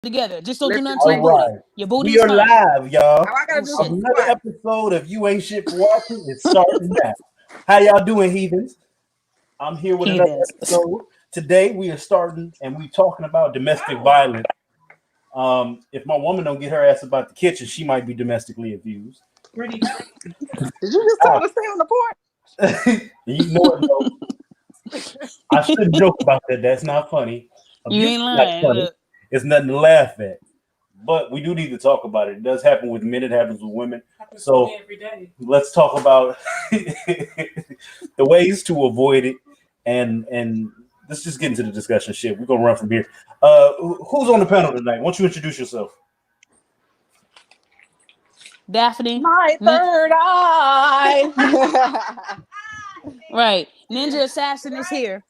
together. Just don't do Listen, nothing to your All booty. right. Your booty We is are fine. live, y'all. now I gotta Oh do shit. some Another squats. episode of You Ain't Shit for Watching is starting now. How y'all doing, heathens? I'm here with another Heathens. episode. Today we are starting and we talking about domestic violence. If my woman don't get her ass about the kitchen, she might be domestically abused. Did you just tell her to stay on the porch? You know it, though. I shouldn't joke about that. That's not funny. You Abuse ain't is not lying. funny. Look. It's nothing to laugh at. But we do need to talk about it. It does happen with men. It happens with women. So every day. let's talk about the ways to avoid it, and let's just get into the discussion. Shit, we're gonna run from here. Who's on the panel tonight? Why don't you introduce yourself? Daphne. My third eye. Right. Ninja Assassin is here.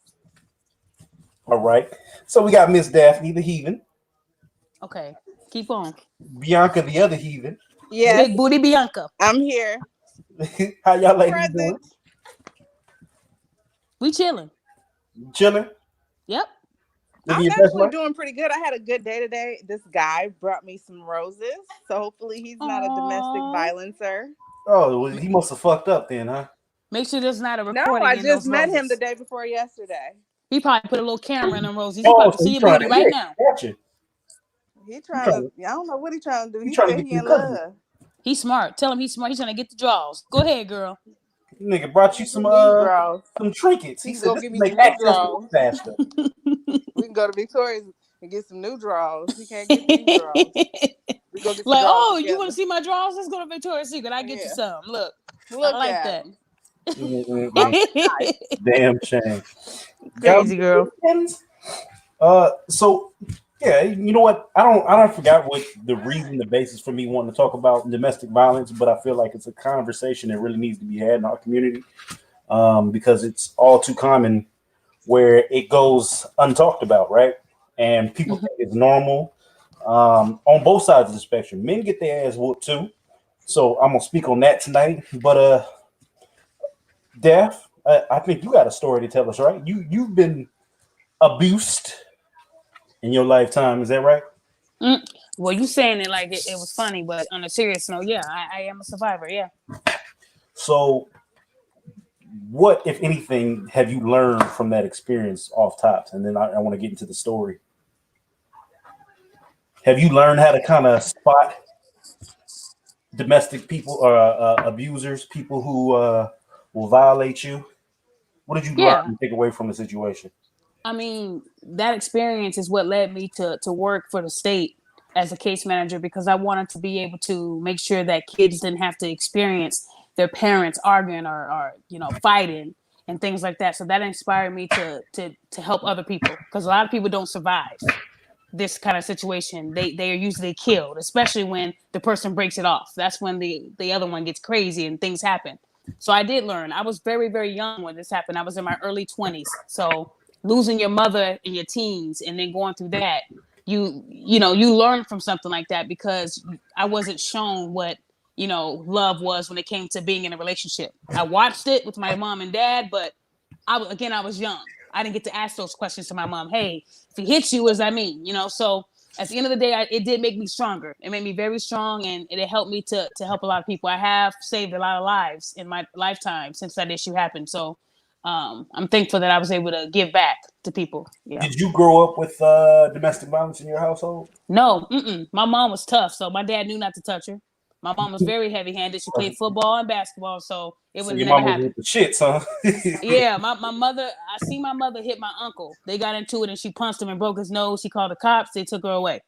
All right. So we got Miss Daphne, the heathen, Okay. Keep on. Bianca, the other heathen. Yes, Big booty Bianca. I'm here. How y'all ladies Present. doing? We chilling. Chilling? Yep. Living I'm your best actually life? doing pretty good. I had a good day today. This guy brought me some roses, so hopefully he's not a domestic Aww. violencer. Oh, well, he must have fucked up then, huh? Make sure there's not a No, recording I in just those met roses. him the day before yesterday. He probably put a little camera in them roses. He Oh, probably so see he your trying booty to right now. catch you. He trying to, I don't know what he trying to do. He trying to said get he in you covered. love. He's smart. Tell him he's smart. He's trying to get the draws. Go ahead, girl. Nigga brought you some trinkets. He He said go this give will me make some new access draws. faster. We can go to Victoria's and get some new draws. He can't get these draws. We go get some Like, draws oh, together. you want to see my draws? Let's go to Victoria's Secret. I get you some. Look, Look I like at that. him. Damn shame. Crazy girl. So yeah, you know what? I don't forgot what the reason, the basis for me wanting to talk about domestic violence, but I feel like it's a conversation that really needs to be had in our community, because it's all too common where it goes untalked about, right? And people think it's normal. On both sides of the spectrum, men get their ass whooped too. So I'm gonna speak on that tonight. But Daph, I think you got a story to tell us, right? You've been abused in your lifetime, is that right? Well, you saying it like it was funny, but on a serious note, yeah, I am a survivor. Yeah. So, what, if anything, have you learned from that experience off tops? And then I want to get into the story. Have you learned how to kind of spot domestic people or abusers, people who will violate you? What did you learn and take away from the situation? I mean, that experience is what led me to work for the state as a case manager, because I wanted to be able to make sure that kids didn't have to experience their parents arguing or fighting and things like that. So that inspired me to help other people, because a lot of people don't survive this kind of situation. They are usually killed, especially when the person breaks it off. That's when the other one gets crazy and things happen. So I did learn. I was very, very young when this happened. I was in my early 20s. So losing your mother in your teens and then going through that, you learn from something like that, because I wasn't shown what love was when it came to being in a relationship. I watched it with my mom and dad, but I was young. I didn't get to ask those questions to my mom. Hey, if he hits you, what does that mean? So at the end of the day, it did make me stronger. It made me very strong, and it helped me to help a lot of people. I have saved a lot of lives in my lifetime since that issue happened. So I'm thankful that I was able to give back to people. Yeah. Did you grow up with domestic violence in your household? No, my mom was tough, so my dad knew not to touch her. My mom was very heavy-handed. She played football and basketball, so it would never happen. With the shits, huh? Yeah, my mother. I seen my mother hit my uncle. They got into it, and she punched him and broke his nose. She called the cops. They took her away.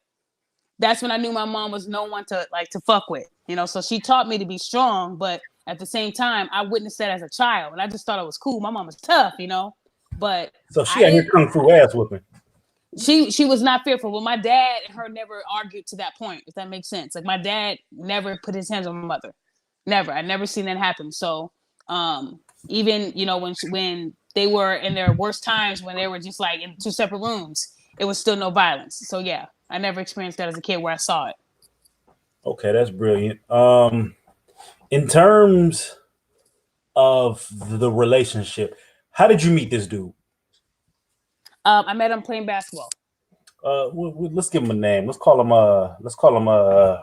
That's when I knew my mom was no one to fuck with. So she taught me to be strong, but at the same time, I witnessed that as a child, and I just thought it was cool. My mom was tough, but so she out here kung fu ass whipping. She was not fearful. Well, my dad and her never argued to that point, if that makes sense. Like, my dad never put his hands on my mother. Never. I never seen that happen. So even when they were in their worst times, when they were just like in two separate rooms, it was still no violence. So yeah, I never experienced that as a kid where I saw it. Okay, that's brilliant. In terms of the relationship, how did you meet this dude? I met him playing basketball. let's give him a name. Let's call him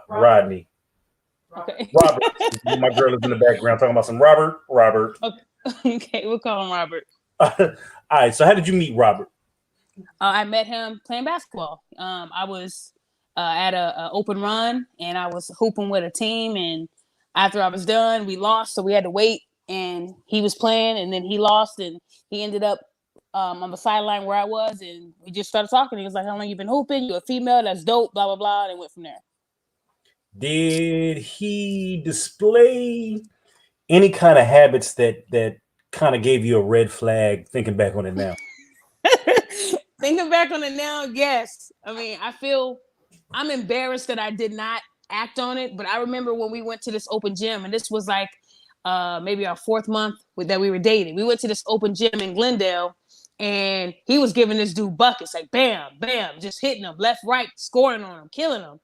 Rodney. Okay. Robert. My girl is in the background talking about some Robert. Okay, we'll call him Robert. All right. So how did you meet Robert? I met him playing basketball. I was at a open run, and I was hooping with a team. And after I was done, we lost, so we had to wait. And he was playing, and then he lost, and he ended up on the sideline where I was, and we just started talking. He was like, "How long you been hooping? You a female? That's dope." Blah blah blah, and went from there. Did he display any kind of habits that kind of gave you a red flag? Thinking back on it now. Thinking back on it now, yes. I mean, I'm embarrassed that I did not act on it, but I remember when we went to this open gym, and this was like maybe our 4th month that we were dating. We went to this open gym in Glendale, and he was giving this dude buckets, like bam, bam, just hitting him left, right, scoring on him, killing him.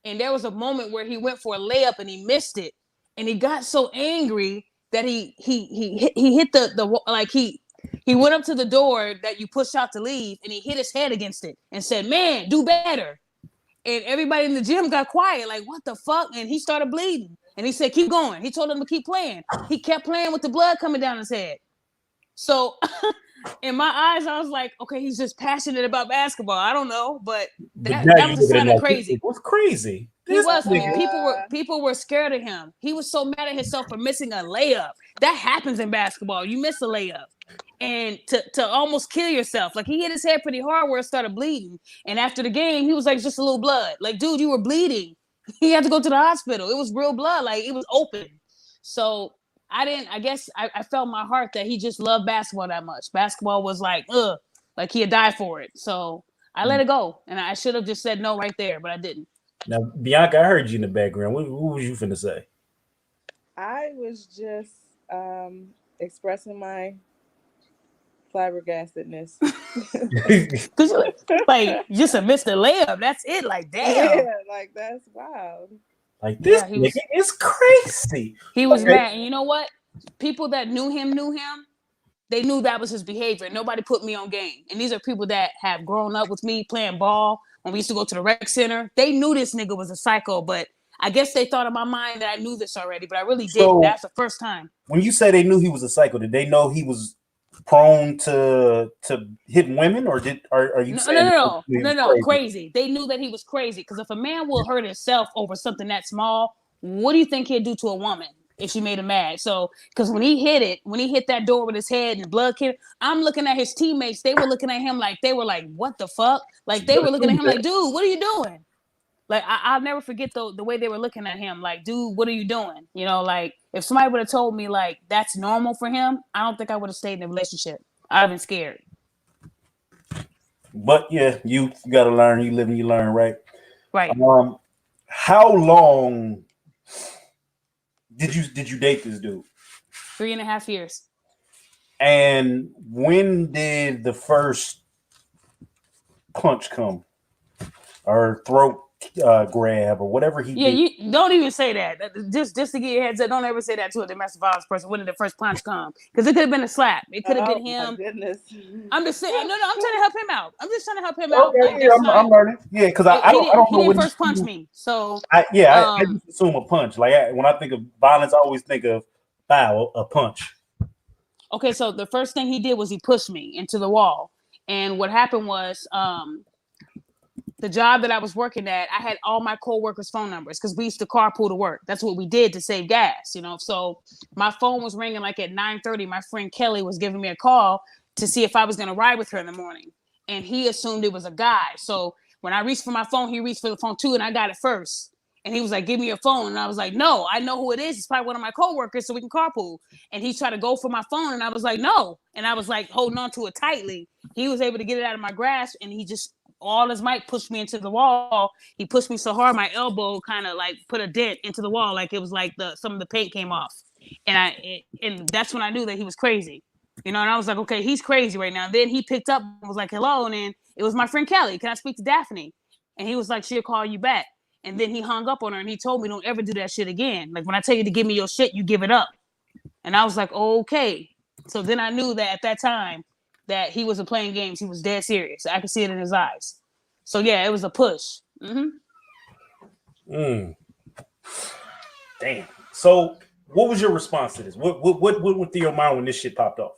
And there was a moment where he went for a layup and he missed it, and he got so angry that he hit the like he went up to the door that you push out to leave, and he hit his head against it and said, "Man, do better." And everybody in the gym got quiet, like, what the fuck? And he started bleeding. And he said, keep going. He told him to keep playing. He kept playing with the blood coming down his head. So in my eyes, I was like, okay, he's just passionate about basketball. I don't know, but that was a sign of crazy. It was crazy. He was. People were scared of him. He was so mad at himself for missing a layup. That happens in basketball. You miss a layup. And to almost kill yourself. Like, he hit his head pretty hard where it started bleeding. And after the game, he was like, just a little blood. Like, dude, you were bleeding. He had to go to the hospital. It was real blood. Like, it was open. So I guess I felt in my heart that he just loved basketball that much. Basketball was like, like he had died for it. So I let it go. And I should have just said no right there, but I didn't. Now, Bianca, I heard you in the background. What was you finna say? I was just expressing my flabbergastedness. Cause like, just a missed the layup. That's it. Like, damn. Yeah, like, that's wild. Like, this nigga is crazy. He was mad. And you know what? People that knew him. They knew that was his behavior. Nobody put me on game. And these are people that have grown up with me playing ball when we used to go to the rec center. They knew this nigga was a psycho, but I guess they thought in my mind that I knew this already, but I really didn't. That's the first time. When you say they knew he was a psycho, did they know he was prone to hitting women, or are you saying no, crazy? They knew that he was crazy, because if a man will hurt himself over something that small, what do you think he'd do to a woman if she made him mad? So, because when he hit that door with his head and the blood came, I'm looking at his teammates. They were looking at him like, they were like, what the fuck? Like, they were looking at him like, dude, what are you doing? Like, I'll never forget the way they were looking at him. Like, dude, what are you doing? You know, like, if somebody would have told me, like, that's normal for him, I don't think I would have stayed in a relationship. I'd have been scared. But, yeah, you got to learn. You live and you learn, right? Right. How long did you date this dude? 3.5 years. And when did the first punch come? Or throat grab, or whatever he did. Yeah, you don't even say that. Just to get your heads up, don't ever say that to a domestic violence person. When did the first punch come? Because it could have been a slap. It could have been him. My goodness. I'm just saying. No, I'm trying to help him out. I'm just trying to help him out. Okay, yeah, I'm learning. Yeah, because I don't know. He didn't first punch me, so I just assume a punch. Like, when I think of violence, I always think of a punch. Okay, so the first thing he did was he pushed me into the wall, and what happened was, the job that I was working at, I had all my coworkers' phone numbers because we used to carpool to work. That's what we did to save gas, you know. So my phone was ringing like at 9:30. My friend Kelly was giving me a call to see if I was going to ride with her in the morning. And he assumed it was a guy. So when I reached for my phone, he reached for the phone too, and I got it first. And he was like, give me your phone. And I was like, no, I know who it is. It's probably one of my coworkers, so we can carpool. And he tried to go for my phone, and I was like, no. And I was like holding on to it tightly. He was able to get it out of my grasp, and he just, all his might, pushed me into the wall. He pushed me so hard my elbow kind of like put a dent into the wall, like it was like some of the paint came off. And that's when I knew that he was crazy, you know. And I was like, okay, he's crazy right now. And then he picked up and was like, hello. And then it was my friend Kelly. Can I speak to Daphne? And he was like, she'll call you back. And then he hung up on her, and he told me, don't ever do that shit again. Like, when I tell you to give me your shit, you give it up. And I was like, okay. So then I knew that at that time that he wasn't playing games. He was dead serious. I could see it in his eyes. So yeah, it was a push. Damn. So what was your response to this? What went through your mind when this shit popped off?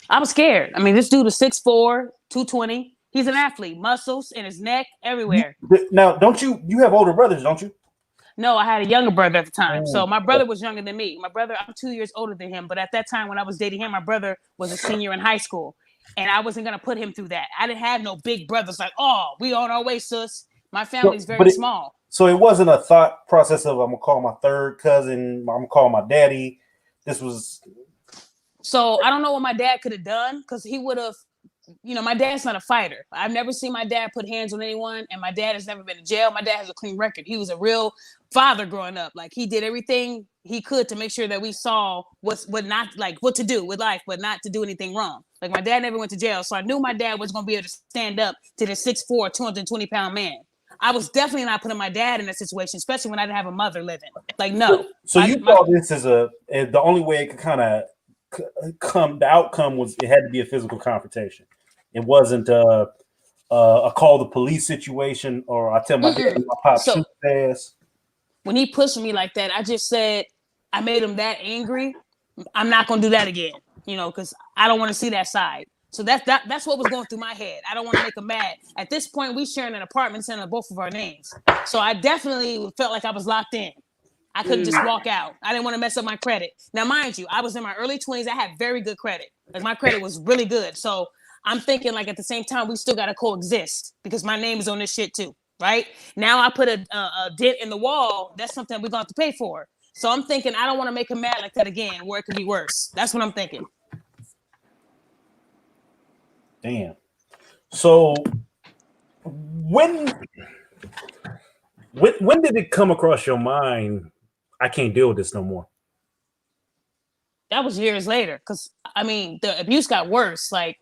I was scared. I mean, this dude is 6'4", 220. He's an athlete, muscles in his neck, everywhere. Now, don't you have older brothers, don't you? No, I had a younger brother at the time. So my brother was younger than me. My brother, I'm 2 years older than him. But at that time when I was dating him, my brother was a senior in high school. And I wasn't going to put him through that. I didn't have no big brothers like, oh, we on our way, sus. My family's very small. So it wasn't a thought process of, I'm going to call my third cousin, I'm going to call my daddy. This was... So I don't know what my dad could have done, because he would have, my dad's not a fighter. I've never seen my dad put hands on anyone, and my dad has never been in jail. My dad has a clean record. He was a real father growing up. Like, he did everything he could to make sure that we saw what to do with life, but not to do anything wrong. Like, my dad never went to jail, so I knew my dad was going to be able to stand up to this 6'4", 220-pound man. I was definitely not putting my dad in that situation, especially when I didn't have a mother living. Like, no. So you thought this as the only way it could kind of the outcome was it had to be a physical confrontation. It wasn't a call the police situation, or I tell my dad my pop shoot ass. When he pushed me like that, I just said, I made him that angry. I'm not gonna do that again, because I don't want to see that side. So that's what was going through my head. I don't want to make him mad. At this point, we sharing an apartment center, both of our names. So I definitely felt like I was locked in. I couldn't just walk out. I didn't want to mess up my credit. Now, mind you, I was in my early 20s. I had very good credit. Like, my credit was really good. So I'm thinking, like, at the same time, we still got to coexist, because my name is on this shit too, right? Now I put a dent in the wall. That's something we're going to have to pay for. So I'm thinking, I don't want to make him mad like that again, where it could be worse. That's what I'm thinking. Damn. So when did it come across your mind, I can't deal with this no more? That was years later, because the abuse got worse. Like,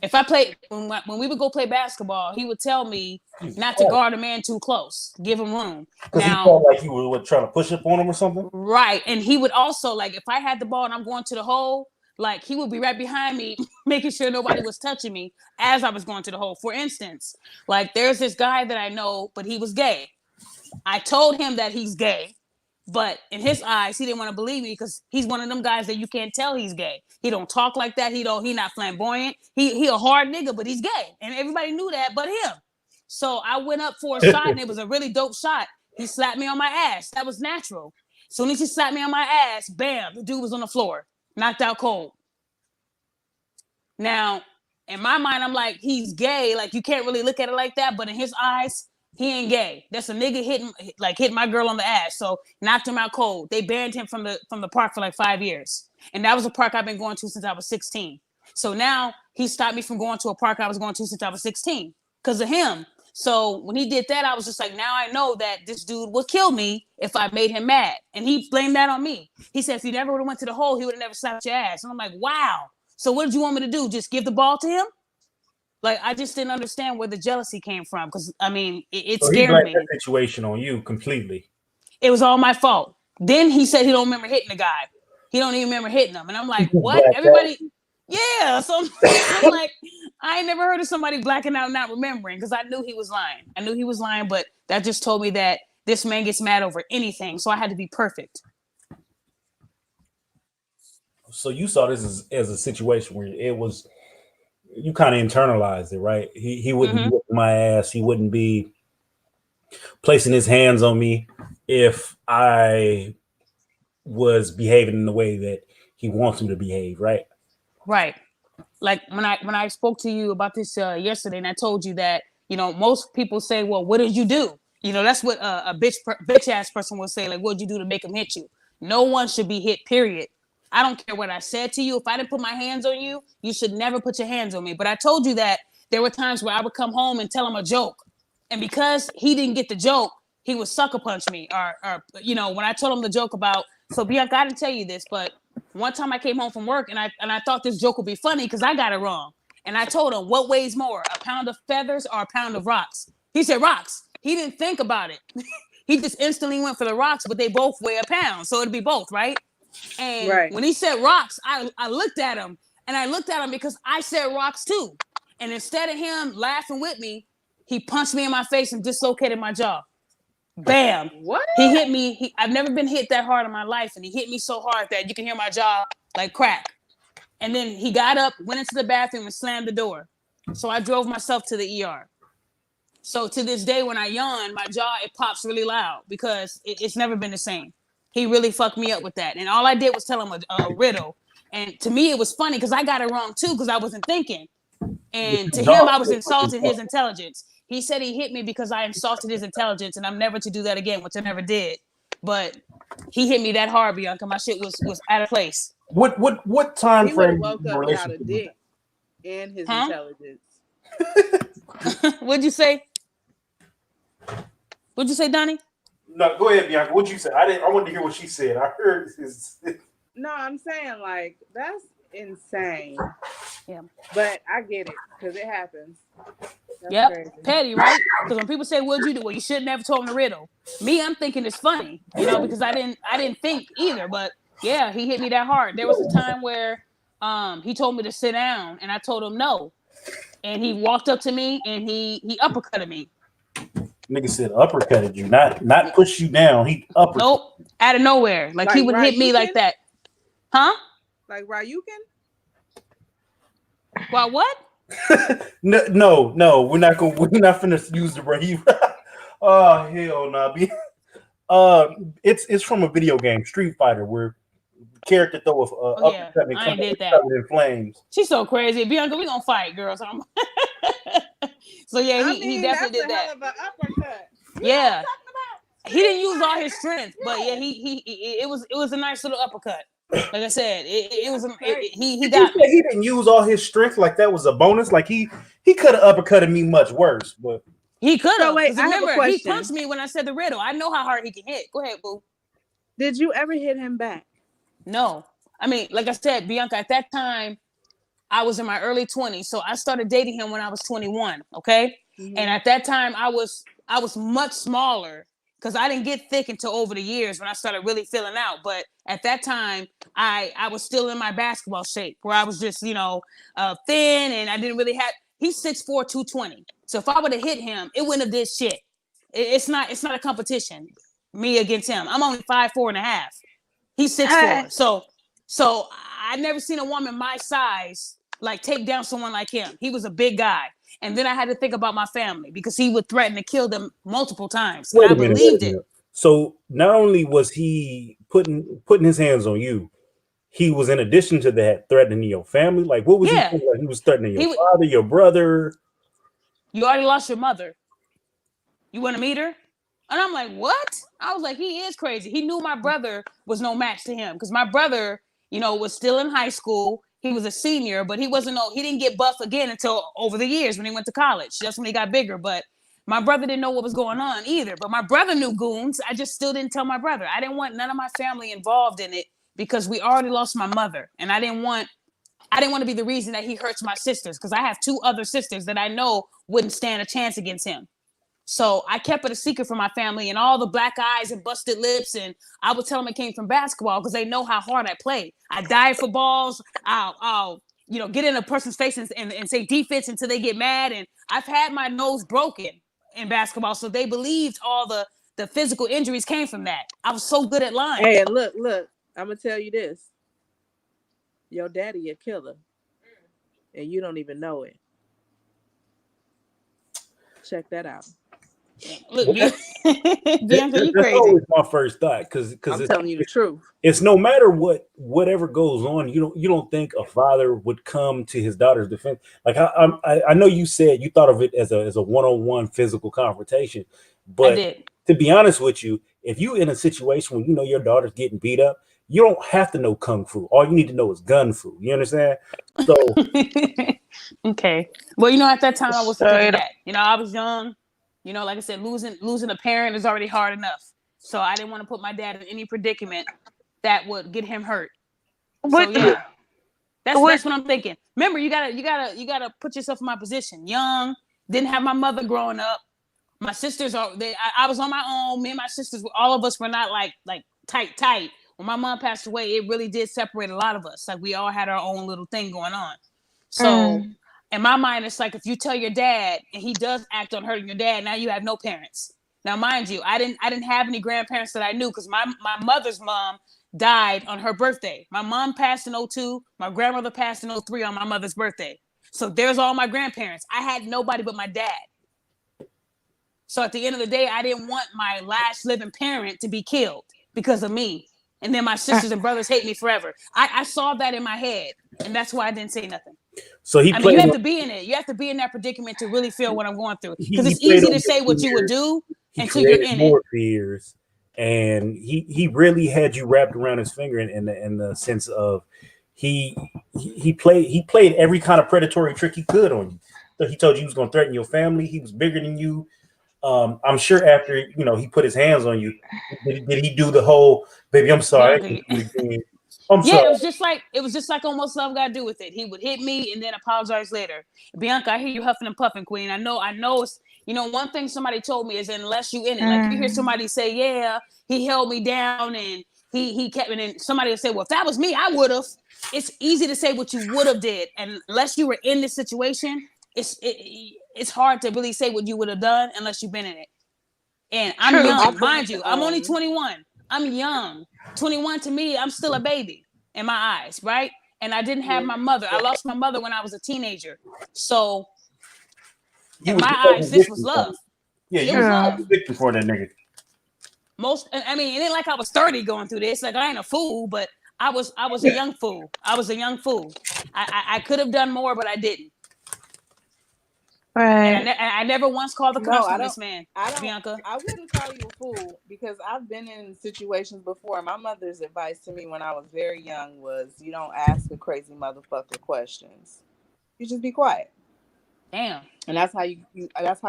if I played, when we would go play basketball, he would tell me not to guard a man too close, give him room. Because he felt like you were trying to push up on him or something? Right. And he would also, like, if I had the ball and I'm going to the hole, like, he would be right behind me, making sure nobody was touching me as I was going to the hole. For instance, like, there's this guy that I know, but he was gay. I told him that he's gay, but in his eyes, he didn't want to believe me, because he's one of them guys that you can't tell he's gay. He don't talk like that. He not flamboyant. He a hard nigga, but he's gay. And everybody knew that but him. So I went up for a shot, and it was a really dope shot. He slapped me on my ass. That was natural. Soon as he slapped me on my ass, bam, the dude was on the floor, knocked out cold. Now, in my mind, I'm like, he's gay. Like, you can't really look at it like that. But in his eyes, he ain't gay. That's a nigga hitting my girl on the ass. So knocked him out cold. They banned him from the park for like 5 years. And that was a park I've been going to since I was 16. So now he stopped me from going to a park I was going to since I was 16 because of him. So when he did that, I was just like, now I know that this dude would kill me if I made him mad. And he blamed that on me. He said, if you never would have went to the hole, he would have never slapped your ass. And I'm like, wow. So what did you want me to do? Just give the ball to him? Like, I just didn't understand where the jealousy came from, because it so scared me. That situation on you completely. It was all my fault. Then he said he don't remember hitting the guy. He don't even remember hitting him, and I'm like, what? Everybody, yeah. So I'm like, I ain't never heard of somebody blacking out not remembering, because I knew he was lying. But that just told me that this man gets mad over anything, so I had to be perfect. So you saw this as a situation where it was. You kind of internalized it, right? He wouldn't be whipping my ass. He wouldn't be placing his hands on me if I was behaving in the way that he wants me to behave, right? Right. Like when I spoke to you about this yesterday, and I told you that, most people say, well, what did you do? That's what a bitch ass person will say. Like, what did you do to make him hit you? No one should be hit, period. I don't care what I said to you. If I didn't put my hands on you, you should never put your hands on me. But I told you that there were times where I would come home and tell him a joke. And because he didn't get the joke, he would sucker punch me. Or when I told him the joke about, so Bianca, I didn't tell you this, but one time I came home from work and I thought this joke would be funny because I got it wrong. And I told him, what weighs more, a pound of feathers or a pound of rocks? He said rocks. He didn't think about it. He just instantly went for the rocks, but they both weigh a pound. So it'd be both, right? And when he said rocks, I looked at him, and I looked at him because I said rocks too. And instead of him laughing with me, He punched me in my face and dislocated my jaw. Bam. What? He hit me. I've never been hit that hard in my life, and he hit me so hard that you can hear my jaw like crack. And then he got up, went into the bathroom, and slammed the door. So I drove myself to the ER. So to this day, when I yawn, my jaw, it pops really loud because it's never been the same. He really fucked me up with that. And all I did was tell him a riddle. And to me, it was funny because I got it wrong too because I wasn't thinking. And to him, I was insulting his intelligence. He said he hit me because I insulted his intelligence, and I'm never to do that again, which I never did. But he hit me that hard, Bianca. My shit was out of place. What time He would frame? have woke up without a dick and his intelligence. What'd you say? What'd you say, Donnie? No, go ahead, Bianca. What'd you say? I wanted to hear what she said. I heard this. No, I'm saying like that's insane. Yeah, but I get it because it happens. Yep, crazy. Petty, right? Because when people say, "What'd you do?" Well, you should never told him the riddle. Me, I'm thinking it's funny, because I didn't think either. But yeah, he hit me that hard. There was a time where he told me to sit down, and I told him no, and he walked up to me and he uppercutted me. Nigga said uppercutted you, not push you down. He uppercut. Nope, out of nowhere, like he would hit me like that, huh? Like Ryukin? Well, what? No, we're not finna use the brain. Oh hell no! It's from a video game, Street Fighter, where character throw uppercut and come in flames. She's so crazy, Bianca. We gonna fight, girls. So yeah, he definitely did that. Hell of an uppercut. Yeah, he didn't use all his strength, but yeah, it was a nice little uppercut. Like I said, he got me. He didn't use all his strength like that was a bonus. Like he could have uppercutted me much worse, but he could have. So wait, remember, he punched me when I said the riddle. I know how hard he can hit. Go ahead, boo. Did you ever hit him back? No. I mean, like I said, Bianca, at that time, I was in my early 20s. So I started dating him when I was 21. Okay. Mm-hmm. And at that time, I was much smaller because I didn't get thick until over the years when I started really filling out. But at that time, I was still in my basketball shape where I was just, thin, and I didn't really have. He's 6'4", 220. So if I would have hit him, it wouldn't have did shit. It's not a competition, me against him. I'm only 5'4.5". He's 6'4". So I never seen a woman my size like take down someone like him. He was a big guy. And then I had to think about my family because he would threaten to kill them multiple times. And I believed it. So not only was he putting his hands on you, he was in addition to that threatening your family. Like what was he doing? Like, he was threatening your father, your brother. You already lost your mother. You want to meet her? And I'm like, what? I was like, he is crazy. He knew my brother was no match to him because my brother, was still in high school. He was a senior, but he didn't get buff again until over the years when he went to college. That's when he got bigger. But my brother didn't know what was going on either. But my brother knew goons. I just still didn't tell my brother. I didn't want none of my family involved in it because we already lost my mother. And I didn't want to be the reason that he hurts my sisters because I have 2 other sisters that I know wouldn't stand a chance against him. So I kept it a secret from my family and all the black eyes and busted lips. And I would tell them it came from basketball because they know how hard I play. I dive for balls. I'll get in a person's face and say defense until they get mad. And I've had my nose broken in basketball. So they believed all the physical injuries came from that. I was so good at lying. Hey, look, I'm going to tell you this. Your daddy a killer. And you don't even know it. Check that out. Look, Bianca, you crazy. Always my first thought because I'm telling you the truth. It's no matter whatever goes on, you don't think a father would come to his daughter's defense. Like I know you said you thought of it as a one-on-one physical confrontation, but to be honest with you, if you in a situation when your daughter's getting beat up, you don't have to know kung fu. All you need to know is gun fu. You understand? So okay. Well, at that time I was thinking that. I was young. Like I said, losing a parent is already hard enough. So I didn't want to put my dad in any predicament that would get him hurt. So yeah, that's what I'm thinking. Remember, you gotta put yourself in my position. Young, didn't have my mother growing up. My sisters I was on my own. Me and my sisters, all of us were not like tight. When my mom passed away, it really did separate a lot of us. Like we all had our own little thing going on. So In my mind, it's like if you tell your dad and he does act on hurting your dad, now you have no parents. Now, mind you, I didn't have any grandparents that I knew because my mother's mom died on her birthday. My mom passed in 2002. My grandmother passed in 2003 on my mother's birthday. So there's all my grandparents. I had nobody but my dad. So at the end of the day, I didn't want my last living parent to be killed because of me. And then my sisters and brothers hate me forever. I saw that in my head. And that's why I didn't say nothing. So he played. You have to be in it. You have to be in that predicament to really feel what I'm going through. Because it's played easy on to say what you would do he until you're created in more it. fears, and he really had you wrapped around his finger in the sense of he played every kind of predatory trick he could on you. So he told you he was going to threaten your family. He was bigger than you. I'm sure after he put his hands on you, did he do the whole baby? I'm sorry. Bianca, I'm sorry. it was just like almost love got to do with it. He would hit me and then apologize later. Bianca, I hear you huffing and puffing, Queen. I know it's one thing somebody told me is unless you in it, like you hear somebody say, yeah, he held me down and he kept me, and somebody will say, well, if that was me, I would have. It's easy to say what you would have did, and unless you were in this situation, it's hard to really say what you would have done unless you've been in it. And I'm young, mind you. I'm only 21. I'm young. 21 to me, I'm still a baby in my eyes, right? And I didn't have my mother. I lost my mother when I was a teenager. So in my eyes, this was love. Yeah, it was love. Victim for that nigga. It ain't like I was 30 going through this. Like I ain't a fool, but I was a young fool. I was a young fool. I could have done more, but I didn't. Right. And I never once called the cops on this man, Bianca. I wouldn't call you a fool because I've been in situations before. My mother's advice to me when I was very young was, you don't ask a crazy motherfucker questions. You just be quiet. Damn. And that's how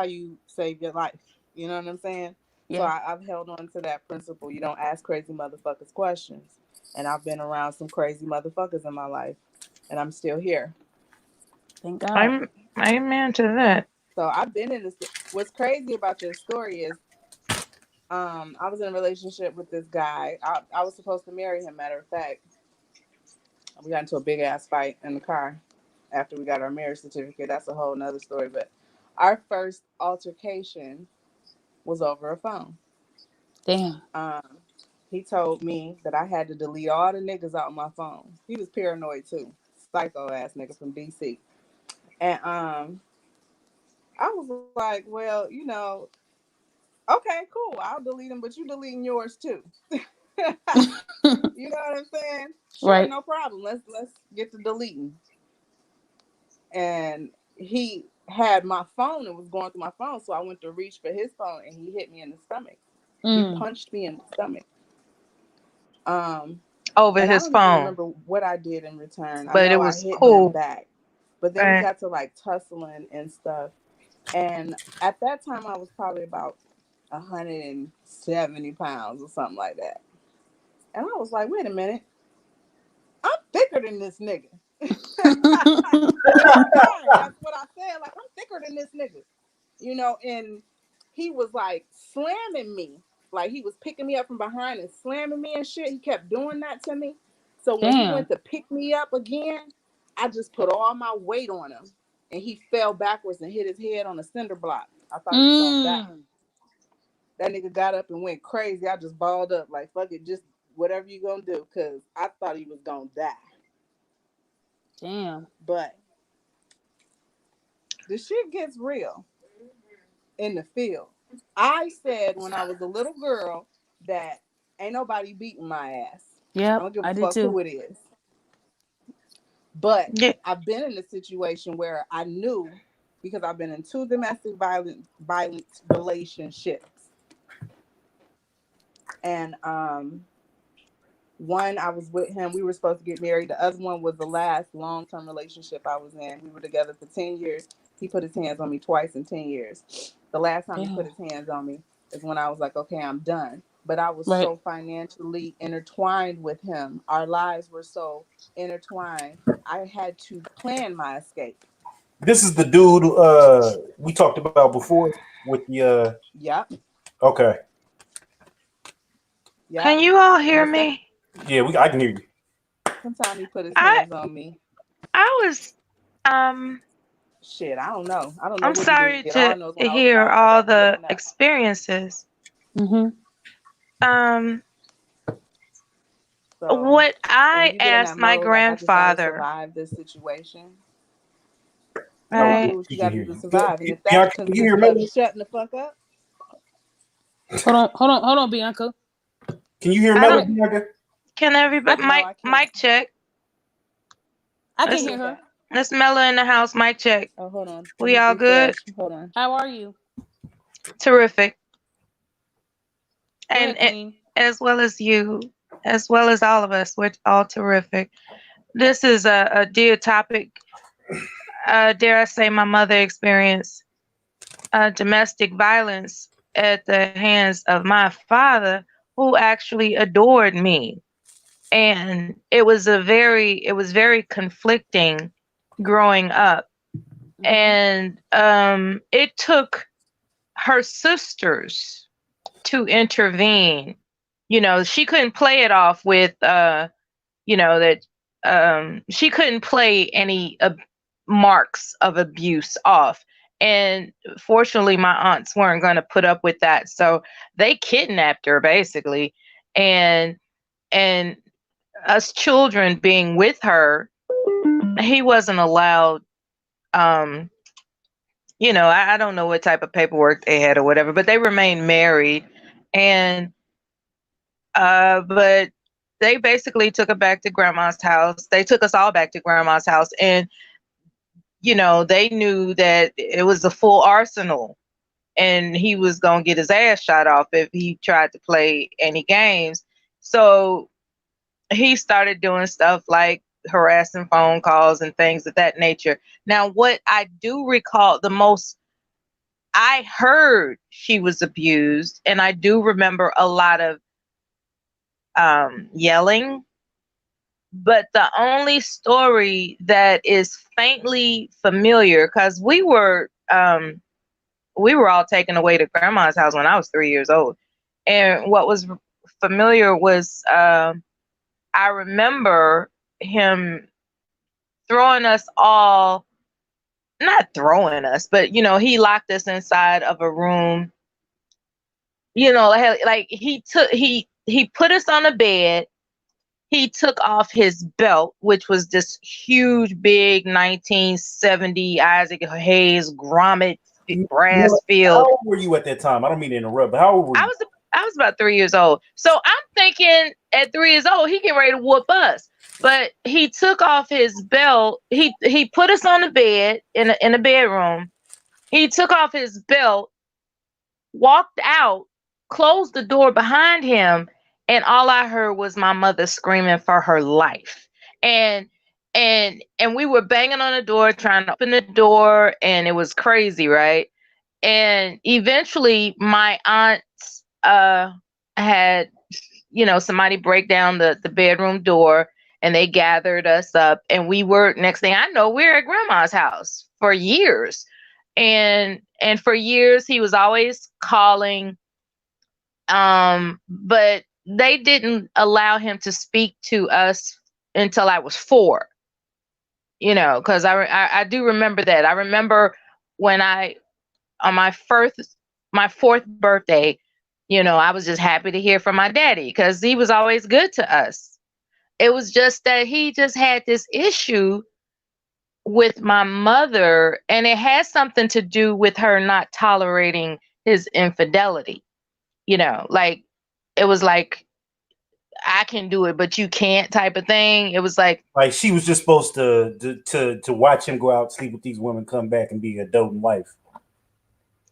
you save your life. You know what I'm saying? Yeah. So I've held on to that principle. You don't ask crazy motherfuckers questions. And I've been around some crazy motherfuckers in my life, and I'm still here. Thank God. I'm amen to that. So I've been in this. What's crazy about your story is, I was in a relationship with this guy. I was supposed to marry him. Matter of fact, we got into a big ass fight in the car after we got our marriage certificate. That's a whole nother story. But our first altercation was over a phone. Damn. He told me that I had to delete all the niggas out of my phone. He was paranoid too. Psycho ass nigga from DC. And I was like, well, okay, cool. I'll delete them, but you deleting yours too. You know what I'm saying? Sure, right. No problem. Let's get to deleting. And he had my phone and was going through my phone, so I went to reach for his phone and he hit me in the stomach. He punched me in the stomach. Over his phone. I don't remember what I did in return. But it was cool. Him back. But then we got to like tussling and stuff. And at that time, I was probably about 170 pounds or something like that. And I was like, wait a minute. I'm thicker than this nigga. That's what I said. Like, I'm thicker than this nigga. And he was like slamming me. Like, he was picking me up from behind and slamming me and shit. He kept doing that to me. So when he went to pick me up again, I just put all my weight on him. And he fell backwards and hit his head on a cinder block. I thought he was going to die. That nigga got up and went crazy. I just balled up like, fuck it, just whatever you going to do. Because I thought he was going to die. Damn. But the shit gets real in the field. I said when I was a little girl that ain't nobody beating my ass. Yeah, I don't give a fuck who it is. But I've been in a situation where I knew, because I've been in 2 domestic violence relationships. And one, I was with him. We were supposed to get married. The other one was the last long-term relationship I was in. We were together for 10 years. He put his hands on me twice in 10 years. The last time he put his hands on me is when I was like, okay, I'm done. But I was so financially intertwined with him. Our lives were so intertwined. I had to plan my escape. This is the dude we talked about before with the Yep. Okay. Yep. Can you all hear me? Yeah, I can hear you. Sometimes he put his hands on me. I was Shit, I don't know. I don't know I'm what he sorry did. All I to know is when I was hear 9, I all got to the looking up. experiences. Mm-hmm. Um, So, what and when I you get in that asked my mode, like I just got to grandfather, survive this situation. You No, got to right? do what she you can got to hear do to you. survive. And if that Bianca, can you hear consists of Melody? shutting the fuck up, Hold on, Bianca. Can you hear I don't. Melody, Bianca? Can everybody no, I can't. mic check? I can Let's Who hear is her. that? let's Mella in the house. Mic check. Oh, hold on. Let We me all good? refresh. Hold on. How are you? Terrific. Go ahead, And Queen. as well as you, as well as all of us, we're all terrific. This is a dear topic. Dare I say, my mother experienced domestic violence at the hands of my father, who actually adored me. And it was very conflicting growing up. And it took her sisters to intervene. You know, she couldn't play it off with you know, that she couldn't play any marks of abuse off. And fortunately, my aunts weren't going to put up with that, so they kidnapped her basically. And and us children being with her, he wasn't allowed. Um, you know, I don't know what type of paperwork they had or whatever, but they remained married. And but they basically took her back to grandma's house. They took us all back to grandma's house, and you know, they knew that it was a full arsenal, and he was gonna get his ass shot off if he tried to play any games. So he started doing stuff like harassing phone calls and things of that nature. Now, what I do recall the most, I heard she was abused, and I do remember a lot of yelling. But the only story that is faintly familiar, because we were all taken away to grandma's house when I was 3 years old, and what was familiar was I remember him throwing us all, not throwing us, but you know, he locked us inside of a room. You know, like he put us on a bed. He took off his belt, which was this huge, big 1970 Isaac Hayes grommet brass How field. old were you at that time? I don't mean to interrupt, but how old were I you? was I was about 3 years old. So I'm thinking at 3 years old, he getting ready to whoop us. But he took off his belt. He put us on the bed in a bedroom. He took off his belt, walked out, closed the door behind him, and all I heard was my mother screaming for her life. And and we were banging on the door trying to open the door, and it was crazy, right? And eventually my aunts had, you know, somebody break down the bedroom door, and they gathered us up, and we were, next thing I know, we're at grandma's house for years. And for years he was always calling, but they didn't allow him to speak to us until I was 4. You know, because I do remember that. I remember when I, on my 4th birthday, you know, I was just happy to hear from my daddy because he was always good to us. It was just that he just had this issue with my mother, and it has something to do with her not tolerating his infidelity. You know, like it was like, I can do it, but you can't type of thing. It was Like she was just supposed to watch him go out, sleep with these women, come back and be a doting wife.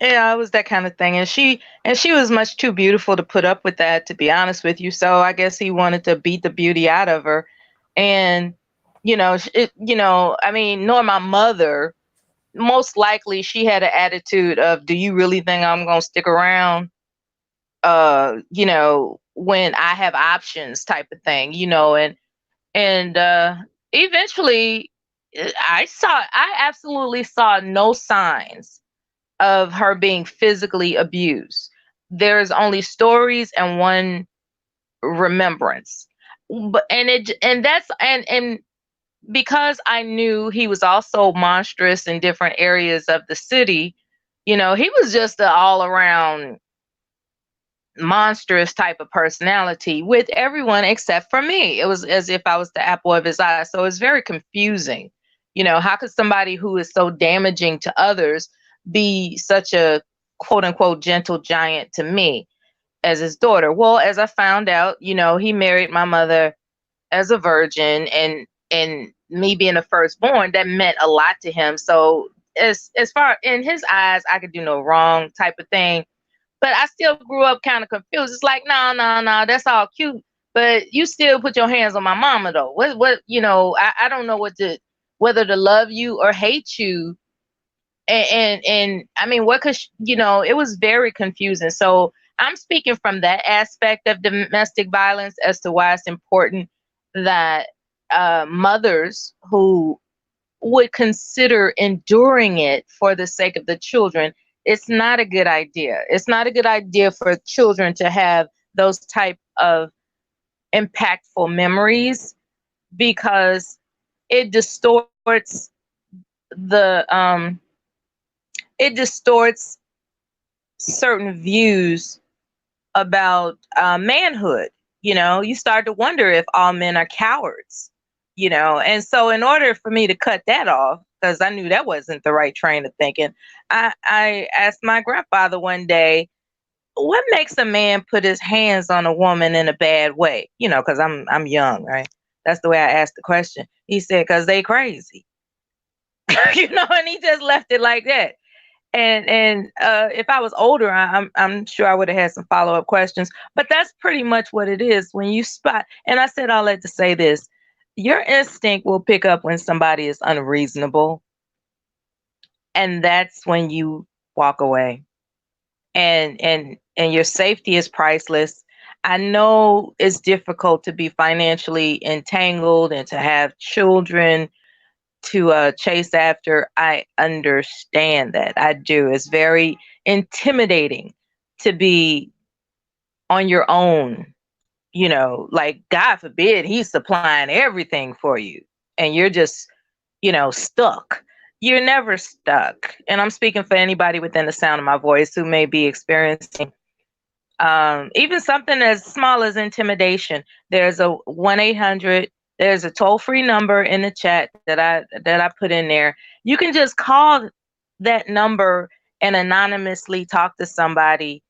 yeah, it was that kind of thing. And she was much too beautiful to put up with that, to be honest with you. So I guess he wanted to beat the beauty out of her. And you know, I mean, knowing my mother, most likely she had an attitude of, do you really think I'm going to stick around? You know, when I have options type of thing, you know. And eventually I absolutely saw no signs of her being physically abused. There's only stories and one remembrance. But and it and that's and because I knew he was also monstrous in different areas of the city, he was just an all around monstrous type of personality with everyone except for me. It was as if I was the apple of his eye. So it's very confusing. How could somebody who is so damaging to others be such a quote unquote gentle giant to me as his daughter? Well, as I found out, he married my mother as a virgin, and me being the firstborn, that meant a lot to him. So as far in his eyes, I could do no wrong type of thing. But I still grew up kind of confused. It's like, no, that's all cute, but you still put your hands on my mama though. What, I don't know whether to love you or hate you. And I mean, what could, it was very confusing. So I'm speaking from that aspect of domestic violence as to why it's important that mothers who would consider enduring it for the sake of the children, it's not a good idea. It's not a good idea for children to have those type of impactful memories, because it distorts the it distorts certain views about manhood. You start to wonder if all men are cowards. And so in order for me to cut that off, because I knew that wasn't the right train of thinking, I asked my grandfather one day, what makes a man put his hands on a woman in a bad way? Because I'm young, right? That's the way I asked the question. He said, because they crazy. And he just left it like that. And if I was older, I'm sure I would have had some follow-up questions. But that's pretty much what it is when you spot. And I said all that to say this: your instinct will pick up when somebody is unreasonable, and that's when you walk away. And your safety is priceless. I know it's difficult to be financially entangled and to have children to chase after. I understand that. I do. It's very intimidating to be on your own, like God forbid he's supplying everything for you and you're just, stuck. You're never stuck. And I'm speaking for anybody within the sound of my voice who may be experiencing even something as small as intimidation. There's a 1-800. There's a toll-free number in the chat that I put in there. You can just call that number and anonymously talk to somebody.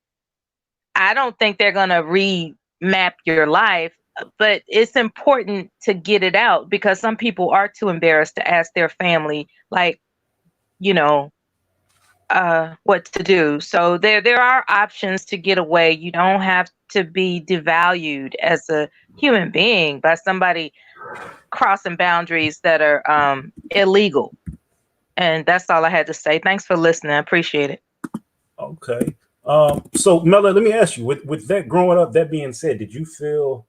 I don't think they're gonna remap your life, but it's important to get it out because some people are too embarrassed to ask their family, like, what to do. So there are options to get away. You don't have to be devalued as a human being by somebody crossing boundaries that are illegal. And that's all I had to say. Thanks for listening. I appreciate it. Okay. So Mela, let me ask you, with that growing up, that being said, did you feel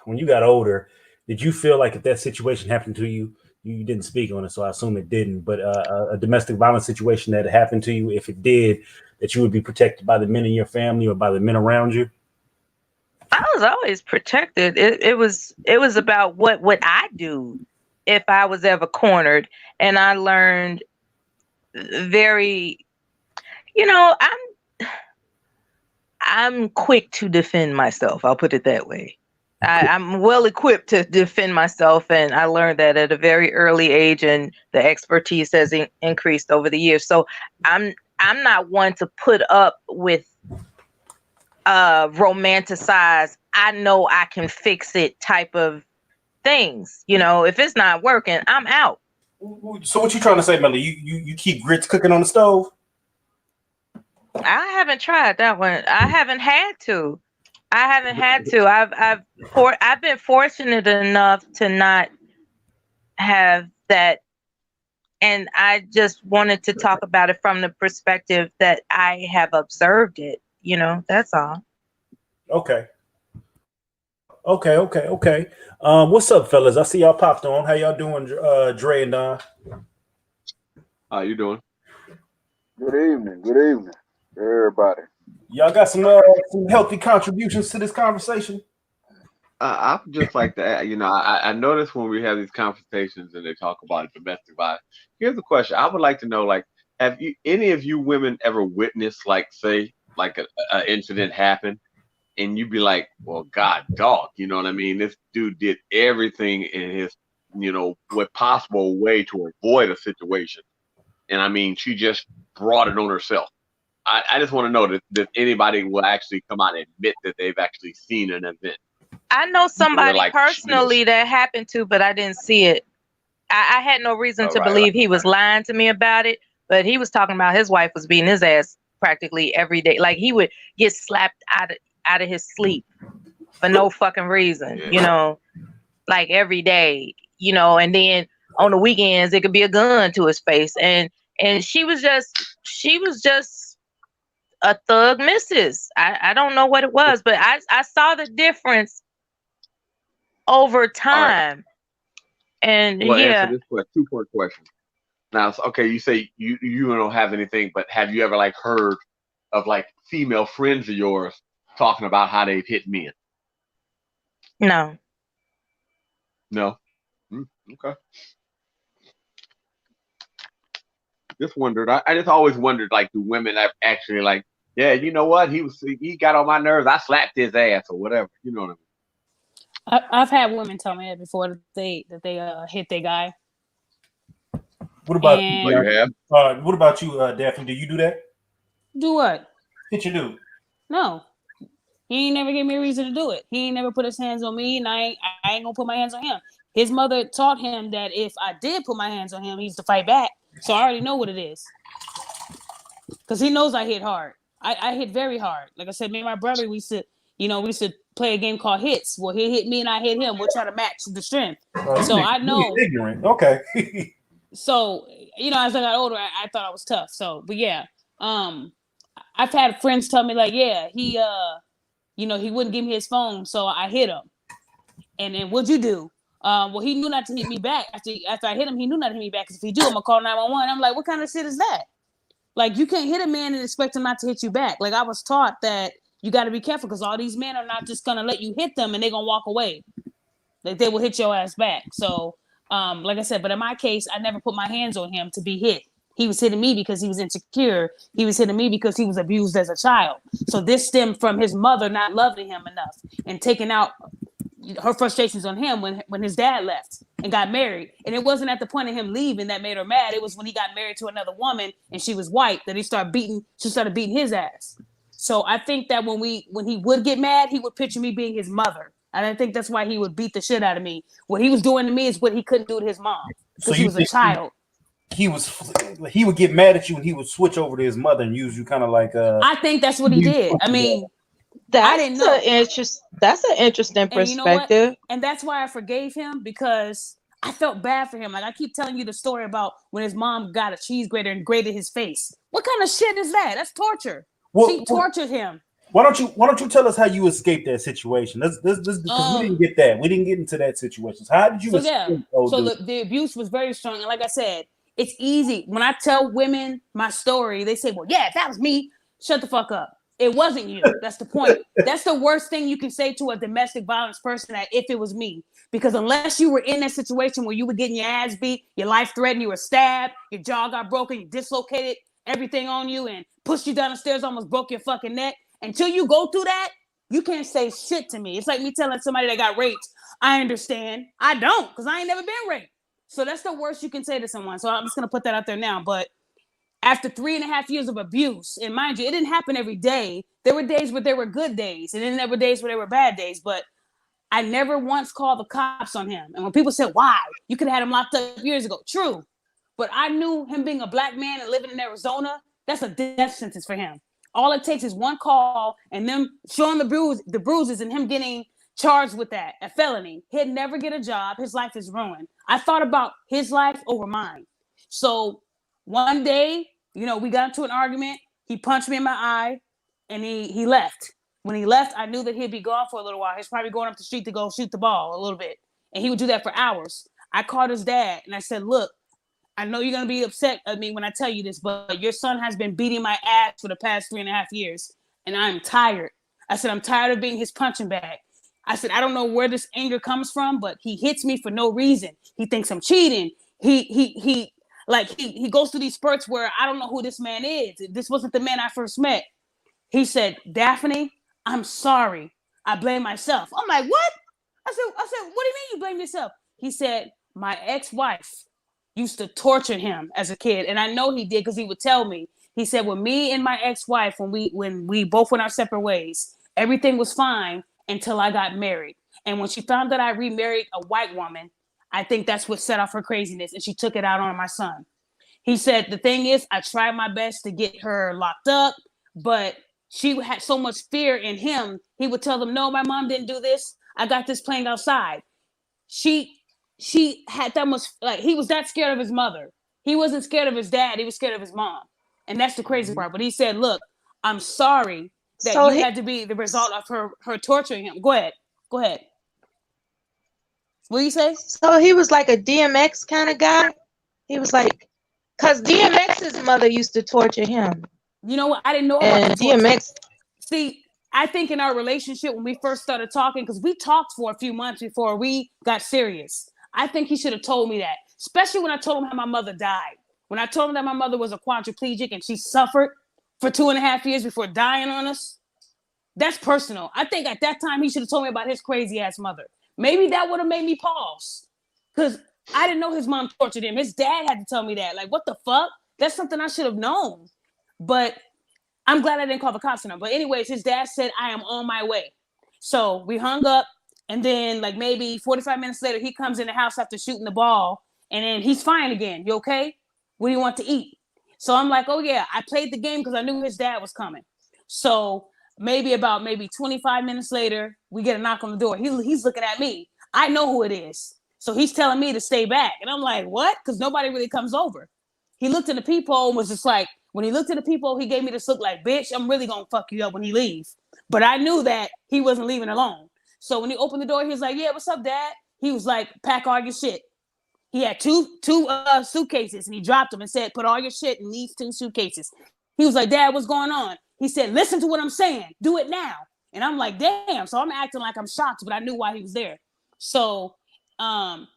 when you got older, did you feel like if that situation happened to you, you didn't speak on it, so I assume it didn't, but a domestic violence situation that happened to you, if it did, that you would be protected by the men in your family or by the men around you? I was always protected. It was about what would I do if I was ever cornered. And I learned very, I'm quick to defend myself. I'll put it that way. I'm well equipped to defend myself, and I learned that at a very early age, and the expertise has increased over the years. So I'm not one to put up with romanticize, I know I can fix it type of things. If it's not working, I'm out. So what you trying to say, Melly? You keep grits cooking on the stove? I haven't tried that one. I haven't had to. I've been fortunate enough to not have that, and I just wanted to talk about it from the perspective that I have observed it. That's all. Okay. What's up, fellas? I see y'all popped on. How y'all doing, Dre and Don? How you doing? Good evening, everybody. Y'all got some healthy contributions to this conversation? I'm just like that. I notice when we have these conversations and they talk about domestic violence. Here's the question: I would like to know, like, have any of you women ever witnessed, like, say, like a incident happen, and you'd be like, well, God, dog, you know what I mean? This dude did everything in his, what possible way to avoid a situation, and I mean, she just brought it on herself. I just want to know that anybody will actually come out and admit that they've actually seen an event. I know somebody Like, personally that happened to, but I didn't see it. I had no reason to believe he was lying to me about it, but he was talking about his wife was beating his ass practically every day. Like he would get slapped out of his sleep for no fucking reason, like every day, and then on the weekends it could be a gun to his face, and she was just a thug missus. I don't know what it was, but I saw the difference over time. And well, yeah, answer this question, two-part question. Now, okay, you say you don't have anything, but have you ever like heard of like female friends of yours talking about how they've hit men? No. No. Okay. Just wondered. I just always wondered, like, do women have actually like, yeah, you know what? He got on my nerves. I slapped his ass or whatever. You know what I mean? I've had women tell me that before that they hit their guy. What about and, you? What about you, Daphne? Do you do that? Do what? Hit your dude? No, he ain't never gave me a reason to do it. He ain't never put his hands on me, and I ain't gonna put my hands on him. His mother taught him that if I did put my hands on him, he used to fight back. So I already know what it is, because he knows I hit hard. I hit very hard. Like I said, me and my brother, we used to play a game called hits. Well, he hit me and I hit him. We'll try to match the strength. So I know. Ignorant. Okay. So, as I got older, I thought I was tough. So, but yeah, I've had friends tell me like, yeah, he wouldn't give me his phone, so I hit him. And then what'd you do? Well, he knew not to hit me back. After I hit him, he knew not to hit me back. Because if he do, I'm gonna call 911. I'm like, what kind of shit is that? Like, you can't hit a man and expect him not to hit you back. Like, I was taught that you got to be careful because all these men are not just gonna let you hit them and they're gonna walk away. Like, they will hit your ass back. So, like I said, but in my case, I never put my hands on him to be hit. He was hitting me because he was insecure. He was hitting me because he was abused as a child. So this stemmed from his mother not loving him enough and taking out her frustrations on him when his dad left and got married. And it wasn't at the point of him leaving that made her mad. It was when he got married to another woman and she was white that she started beating his ass. So I think that when he would get mad, he would picture me being his mother. And I think that's why he would beat the shit out of me. What he was doing to me is what he couldn't do to his mom because he was a child. He would get mad at you and he would switch over to his mother and use you kind of like I think that's what he did. I mean, I didn't know. That's an interesting perspective. You know what? And that's why I forgave him, because I felt bad for him. Like, I keep telling you the story about when his mom got a cheese grater and grated his face. What kind of shit is that? That's torture. She tortured him. Why don't you tell us how you escaped that situation? Let's because we didn't get that. We didn't get into that situation. So how did you escape? So the abuse was very strong. And like I said, it's easy. When I tell women my story, they say, well, yeah, if that was me, shut the fuck up. It wasn't you. That's the point. That's the worst thing you can say to a domestic violence person, that if it was me. Because unless you were in that situation where you were getting your ass beat, your life threatened, you were stabbed, your jaw got broken, you dislocated everything on you and pushed you down the stairs, almost broke your fucking neck. Until you go through that, you can't say shit to me. It's like me telling somebody that got raped, I understand. I don't, because I ain't never been raped. So that's the worst you can say to someone. So I'm just going to put that out there now. But after 3.5 years of abuse, and mind you, it didn't happen every day. There were days where there were good days, and then there were days where there were bad days. But I never once called the cops on him. And when people said, why? You could have had him locked up years ago. True. But I knew him being a black man and living in Arizona, that's a death sentence for him. All it takes is one call and them showing the bruises and him getting charged with that, a felony. He'd never get a job. His life is ruined. I thought about his life over mine. So one day, we got into an argument. He punched me in my eye and he left. When he left, I knew that he'd be gone for a little while. He's probably going up the street to go shoot the ball a little bit. And he would do that for hours. I called his dad and I said, look, I know you're going to be upset at me when I tell you this, but your son has been beating my ass for the past 3.5 years. And I'm tired. I said, I'm tired of being his punching bag. I said, I don't know where this anger comes from, but he hits me for no reason. He thinks I'm cheating. He goes through these spurts where I don't know who this man is. This wasn't the man I first met. He said, Daphne, I'm sorry. I blame myself. I'm like, what? I said, what do you mean you blame yourself? He said, my ex-wife used to torture him as a kid. And I know he did because he would tell me. He said, when me and my ex-wife, when we both went our separate ways, everything was fine until I got married. And when she found that I remarried a white woman, I think that's what set off her craziness. And she took it out on my son. He said, the thing is, I tried my best to get her locked up, but she had so much fear in him. He would tell them, no, my mom didn't do this. I got this playing outside. She had that much, like, he was that scared of his mother. He wasn't scared of his dad. He was scared of his mom. And that's the crazy part. But he said, look, I'm sorry that you had to be the result of her torturing him. Go ahead. What do you say? So he was like a DMX kind of guy? He was like, because DMX's mother used to torture him. You know what? I didn't know about and DMX. See, I think in our relationship, when we first started talking, because we talked for a few months before we got serious, I think he should have told me that, especially when I told him how my mother died. When I told him that my mother was a quadriplegic and she suffered for 2.5 years before dying on us, that's personal. I think at that time he should have told me about his crazy ass mother. Maybe that would have made me pause, because I didn't know his mom tortured him. His dad had to tell me that. Like, what the fuck? That's something I should have known. But I'm glad I didn't call the cops on him. But anyways, his dad said, I am on my way. So we hung up, and then like maybe 45 minutes later, he comes in the house after shooting the ball, and then he's fine again. You okay? What do you want to eat? So I'm like, oh yeah, I played the game because I knew his dad was coming. So maybe 25 minutes later, we get a knock on the door. He's looking at me. I know who it is. So he's telling me to stay back. And I'm like, what? Because nobody really comes over. He looked in the peephole and was just like, when he looked in the peephole, he gave me this look like, bitch, I'm really going to fuck you up when he leaves. But I knew that he wasn't leaving alone. So when he opened the door, he was like, yeah, what's up, Dad? He was like, pack all your shit. He had two suitcases, and he dropped them and said, put all your shit in these 2 suitcases. He was like, Dad, what's going on? He said, listen to what I'm saying. Do it now. And I'm like, damn. So I'm acting like I'm shocked, but I knew why he was there. So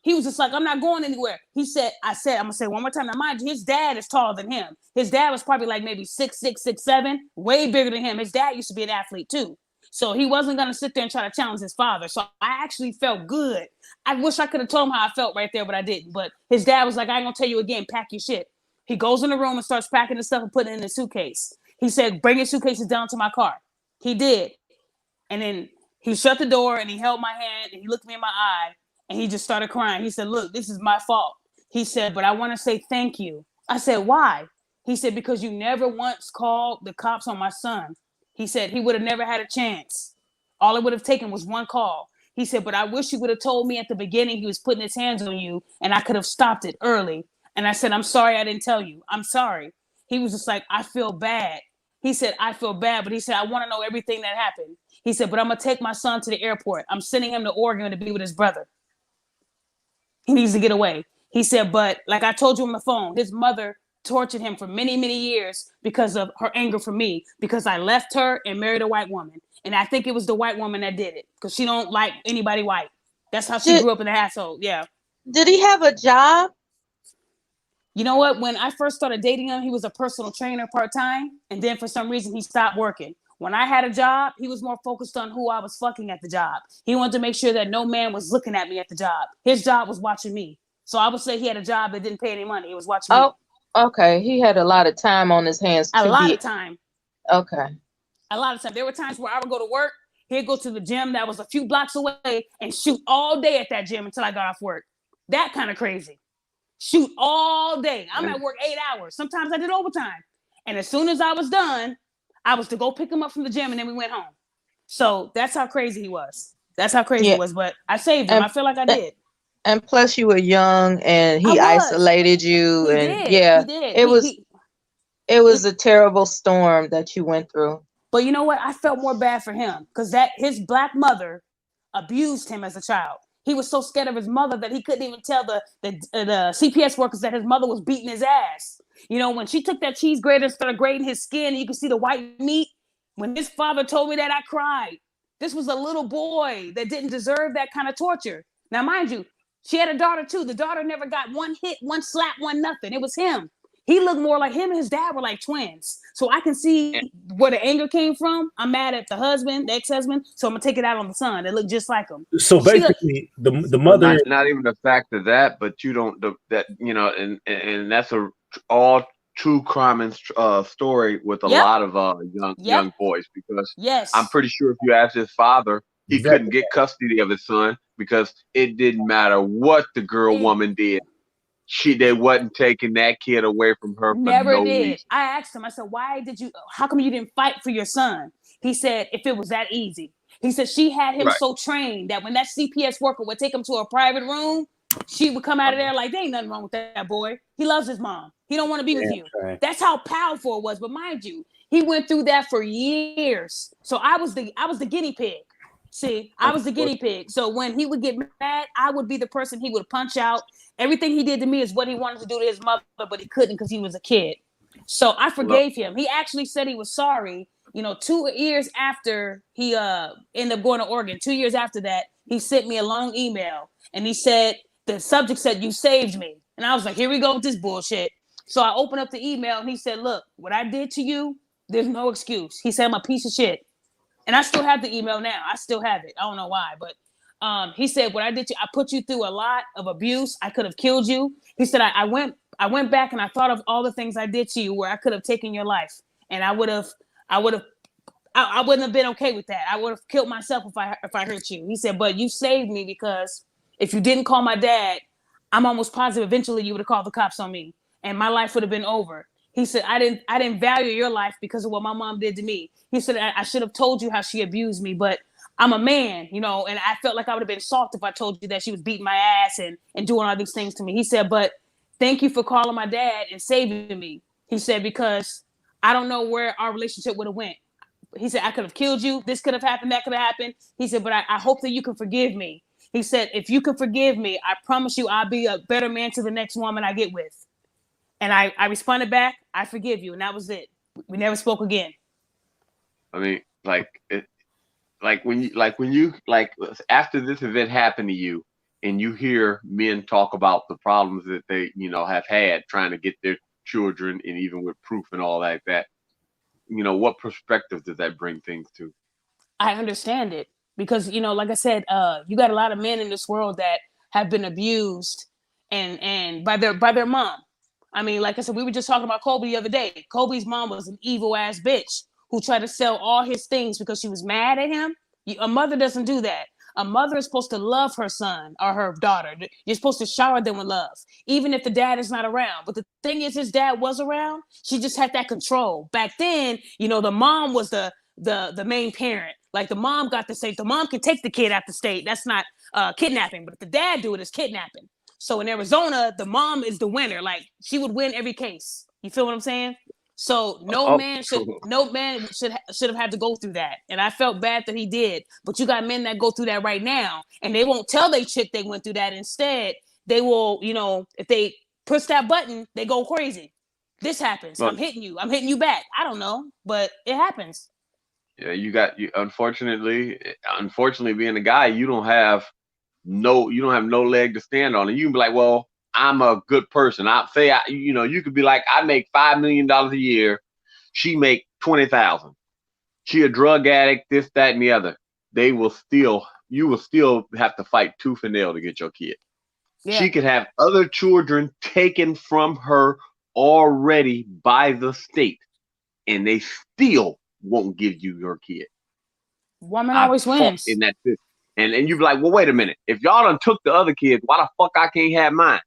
he was just like, I'm not going anywhere. I'm gonna say one more time. Now, mind you, his dad is taller than him. His dad was probably like maybe 6'6", 6'7", way bigger than him. His dad used to be an athlete too. So he wasn't gonna sit there and try to challenge his father. So I actually felt good. I wish I could have told him how I felt right there, but I didn't. But his dad was like, I ain't gonna tell you again, pack your shit. He goes in the room and starts packing his stuff and putting it in the suitcase. He said, bring your suitcases down to my car. He did. And then he shut the door and he held my hand and he looked me in my eye. And he just started crying. He said, look, this is my fault. He said, but I want to say thank you. I said, why? He said, because you never once called the cops on my son. He said he would have never had a chance. All it would have taken was one call. He said, but I wish you would have told me at the beginning he was putting his hands on you and I could have stopped it early. And I said, I'm sorry I didn't tell you. I'm sorry. He was just like, I feel bad. He said, I feel bad. But he said, I want to know everything that happened. He said, but I'm going to take my son to the airport. I'm sending him to Oregon to be with his brother. He needs to get away. He said, but like I told you on the phone, his mother tortured him for many, many years because of her anger for me, because I left her and married a white woman. And I think it was the white woman that did it because she don't like anybody white. That's how she grew up in the household. Yeah. Did he have a job? You know what? When I first started dating him, he was a personal trainer part-time. And then for some reason, he stopped working. When I had a job, he was more focused on who I was fucking at the job. He wanted to make sure that no man was looking at me at the job. His job was watching me. So I would say he had a job that didn't pay any money. It was watching me. Oh, okay. He had a lot of time on his hands. A lot of time. Okay. A lot of time. There were times where I would go to work. He'd go to the gym that was a few blocks away and shoot all day at that gym until I got off work. That kind of crazy. Shoot all day. I'm at work 8 hours. Sometimes I did overtime. And as soon as I was done, I was to go pick him up from the gym and then we went home. So that's how crazy he was. That's how crazy he was. But I saved him. I feel like I did. And plus you were young and he isolated you. He did. It was a terrible storm that you went through. But you know what? I felt more bad for him because his black mother abused him as a child. He was so scared of his mother that he couldn't even tell the CPS workers that his mother was beating his ass. You know, when she took that cheese grater and started grating his skin, and you could see the white meat. When his father told me that, I cried. This was a little boy that didn't deserve that kind of torture. Now, mind you, she had a daughter too. The daughter never got one hit, one slap, one nothing. It was him. He looked more like him and his dad were like twins. So I can see where the anger came from. I'm mad at the husband, the ex-husband. So I'm gonna take it out on the son. That looked just like him. So basically, the mother, not even the fact of that, but you don't that you know, and that's a all true crime and story with a lot of young boys, because I'm pretty sure if you asked his father, he couldn't get custody of his son because it didn't matter what the woman did. They wasn't taking that kid away from her for no reason. I asked him, I said, how come you didn't fight for your son? He said, if it was that easy. He said she had him so trained that when that CPS worker would take him to a private room, she would come out of there like, there ain't nothing wrong with that boy. He loves his mom. He don't want to be with you. Right. That's how powerful it was. But mind you, he went through that for years. So I was the guinea pig. See, I was the guinea pig. So when he would get mad, I would be the person he would punch out. Everything he did to me is what he wanted to do to his mother, but he couldn't because he was a kid. So I forgave him. He actually said he was sorry. 2 years after he ended up going to Oregon, 2 years after that, he sent me a long email. And he said, the subject said, you saved me. And I was like, here we go with this bullshit. So I opened up the email and he said, look, what I did to you, there's no excuse. He said, I'm a piece of shit. And I still have the email now. I still have it. I don't know why, but he said, what I did to you, I put you through a lot of abuse. I could have killed you. He said, I went back and I thought of all the things I did to you where I could have taken your life. And I wouldn't have been okay with that. I would have killed myself if I hurt you. He said, but you saved me because if you didn't call my dad, I'm almost positive eventually you would have called the cops on me and my life would have been over. He said, I didn't value your life because of what my mom did to me. He said, I should have told you how she abused me, but I'm a man, and I felt like I would have been soft if I told you that she was beating my ass and doing all these things to me. He said, but thank you for calling my dad and saving me. He said, because I don't know where our relationship would have went. He said, I could have killed you. This could have happened. That could have happened. He said, but I hope that you can forgive me. He said, if you can forgive me, I promise you I'll be a better man to the next woman I get with. And I responded back, I forgive you. And that was it. We never spoke again. I mean, when you after this event happened to you and you hear men talk about the problems that they, have had trying to get their children and even with proof and all like that, what perspective does that bring things to? I understand it because, like I said, you got a lot of men in this world that have been abused and by their mom. I mean, like I said, we were just talking about Kobe the other day. Kobe's mom was an evil ass bitch who tried to sell all his things because she was mad at him. A mother doesn't do that. A mother is supposed to love her son or her daughter. You're supposed to shower them with love, even if the dad is not around. But the thing is, his dad was around. She just had that control. Back then, the mom was the main parent. Like the mom got to say, the mom can take the kid out the state. That's not kidnapping. But if the dad do it, it's kidnapping. So in Arizona, the mom is the winner. Like she would win every case. You feel what I'm saying? So no man should have had to go through that. And I felt bad that he did. But you got men that go through that right now, and they won't tell their chick they went through that. Instead, they will, if they push that button, they go crazy. This happens. I'm hitting you back. I don't know, but it happens. Yeah, unfortunately being a guy, you don't have no leg to stand on. And you can be like, well, I'm a good person. You could be like, I make $5 million a year. She make 20,000. She a drug addict, this, that, and the other. You will still have to fight tooth and nail to get your kid. Yeah. She could have other children taken from her already by the state, and they still won't give you your kid. Woman always wins. In that system. And you be like, well, wait a minute. If y'all done took the other kids, why the fuck I can't have mine?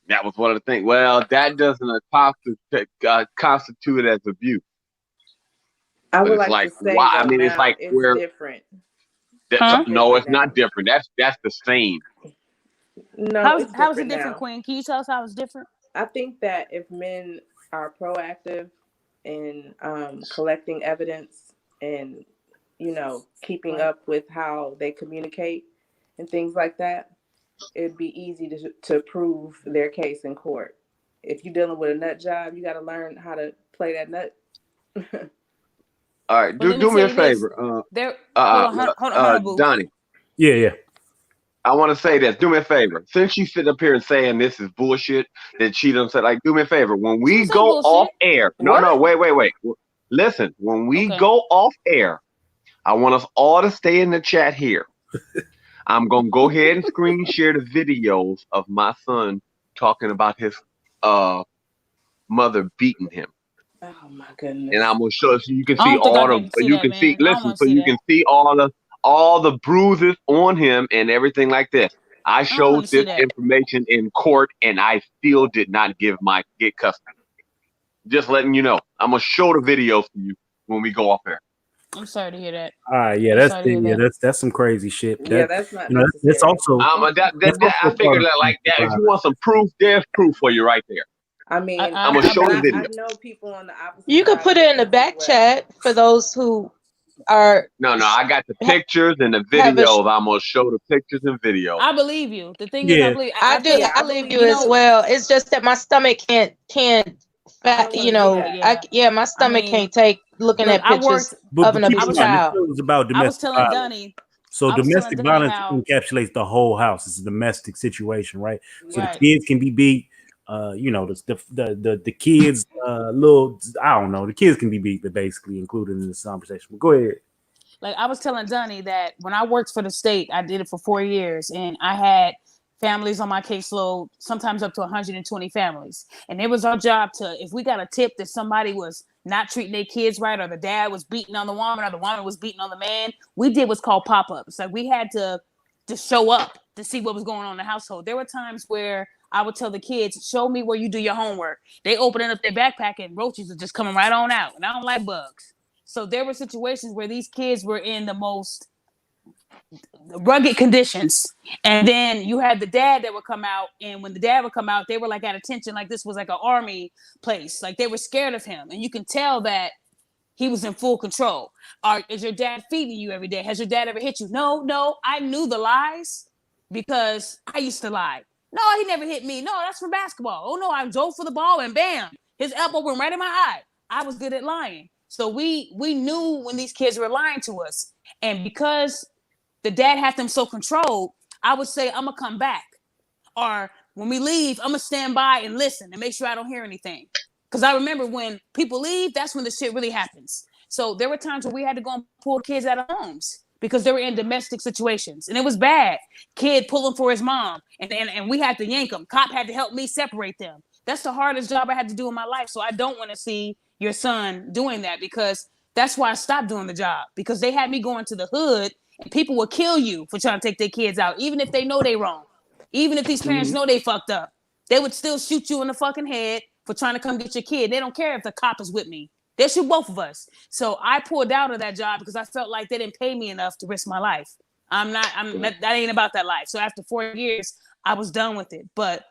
That was one of the things. Well, that doesn't constitute as abuse. I would like to say, why? It's like it's different. No, it's not different. That's the same. No, how is it different, Queen? Can you tell us how it's different? I think that if men are proactive in collecting evidence and keeping up with how they communicate and things like that, it'd be easy to prove their case in court. If you're dealing with a nut job, you got to learn how to play that nut. All right, But let me do me a say this. favor. There, hold on, boo. Donnie. Yeah. I want to say this. Do me a favor. Since you sit up here and saying this is bullshit that she done said, like, do me a favor. When She we say go off bullshit. air, What? no, wait. Listen, when we Okay. go off air, I want us all to stay in the chat here. I'm gonna go ahead and screen share the videos of my son talking about his mother beating him. Oh my goodness. And I'm gonna show so you can I see don't think I all can the see you that, can see man. I don't listen want so to see you that. can see all the bruises on him and everything like this. I don't showed wanna see this that. information in court and I still did not get custody. Just letting you know. I'm gonna show the videos to you when we go off air. I'm sorry to hear that. All right, yeah, I'm that's sorry to hear that. that's some crazy shit. Yeah, that's not That's necessary. also I part figured of that like that. If violence. you want some proof, there's proof for you right there. I mean, I'm gonna show the video. I know people on the opposite. You can side put of it in the fence back as well. chat for those who are. No, I got the pictures and the have a- videos. I'm gonna show the pictures and videos. I believe you. The thing is, I Yeah. believe. I do. think, I believe you you as know, well. It's just that my stomach can't. I don't You wanna know, see that. my stomach mean, can't take looking look, at I pictures worked. But of an keep abused in mind, this child. show is about I was domestic telling violence. Dunny. So I was domestic telling Dunny violence how- encapsulates the whole house. It's a domestic situation, right? So Right. the kids can be beat. You know, the kids, little, I don't know, the kids can be beat, but basically included in this conversation. But go ahead. Like I was telling Dunny that when I worked for the state, I did it for 4 years, and I had families on my caseload, sometimes up to 120 families. And it was our job to, if we got a tip that somebody was not treating their kids right, or the dad was beating on the woman, or the woman was beating on the man, we did what's called pop-ups. Like we had to show up to see what was going on in the household. There were times where I would tell the kids, show me where you do your homework. They opening up their backpack and roaches are just coming right on out. And I don't like bugs. So there were situations where these kids were in the most rugged conditions. And then you had the dad that would come out. And when the dad would come out, they were like at attention, like this was like an army place. Like they were scared of him. And you can tell that he was in full control. Is your dad feeding you every day? Has your dad ever hit you? No. I knew the lies because I used to lie. No, he never hit me. No, that's for basketball. Oh no, I dove for the ball and bam, his elbow went right in my eye. I was good at lying. So we knew when these kids were lying to us. And because the dad had them so controlled, I would say, I'm gonna come back. Or when we leave, I'm gonna stand by and listen and make sure I don't hear anything. Because I remember when people leave, that's when the shit really happens. So there were times where we had to go and pull kids out of homes because they were in domestic situations. And it was bad. Kid pulling for his mom. And we had to yank them. Cop had to help me separate them. That's the hardest job I had to do in my life. So I don't want to see your son doing that, because that's why I stopped doing the job, because they had me going to the hood and people will kill you for trying to take their kids out, even if they know they wrong. Even if these parents know they fucked up, they would still shoot you in the fucking head for trying to come get your kid. They don't care if the cop is with me. They shoot both of us. So I pulled out of that job because I felt like they didn't pay me enough to risk my life. That ain't about that life. So after 4 years, I was done with it. But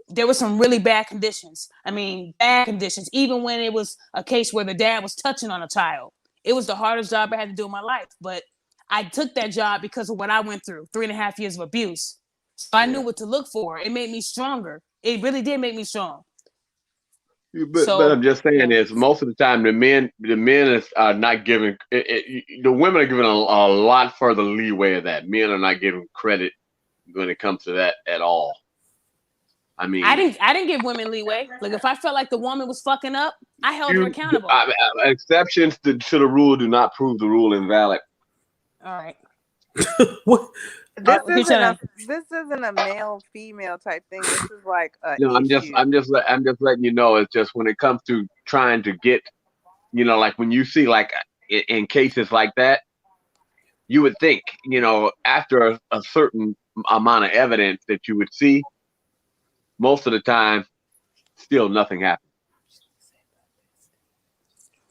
there were some really bad conditions. I mean, bad conditions. Even when it was a case where the dad was touching on a child, it was the hardest job I had to do in my life. But I took that job because of what I went through, 3.5 years of abuse. So I knew what to look for. It made me stronger. It really did make me strong. But I'm just saying is most of the time the men are not giving the women are giving a lot further leeway of that. Men are not giving credit when it comes to that at all. I mean, I didn't give women leeway. Like if I felt like the woman was fucking up, I held her accountable. Exceptions to the rule do not prove the rule invalid. All right. What? This isn't a male female type thing. This is like a No, I'm just letting you know. It's just when it comes to trying to get, like when you see like in cases like that, you would think, after a certain amount of evidence that you would see, most of the time, still nothing happens.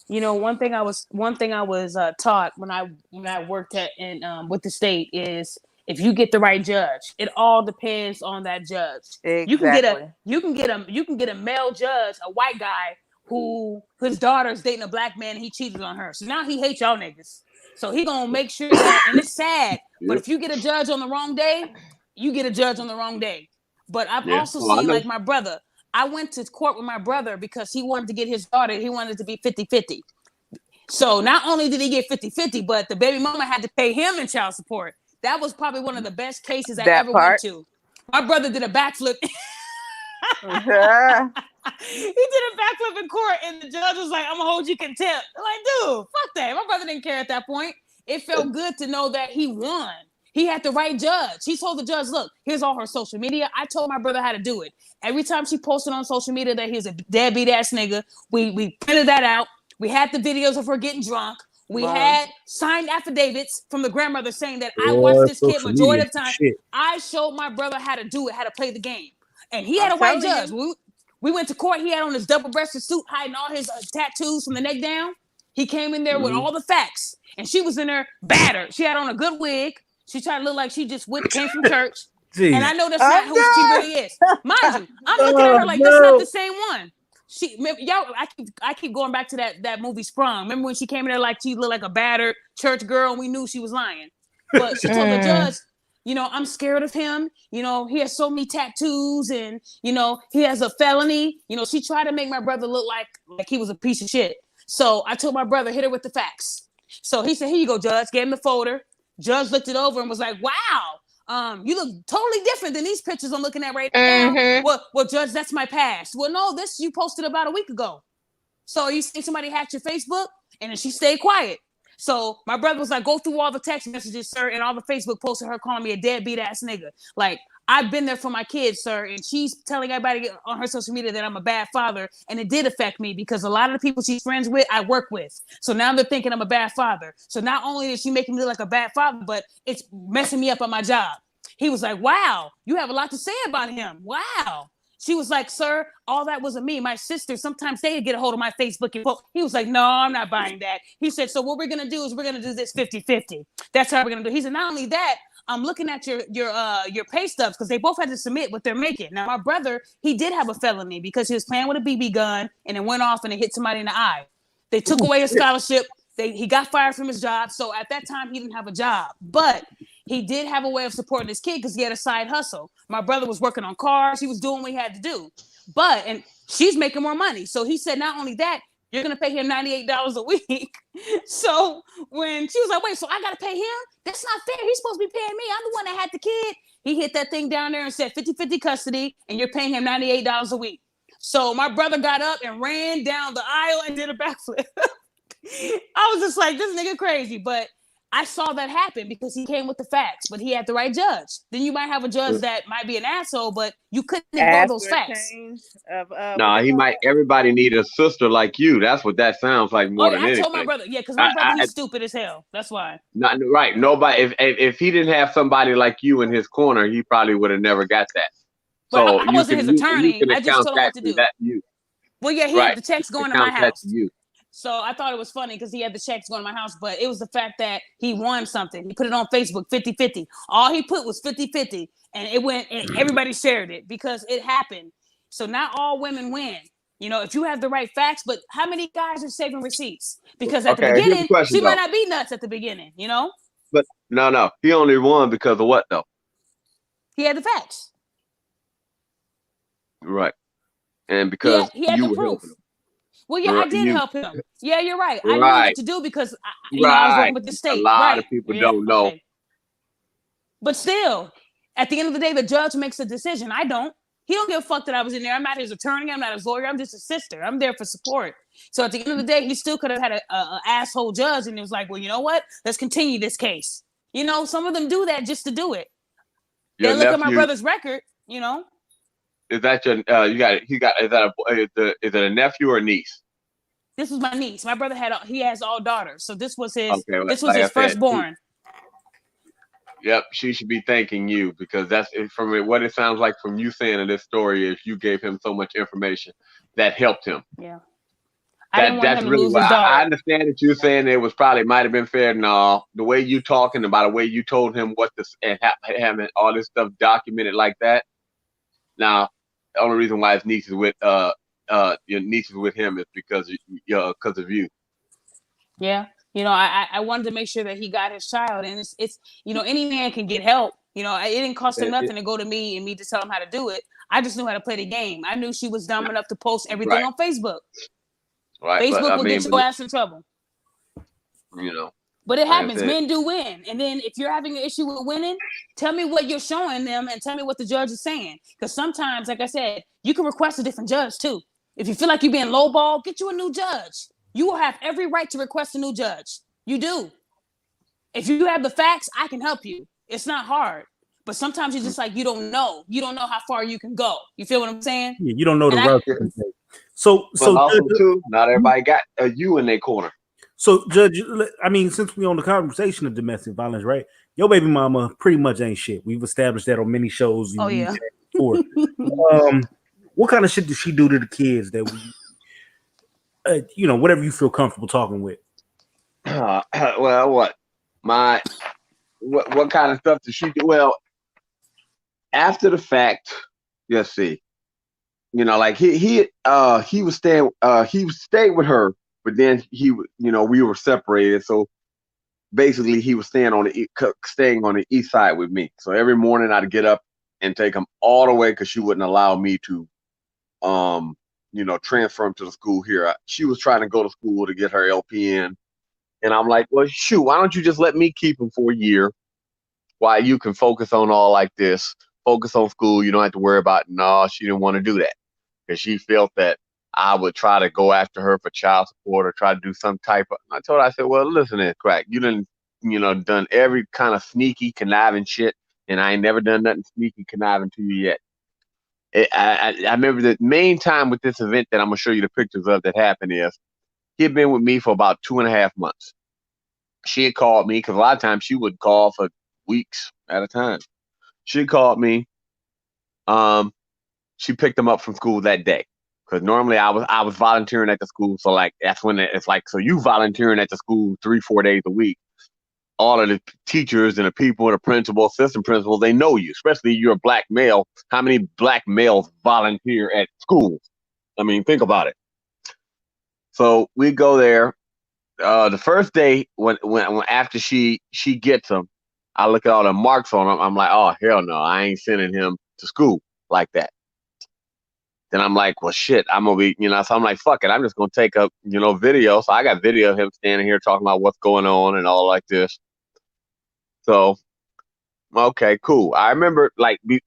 One thing I was taught when I worked with the state is, if you get the right judge, it all depends on that judge. Exactly. You can get a male judge, a white guy who his daughter's dating a black man and he cheated on her. So now he hates y'all niggas. So he gonna make sure that, and it's sad, but if you get a judge on the wrong day, you get a judge on the wrong day. But I've also seen, like my brother, I went to court with my brother because he wanted to get his daughter, he wanted it to be 50-50. So not only did he get 50-50, but the baby mama had to pay him in child support. That was probably one of the best cases I ever went to. My brother did a backflip. He did a backflip in court, and the judge was like, "I'm gonna hold you contempt." I'm like, dude, fuck that. My brother didn't care at that point. It felt good to know that he won. He had the right judge. He told the judge, "Look, here's all her social media." I told my brother how to do it. Every time she posted on social media that he's a deadbeat ass nigga, we printed that out. We had the videos of her getting drunk. We had signed affidavits from the grandmother saying that I watched this kid majority of the time. Shit. I showed my brother how to do it, how to play the game. And he had a white judge. We went to court. He had on his double-breasted suit, hiding all his tattoos from the neck down. He came in there with all the facts. And she was in there battered. She had on a good wig. She tried to look like she just came from church. Jeez. And I know that's not who she really is. Mind you, I'm looking at her like that's not the same one. I keep going back to that movie Sprung. Remember when she came in there like she looked like a battered church girl and we knew she was lying. But she told the judge, I'm scared of him. He has so many tattoos and, he has a felony. She tried to make my brother look like he was a piece of shit. So I told my brother, hit her with the facts. So he said, here you go, judge. Gave him the folder. Judge looked it over and was like, wow, you look totally different than these pictures I'm looking at right now. Well, judge, that's my past. Well, no, this you posted about a week ago. So you think somebody hacked your Facebook? And then she stayed quiet. So my brother was like, go through all the text messages, sir, and all the Facebook posts of her calling me a deadbeat ass nigga. Like, I've been there for my kids, sir, and she's telling everybody on her social media that I'm a bad father, and it did affect me because a lot of the people she's friends with, I work with. So now they're thinking I'm a bad father. So not only is she making me look like a bad father, but it's messing me up on my job. He was like, wow, you have a lot to say about him. Wow. She was like, sir, all that wasn't me. My sister, sometimes they get a hold of my Facebook. And he was like, no, I'm not buying that. He said, so what we're going to do is we're going to do this 50-50. That's how we're going to do. He said, not only that, I'm looking at your pay stubs because they both had to submit what they're making. Now, my brother, he did have a felony because he was playing with a BB gun and it went off and it hit somebody in the eye. They took away his scholarship. He got fired from his job. So at that time, he didn't have a job. But he did have a way of supporting his kid because he had a side hustle. My brother was working on cars. He was doing what he had to do. And she's making more money. So he said, not only that, you're going to pay him $98 a week. So when she was like, wait, so I got to pay him? That's not fair. He's supposed to be paying me. I'm the one that had the kid. He hit that thing down there and said 50-50 custody, and you're paying him $98 a week. So my brother got up and ran down the aisle and did a backflip. I was just like, this nigga crazy. But I saw that happen because he came with the facts, but he had the right judge. Then you might have a judge that might be an asshole, but you couldn't ignore those facts. He might. Everybody need a sister like you. That's what that sounds like more than anything. I told my brother, because my brother, he's stupid as hell. That's why. Not right. Nobody. If he didn't have somebody like you in his corner, he probably would have never got that. But so I wasn't his attorney. I just told him what to do. Well, yeah, he had the checks going to my house. So I thought it was funny because he had the checks going to my house, but it was the fact that he won something. He put it on Facebook, 50-50. All he put was 50-50, and it went, and everybody shared it because it happened. So not all women win. If you have the right facts, but how many guys are saving receipts? Because at the beginning, she might not be nuts at the beginning, But no. He only won because of what, though? He had the facts. Right. And because he had the proof. Well, yeah, I did help him. Yeah, you're right. I knew what to do because I was working with the state. A lot of people don't know. Okay. But still, at the end of the day, the judge makes a decision. I don't. He don't give a fuck that I was in there. I'm not his attorney. I'm not his lawyer. I'm just a sister. I'm there for support. So at the end of the day, he still could have had an asshole judge, and it was like, well, you know what? Let's continue this case. Some of them do that just to do it. They look at my brother's record. Is that your? Is it a nephew or a niece? This was my niece. My brother has all daughters, so this was his. Okay, this was his firstborn. Yep, she should be thanking you because that's from what it sounds like from you saying in this story is you gave him so much information that helped him. Yeah, that's really what I understand that you're saying it was probably might have been fair. No, the way you talking about the way you told him what this and having all this stuff documented like that. Now, the only reason why his niece is with your niece is with him is because of you. Yeah. I wanted to make sure that he got his child, and it's any man can get help. It didn't cost him nothing to go to me and me to tell him how to do it. I just knew how to play the game. I knew she was dumb enough to post everything on Facebook. Right. Facebook will get your ass in trouble. You know, But it like I happens. said, Men do win. And then if you're having an issue with winning, tell me what you're showing them and tell me what the judge is saying. Because sometimes, like I said, you can request a different judge too. If you feel like you're being lowballed, get you a new judge. You will have every right to request a new judge. You do. If you have the facts, I can help you. It's not hard. But sometimes you're just like, you don't know. You don't know how far you can go. You feel what I'm saying? Yeah, you don't know the And route. So, but also too, not everybody got a you in their corner. So, Judge, I mean, since we're on the conversation of domestic violence, right? Your baby mama pretty much ain't shit. We've established that on many shows. Oh, yeah. Before. What kind of shit did she do to the kids that we, you know, whatever you feel comfortable talking with? Well, what kind of stuff did she do? Well, after the fact, let's see. You know, like he was staying with her, but then we were separated. So basically, he was staying on the east side with me. So every morning I'd get up and take him all the way because she wouldn't allow me to, transfer him to the school here. She was trying to go to school to get her LPN, and I'm like, well, shoot, why don't you just let me keep him for a year, while you can focus on all like this, focus on school. You don't have to worry about. No, she didn't want to do that because she felt that I would try to go after her for child support or try to do some type of. I told her, I said, well, listen, there, crack. You done, done every kind of sneaky, conniving shit, and I ain't never done nothing sneaky, conniving to you yet. I remember the main time with this event that I'm gonna show you the pictures of that happened is he had been with me for about 2.5 months. She had called me because a lot of times she would call for weeks at a time. She called me. She picked him up from school that day because normally I was volunteering at the school, so like that's when it's like, so you volunteering at the school 3-4 days a week. All of the teachers and the people, the principal, assistant principal, they know you, especially you're a black male. How many black males volunteer at schools? I mean, think about it. So we go there. The first day when after she gets him, I look at all the marks on him. I'm like, oh hell no, I ain't sending him to school like that. Then I'm like, well shit, I'm gonna be, so I'm like, fuck it, I'm just gonna take a video. So I got video of him standing here talking about what's going on and all like this. So okay, cool. I remember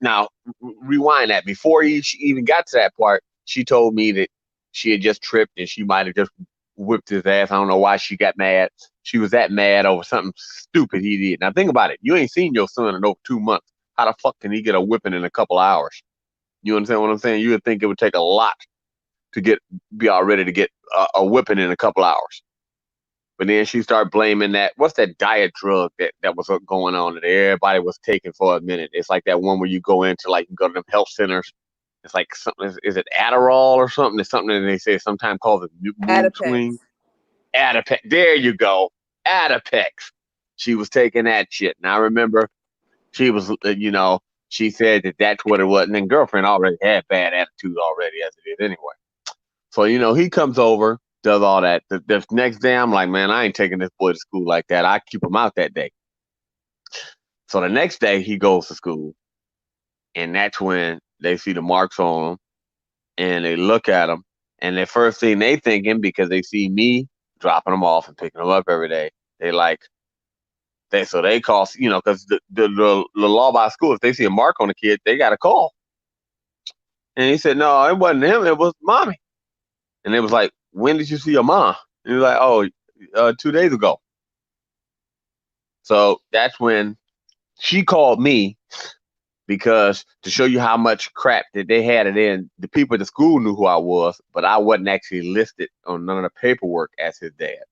now rewind that before she even got to that part. She told me that she had just tripped and she might have just whipped his ass. I don't know why she got mad. She was that mad over something stupid he did. Now think about it. You ain't seen your son in over 2 months. How the fuck can he get a whipping in a couple hours? You understand what I'm saying? You would think it would take a lot to be all ready to get a whipping in a couple hours. But then she started blaming what's that diet drug that was going on that everybody was taking for a minute. It's like that one where you go into, like, you go to them health centers. It's like something, is it Adderall or something? It's something that they say sometimes called the mood swing. Adipex. There you go. Adipex. She was taking that shit. And I remember she was, she said that that's what it was. And then girlfriend already had bad attitude already as it is anyway. So, he comes over, does all that. The next day, I'm like, man, I ain't taking this boy to school like that. I keep him out that day. So the next day, he goes to school. And that's when they see the marks on him. And they look at him. And the first thing they thinking, because they see me dropping them off and picking them up every day, they call, because the law by school, if they see a mark on the kid, they got to call. And he said, no, it wasn't him. It was mommy. And it was like, when did you see your mom? And he was like, oh, 2 days ago. So that's when she called me, because to show you how much crap that they had it in, the people at the school knew who I was, but I wasn't actually listed on none of the paperwork as his dad.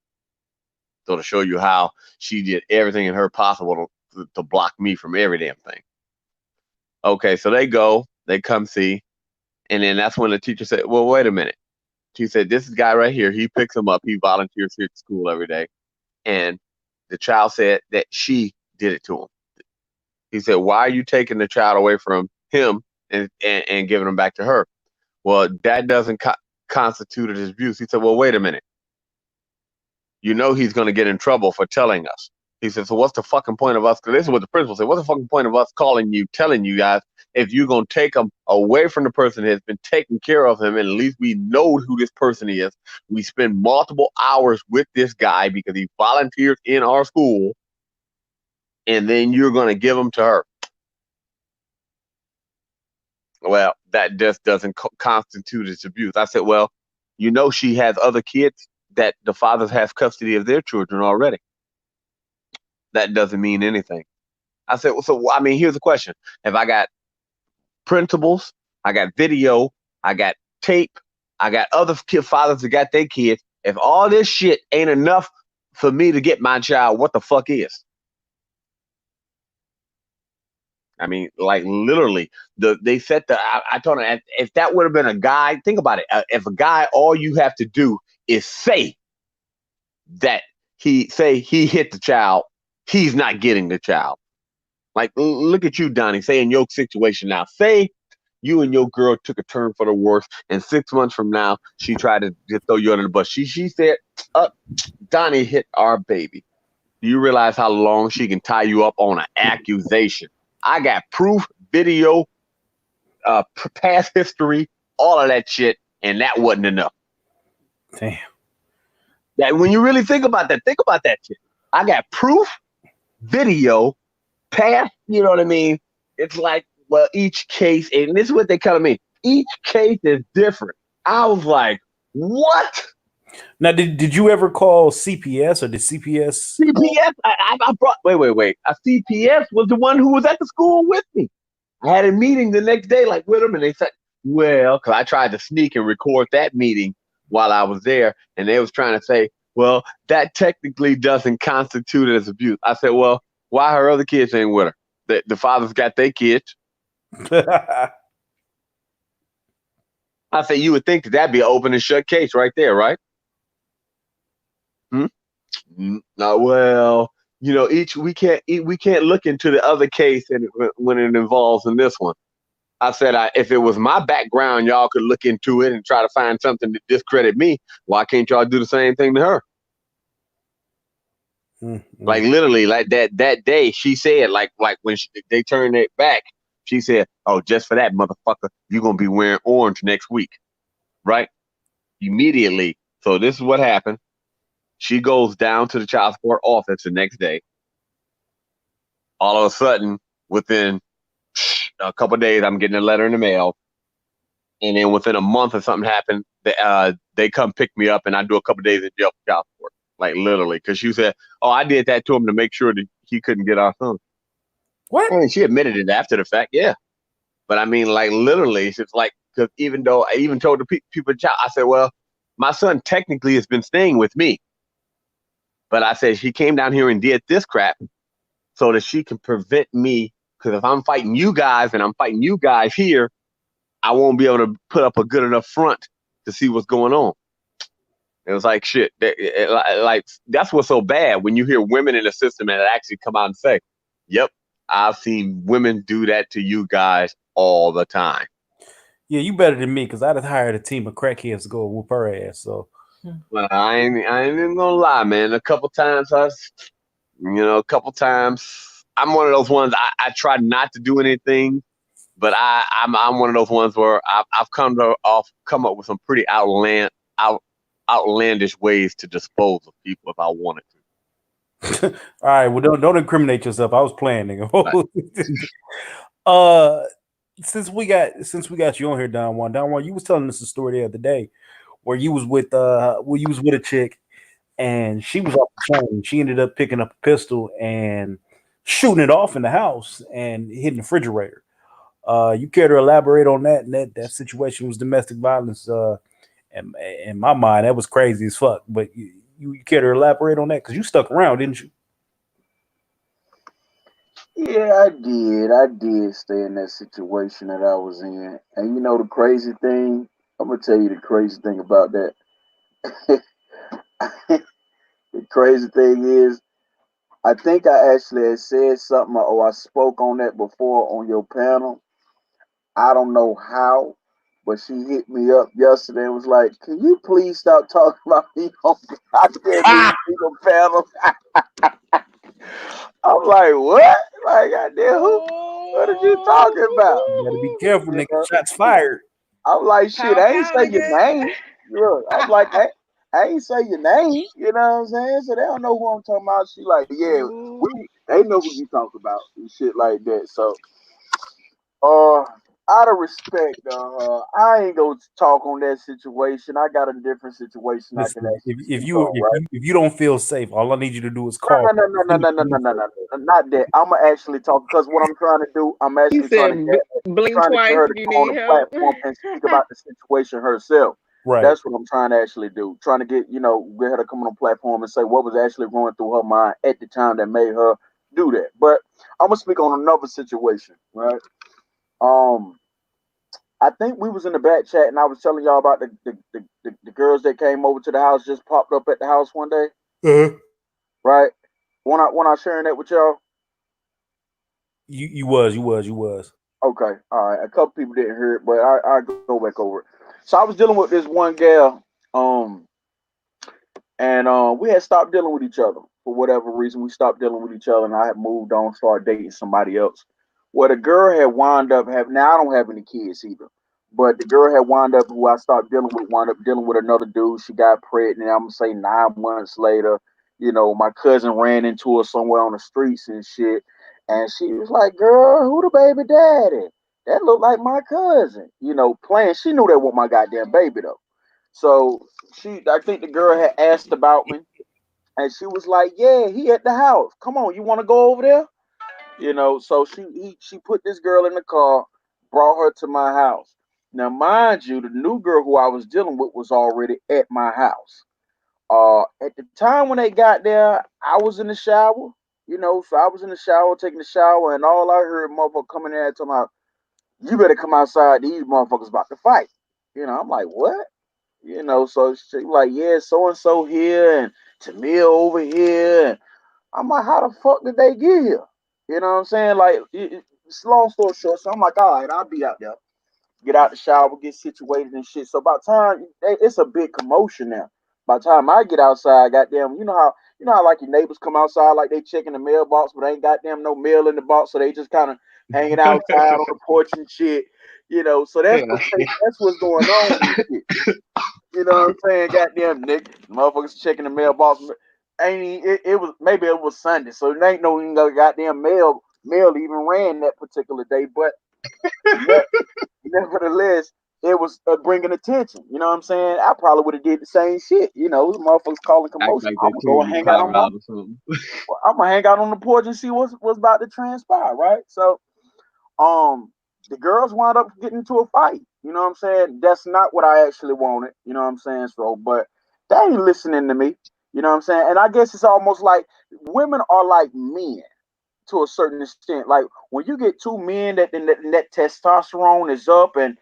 So to show you how she did everything in her possible to block me from every damn thing. Okay, so they come see, and then that's when the teacher said, well, wait a minute. She said, this guy right here, he picks him up. He volunteers here at school every day. And the child said that she did it to him. He said, why are you taking the child away from him and giving him back to her? Well, that doesn't constitute abuse. He said, well, wait a minute. He's going to get in trouble for telling us. He said, so what's the fucking point of us? Because this is what the principal said. What's the fucking point of us calling you, telling you guys, if you're going to take him away from the person that has been taking care of him, and at least we know who this person is. We spend multiple hours with this guy because he volunteers in our school, and then you're going to give him to her. Well, that just doesn't constitute as abuse. I said, well, you know she has other kids that the fathers have custody of their children already. That doesn't mean anything. I said, well, so, I mean, here's the question. If I got printables, I got video, I got tape, I got other fathers that got their kids, if all this shit ain't enough for me to get my child, what the fuck is? I mean, like literally, they said I told him if that would have been a guy, think about it. If a guy, all you have to do is say that he hit the child, he's not getting the child. Like, look at you, Donnie. Say in your situation now, say you and your girl took a turn for the worse, and 6 months from now, she tried to throw you under the bus. She said, Donnie hit our baby. Do you realize how long she can tie you up on an accusation? I got proof, video, past history, all of that shit, and that wasn't enough. Damn. That when you really think about that shit. I got proof, video, past, you know what I mean? It's like, well, each case, and this is what they tell me, each case is different. I was like, what? Now, did you ever call CPS or did CPS? CPS, I brought, wait. A CPS was the one who was at the school with me. I had a meeting the next day, like with them, and they said, well, because I tried to sneak and record that meeting while I was there, and they was trying to say, well, that technically doesn't constitute as abuse. I said, well, why her other kids ain't with her? The fathers got their kids. I said, you would think that'd be an open and shut case right there, right? No, well, you know, we can't look into the other case and when it involves in this one. I said, if it was my background, y'all could look into it and try to find something to discredit me. Why can't y'all do the same thing to her? Mm-hmm. Like literally, like that day, she said, like when they turned it back, she said, "Oh, just for that motherfucker, you're gonna be wearing orange next week, right?" Immediately. So this is what happened. She goes down to the child support office the next day. All of a sudden, within a couple of days, I'm getting a letter in the mail. And then within a month or something happened, they come pick me up and I do a couple of days in jail for child support. Like literally, because she said, oh, I did that to him to make sure that he couldn't get our son. What? I mean, she admitted it after the fact, yeah. But I mean, like literally, it's like, because even though I even told the people, I said, well, my son technically has been staying with me. But I said, she came down here and did this crap so that she can prevent me. Because if I'm fighting you guys and I'm fighting you guys here, I won't be able to put up a good enough front to see what's going on. It was like, shit. Like, that's what's so bad when you hear women in the system that actually come out and say, yep, I've seen women do that to you guys all the time. Yeah, you better than me because I'd have hired a team of crackheads to go whoop her ass. So, well, I ain't even gonna lie, man. A couple times, I'm one of those ones. I try not to do anything, but I'm one of those ones where I've come up with some pretty outlandish ways to dispose of people if I wanted to. All right, well, don't incriminate yourself. I was playing, nigga. Since we got you on here, Don Juan, you was telling us a story the other day where you was with a chick and she was off the chain. She ended up picking up a pistol and shooting it off in the house and hitting the refrigerator. You care to elaborate on that? And that situation was domestic violence. In my mind, that was crazy as fuck. But you care to elaborate on that? Because you stuck around, didn't you? Yeah, I did stay in that situation that I was in. And you know the crazy thing? I'm going to tell you the crazy thing about that. The crazy thing is, I think I actually had said something or I spoke on that before on your panel. I don't know how, but she hit me up yesterday and was like, can you please stop talking about me on the panel? I'm like, what? Like, goddamn, who? What are you talking about? You gotta be careful, You nigga. know? Shots fired. I'm like, shit, Pow I ain't pow, say your nigga. name. Look, I'm like, I ain't say your name. You know what I'm saying? So they don't know who I'm talking about. She like, yeah, they know who you talk about and shit like that. So, uh, out of respect, I ain't gonna talk on that situation. I got a different situation I can Listen, actually speak on, right? if you don't feel safe, all I need you to do is call. Not that. I'ma actually talk because what I'm trying to do, I'm He actually said, blink trying to get twice her if to you come on need the help. platform and speak about the situation herself. Right. That's what I'm trying to actually do. Trying to get get her to come on the platform and say what was actually going through her mind at the time that made her do that. But I'm gonna speak on another situation, right? Um, I think we was in the back chat and I was telling y'all about the girls that came over to the house, just popped up at the house one day, Uh-huh. right? When I sharing that with y'all. You was. Okay, all right. A couple people didn't hear it, but I go back over it. So I was dealing with this one gal, um, and we had stopped dealing with each other for whatever reason. We stopped dealing with each other, and I had moved on, started dating somebody else. Well, the girl had wound up having. Now I don't have any kids either, but the girl had wound up who I stopped dealing with wound up dealing with another dude. She got pregnant. I'm gonna say 9 months later. My cousin ran into her somewhere on the streets and shit, and she was like, "Girl, who the baby daddy? That looked like my cousin." Playing. She knew that was my goddamn baby though. So I think the girl had asked about me, and she was like, "Yeah, he at the house. Come on, you want to go over there?" So she put this girl in the car, brought her to my house. Now, mind you, the new girl who I was dealing with was already at my house. At the time when they got there, I was in the shower. So I was in the shower, taking the shower, and all I heard motherfucker coming in and talking about, "You better come outside. These motherfuckers about to fight." I'm like, "What?" So she like, "Yeah, so and so here and Tamir over here." And I'm like, "How the fuck did they get here?" You know what I'm saying? Like, it's long story short. So I'm like, "All right, I'll be out there, get out the shower, get situated and shit." So by the time it's a big commotion now. By the time I get outside, goddamn, you know how like your neighbors come outside like they checking the mailbox, but ain't goddamn no mail in the box, so they just kind of hanging outside on the porch and shit. So that's Yeah. that's what's going on and shit. You know what I'm saying? Goddamn, Nick, motherfuckers checking the mailbox. It was maybe it was Sunday, so there ain't no even goddamn mail even ran that particular day. But ne- nevertheless, it was bringing attention. You know what I'm saying? I probably would have did the same shit. The motherfuckers calling Act commotion. like I'm that gonna too. go and You hang out crowded on my. out or something. I'm gonna hang out on the porch and see what's about to transpire. Right. So um the girls wound up getting into a fight. You know what I'm saying? That's not what I actually wanted. You know what I'm saying? So, but they ain't listening to me. You know what I'm saying? And I guess it's almost like women are like men to a certain extent. Like when you get two men that testosterone is up and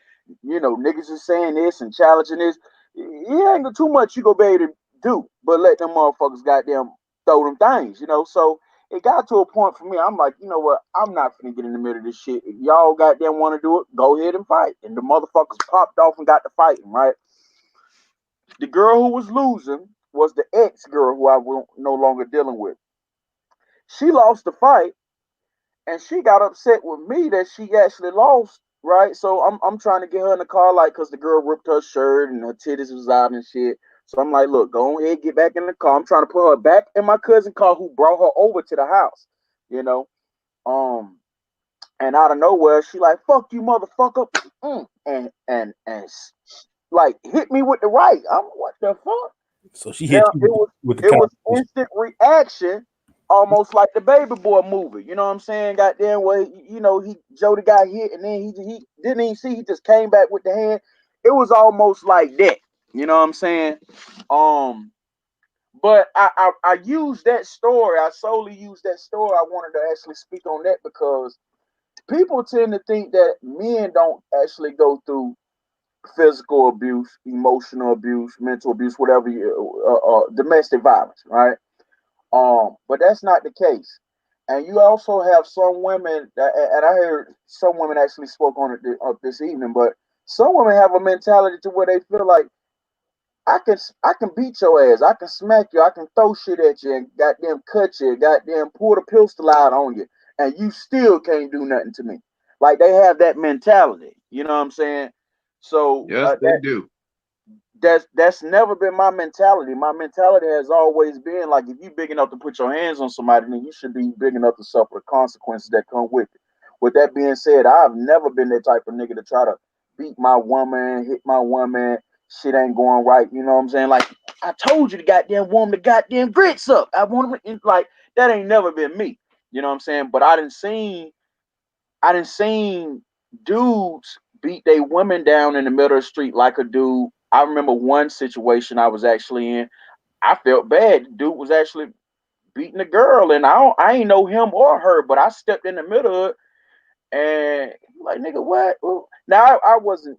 niggas is saying this and challenging this, it ain't too much you gonna be able to do, but let them motherfuckers goddamn throw them things. So it got to a point for me. I'm like, you know what? I'm not finna get in the middle of this shit. If y'all goddamn want to do it, go ahead and fight. And the motherfuckers popped off and got to fighting, right? The girl who was losing was the ex girl who I was no longer dealing with. She lost the fight, and she got upset with me that she actually lost. Right, so I'm trying to get her in the car, like, cause the girl ripped her shirt and her titties was out and shit. So I'm like, look, go ahead, get back in the car. I'm trying to put her back in my cousin's car, who brought her over to the house. You know, um, and out of nowhere, she like, "Fuck you, motherfucker," and like hit me with the right. I'm what the fuck? So she hit Now you it was with the it was conversation. instant reaction, almost like the baby boy movie. You know what I'm saying? Goddamn, where he Jody got hit and then he didn't even see. He just came back with the hand. It was almost like that. You know what I'm saying? Um, but I used that story. I solely used that story. I wanted to actually speak on that because people tend to think that men don't actually go through physical abuse, emotional abuse, mental abuse, whatever, domestic violence, right? But that's not the case. And you also have some women, and I heard some women actually spoke on it this evening, but some women have a mentality to where they feel like I can beat your ass. I can smack you. I can throw shit at you and goddamn cut you, goddamn pull the pistol out on you, and you still can't do nothing to me. Like they have that mentality. You know what I'm saying? So Yes, they do. that's never been my mentality. My mentality has always been like, if you big enough to put your hands on somebody, then you should be big enough to suffer the consequences that come with it. With that being said, I've never been that type of nigga to try to beat my woman, hit my woman. Shit ain't going right. You know what I'm saying? Like I told you, the goddamn woman, the goddamn grits up. I want to like that. Ain't never been me. You know what I'm saying? But I didn't seen dudes beat they women down in the middle of the street like a dude. I remember one situation I was actually in. I felt bad. The dude was actually beating a girl, and I ain't know him or her, but I stepped in the middle of it, and like, nigga, what? Ooh. Now I wasn't,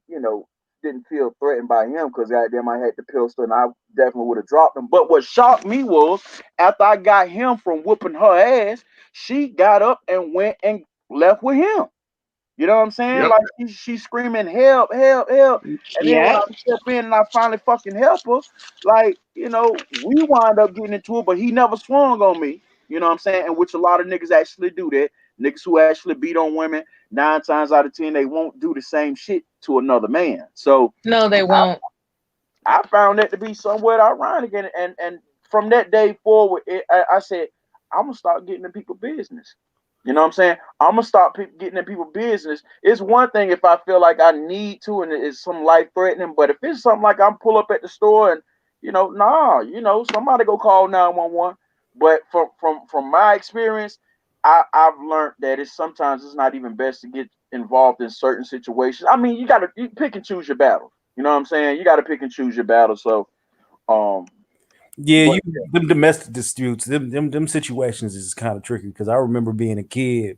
didn't feel threatened by him because goddamn I had the pistol, and I definitely would have dropped him. But what shocked me was after I got him from whooping her ass, she got up and went and left with him. You know what I'm saying? Yep. Like she's screaming, help, help, help. And then when I Yeah. step in and I finally fucking help her, like, we wind up getting into it, but he never swung on me. You know what I'm saying? And which a lot of niggas actually do that. Niggas who actually beat on women, 9 times out of 10, they won't do the same shit to another man. So No, they I, won't. I found that to be somewhat ironic. And from that day forward, I said, I'm going to start getting in people's business. You know what I'm saying? I'm gonna stop getting in people's business. It's one thing if I feel like I need to and it's some life threatening, but if it's something like I'm pull up at the store and somebody go call 911. But from my experience, I've learned that sometimes it's not even best to get involved in certain situations. I mean, you pick and choose your battles. You know what I'm saying? You gotta pick and choose your battles. So um Yeah, but them domestic disputes, them situations is kind of tricky because I remember being a kid,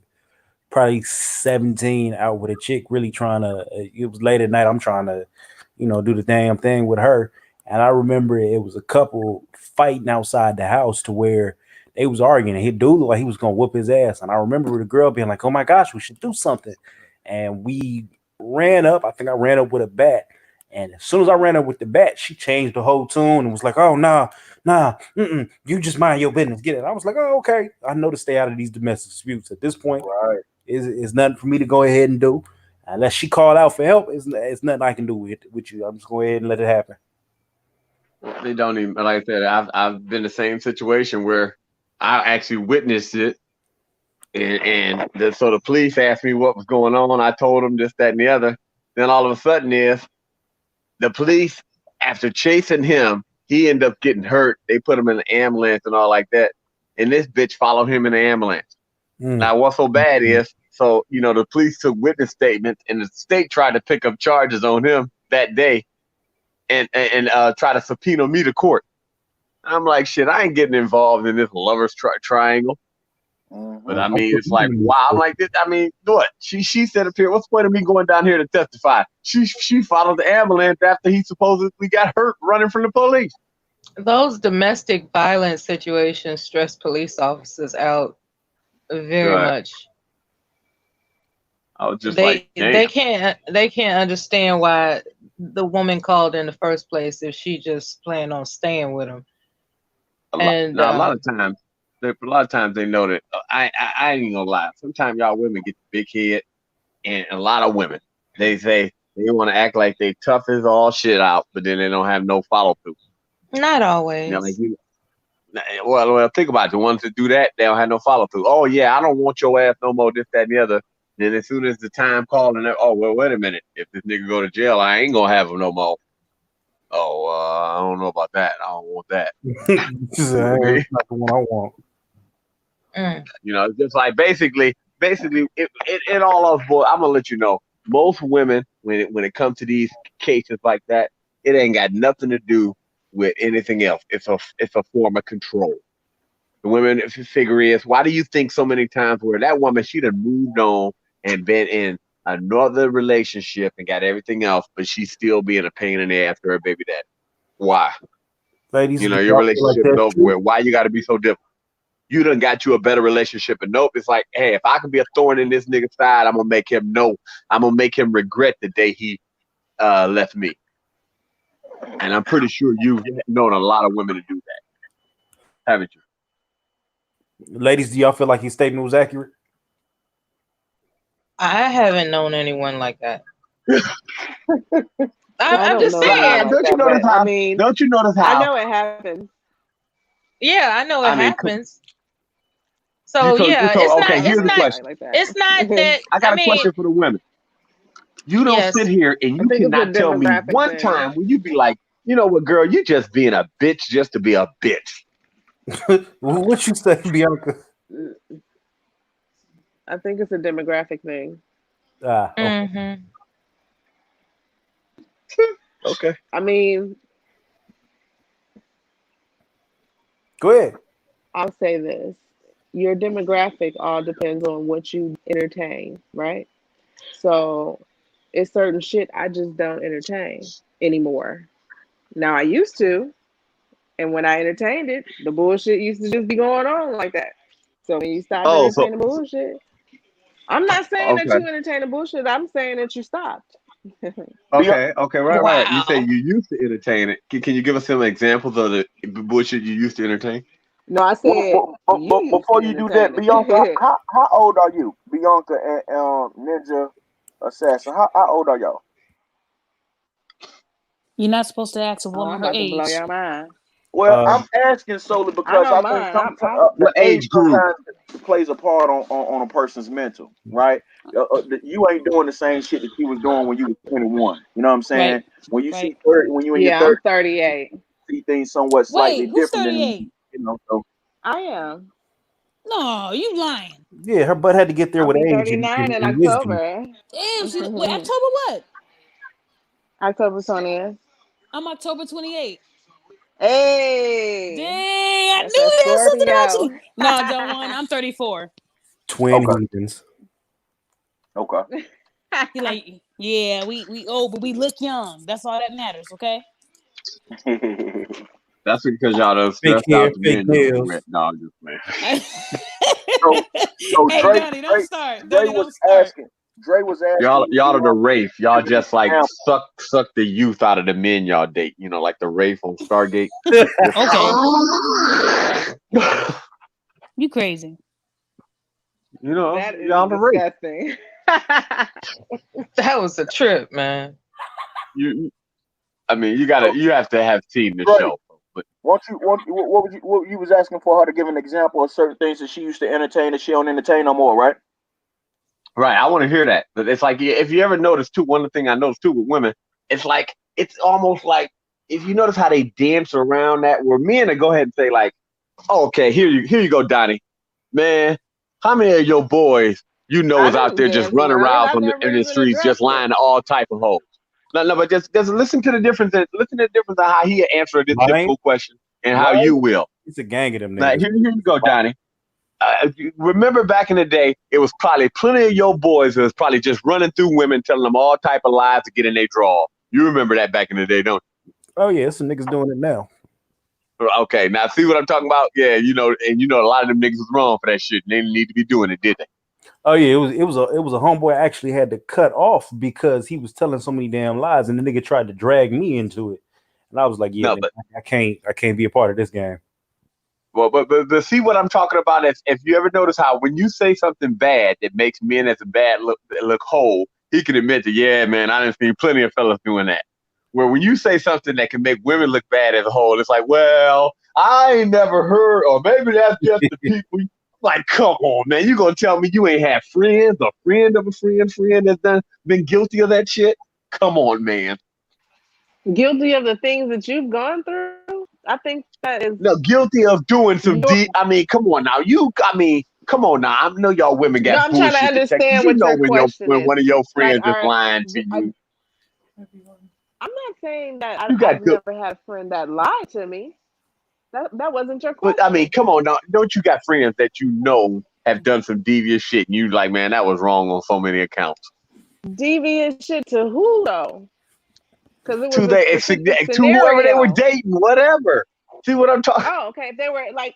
probably 17, out with a chick, really trying to. It was late at night. I'm trying to, do the damn thing with her, and I remember it was a couple fighting outside the house to where they was arguing, and he dude looked like he was gonna whoop his ass, and I remember the girl being like, "Oh my gosh, we should do something," and we ran up. I think I ran up with a bat. And as soon as I ran up with the bat, she changed the whole tune and was like, "Oh, nah, you just mind your business. Get it." I was like, "Oh, okay. I know to stay out of these domestic disputes at this point. right. It's nothing for me to go ahead and do. Unless she called out for help, it's nothing I can do with you. I'm just going ahead and let it happen." They don't even, like I said, I've been in the same situation where I actually witnessed it, so the police asked me what was going on. I told them this, that, and the other. Then all of a sudden, the police, after chasing him, he ended up getting hurt. They put him in an ambulance and all like that. And this bitch followed him in the ambulance. Now, what's so bad is, so, the police took witness statements and the state tried to pick up charges on him that day and try to subpoena me to court. I'm like, shit, I ain't getting involved in this lovers triangle. But I mean, it's like, wow. I'm like, I mean, what? She said up here, what's the point of me going down here to testify? She followed the ambulance after he supposedly got hurt running from the police. Those domestic violence situations stress police officers out very much. I was just they damn. they can't understand why the woman called in the first place if she just planned on staying with him. A lot of times they know that. I ain't gonna lie. Sometimes y'all women get the big head, and a lot of women, they say they want to act like they tough as all shit out, but then they don't have no follow through. Not always. Well, think about it. The ones that do that, they don't have no follow through. Oh yeah, I don't want your ass no more. This, that, and the other. Then as soon as the time called, and oh well, wait a minute. If this nigga go to jail, I ain't gonna have him no more. Oh, I don't know about that. I don't want that. That's not the one I want. It's just like basically, it all of boy. I'm gonna let you know. Most women, when it comes to these cases like that, it ain't got nothing to do with anything else. It's a form of control. The women figure is, why do you think so many times where that woman, she'd have moved on and been in another relationship and got everything else, but she's still being a pain in the ass for her baby dad? Why? Ladies, your relationship is over with. Why you got to be so different? You done got you a better relationship, and nope, it's like, hey, if I can be a thorn in this nigga's side, I'm gonna make him know. I'm gonna make him regret the day he left me. And I'm pretty sure you've known a lot of women to do that, haven't you? Ladies, do y'all feel like his statement was accurate? I haven't known anyone like that. I'm don't just know anyone saying. like Don't you that, notice but how? I mean, Don't you notice I how? know it happens. Yeah, I know it I mean, happens. So yeah, so it's okay. not. Here's It's the not. question. Like that. It's not that. I got I a mean, question for the women. You don't yes. sit here and I you think it's a cannot tell me demographic one thing. time when you be like, you know what, girl, you just being a bitch just to be a bitch. What you say, Bianca? I think it's a demographic thing. Ah, okay. Mm-hmm. Okay. I mean, Go ahead. I'll say this. Your demographic all depends on what you entertain, right? So it's certain shit I just don't entertain anymore. Now I used to, and when I entertained it, the bullshit used to just be going on like that. So when you stop Oh, so entertaining bullshit, I'm not saying that okay, you entertain the bullshit. I'm saying that you stopped. Bianca, okay, right. You say Wow. you used to entertain it. Can you give us some examples of the bullshit you used to entertain? No, I said you used before to you do that, entertain Bianca, it. how old are you? Bianca and Ninja Assassin. How old are y'all? You're not supposed to ask a Oh, I'm woman her about to blow age. your mind. Well, Uh, I'm asking solely I because know I think mine. sometimes I'm the What age age group? sometimes plays a part on a person's mental, right? You ain't doing the same shit that you was doing when you was 21. You know what I'm saying? Right. When you Right. see 30, when you in your Yeah, I'm 30s, 38. you see things somewhat slightly Wait, who's different than 38? So I am. No, you lying. yeah, her butt had to get there I'll with be age 39 in and wisdom. October. Damn, she wait, October what? October 20th. I'm October 28th. Dang, Hey, I that's knew that we had something Scorpio. actually. No, don't want. I'm 34. Twin okay, heathens. okay. He like, yeah, we old, but we look young. That's all that matters, okay? That's because y'all done Fake stressed hair, out the fake men y'all nails. with. No, I'm just playing. so so Hey, Donnie, don't start. Dre Donnie, was don't start. asking Dre was Y'all, asking y'all are the Bianca Wraith. to Y'all give an just like example. suck the youth out of the men y'all date. You know, like the Wraith on Stargate. Just Okay, you you crazy. know, That is y'all the Wraith. disgusting. That was a trip, man. You, I mean, So you have to have seen the Dre, show. But what you was asking for her to give an example of certain things that she used to entertain that she don't entertain no more, right? right, I want to hear that. But it's like if you ever notice too, one of the things I noticed too with women, it's like it's almost like if you notice how they dance around that, where men to go ahead and say like, oh, okay, here you go, Donnie, man. How many of your boys you know I is out didn't there just dance running around it. around I never in the even streets, just addressed it. lying to all type of hoes? No, but just listen to the difference. Listen to the difference of how he answered this Lying, difficult question and how you lying. will. It's a gang of them Now, niggas. here you go, Donnie. Remember back in the day, it was probably plenty of your boys that was probably just running through women, telling them all type of lies to get in their draw. You remember that back in the day, don't Oh yeah, some niggas doing it now. you? Okay, now see what I'm talking about? Yeah, and a lot of them niggas was wrong for that shit. They didn't need to be doing it, did they? Oh yeah, it was a homeboy I actually had to cut off because he was telling so many damn lies, and the nigga tried to drag me into it, and I was like, yeah, No, man, but I can't be a part of this game. well, but see what I'm talking about is if you ever notice how when you say something bad that makes men as a bad look whole, he can admit that, yeah, man, I done seen plenty of fellas doing that. Where when you say something that can make women look bad as a whole, it's like, well, I ain't never heard, or maybe that's just the people. Like, come on, man, you gonna tell me you ain't had friends, a friend of a friend that's been guilty of that shit? Come on, man. Guilty of the things that you've gone through. I think that is No, guilty of doing some your. deep. I mean, come on now. Come on now. I know y'all women No, got I'm trying to bullshit detectors. understand You what know your when question when is. one of your Like, friends is lying to I'm you. not saying that You got I've good, never had a friend that lied to me. That wasn't your but I mean, question. come on now. Don't you got friends that you know have done some devious shit, and you like, man, that was wrong on so many accounts. Devious shit to who though? Because it was To a they specific to whoever they were scenario. dating, whatever. See what I'm talking? Oh, okay. If they were like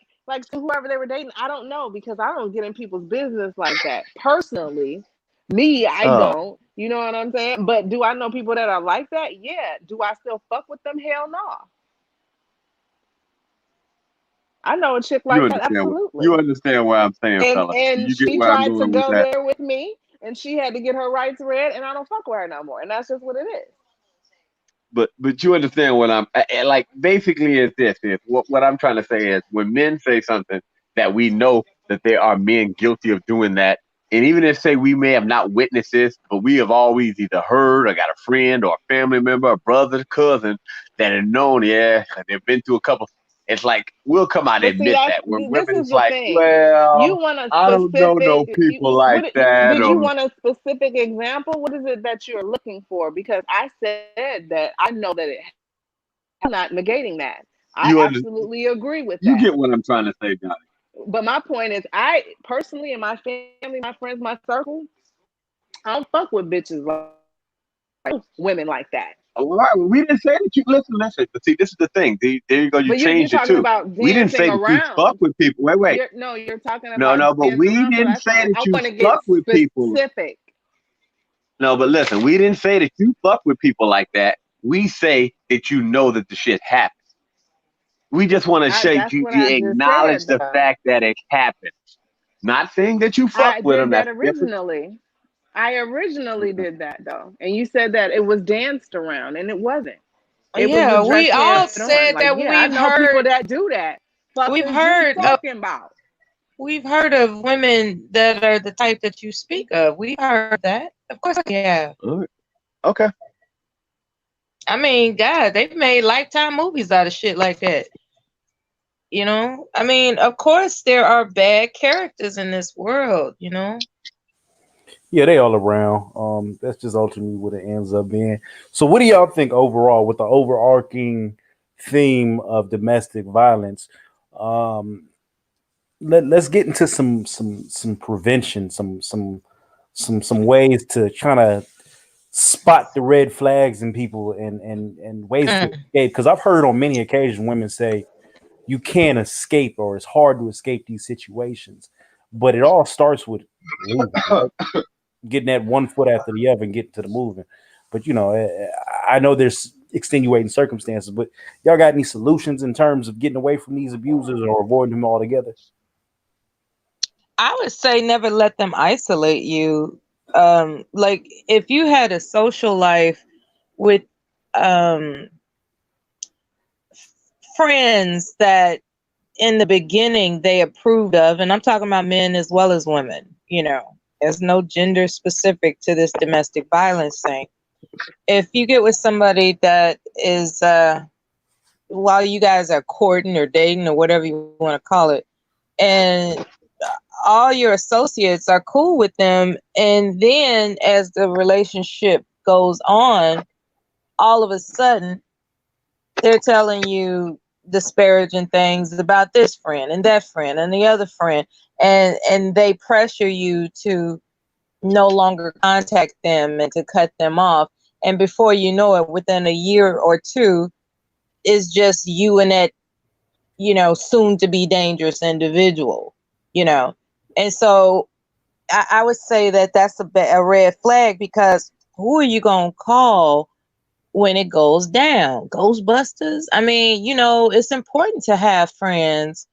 to whoever they were dating, I don't know because I don't get in people's business like that personally. Me, I Oh, don't. You know what I'm saying? But do I know people that are like that? Yeah. Do I still fuck with them? Hell no. I know a chick you like that, understand you absolutely. understand what I'm saying, fella. And You get she where I'm tried to going with go that. there with me, and she had to get her rights read, and I don't fuck with her no more. And that's just what it is. But you understand what like basically is this is what I'm trying to say is when men say something that we know that there are men guilty of doing that, and even if say we may have not witnessed this, but we have always either heard or got a friend or a family member, a brother, cousin that have known, yeah, they've been through a couple. It's like we'll come out and But see, admit that's that when this is women's the like, thing. You well, want a I don't know specific. no people like What that, did you or want a specific example? What is it that you're looking for? Because I said that I know that it. I'm not negating that. I you under, absolutely agree with you that. get what I'm trying to say, Johnny. But my point is, I personally, in my family, my friends, my circle, I don't fuck with bitches like women like that. All right, we didn't say that you listen. But see, this is the thing. There you go. You But you're changed it talking too. about We didn't dancing say that you fuck around. with people. Wait. You're no, you're talking No, about no, but dancing we around. So didn't that's say fine. that I you want to get fuck with people. specific. No, but listen, we didn't say that you fuck with people like that. We say that you know that the shit happened. We just want to show That's you, what you I just acknowledge said, the though. fact that it happened. Not saying that you fuck I with did them. that That's different. originally. I originally did that though, and you said that it was danced around, and it wasn't. It was a Yeah, dress we man all put on. said Like, that yeah, I know people that do that. Fuck we've is you heard of talking about? we've heard of women that are the type that you speak of. We've heard that. Of course we have. Okay. I mean, God, they've made lifetime movies out of shit like that. You know? I mean, of course there are bad characters in this world, you know? Yeah, they all around. That's just ultimately what it ends up being. So, what do y'all think overall with the overarching theme of domestic violence? Um, let's get into some prevention, some ways to kind of spot the red flags in people and ways to escape. Because I've heard on many occasions women say you can't escape or it's hard to escape these situations, but it all starts with leaving, right? Getting that one foot after the other and getting to the moving. But I know there's extenuating circumstances, but y'all got any solutions in terms of getting away from these abusers or avoiding them altogether? I would say never let them isolate you. Like if you had a social life with um friends that in the beginning they approved of, and I'm talking about men as well as women, you know, there's no gender specific to this domestic violence thing. If you get with somebody that is while you guys are courting or dating or whatever you want to call it, and all your associates are cool with them, and then as the relationship goes on, all of a sudden they're telling you disparaging things about this friend and that friend and the other friend, and they pressure you to no longer contact them and to cut them off, and before you know it, within a year or two, it's just you and that, you know, soon to be dangerous individual, you know. And so I would say that that's a red flag, because who are you going to call when it goes down? Ghostbusters? I mean, you know, it's important to have friends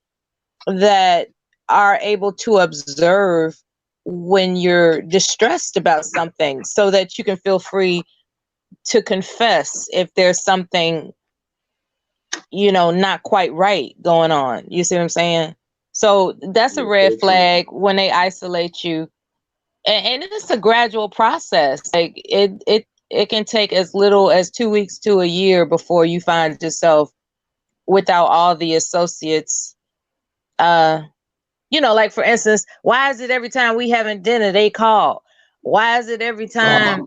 that are able to observe when you're distressed about something so that you can feel free to confess if there's something, you know, not quite right going on. You see what I'm saying? So that's a Yeah, red so true. flag when they isolate you. And it's a gradual process. Like it can take as little as 2 weeks to a year before you find yourself without all the associates. You know, like for instance, why is it every time we having dinner they call? Why is it every time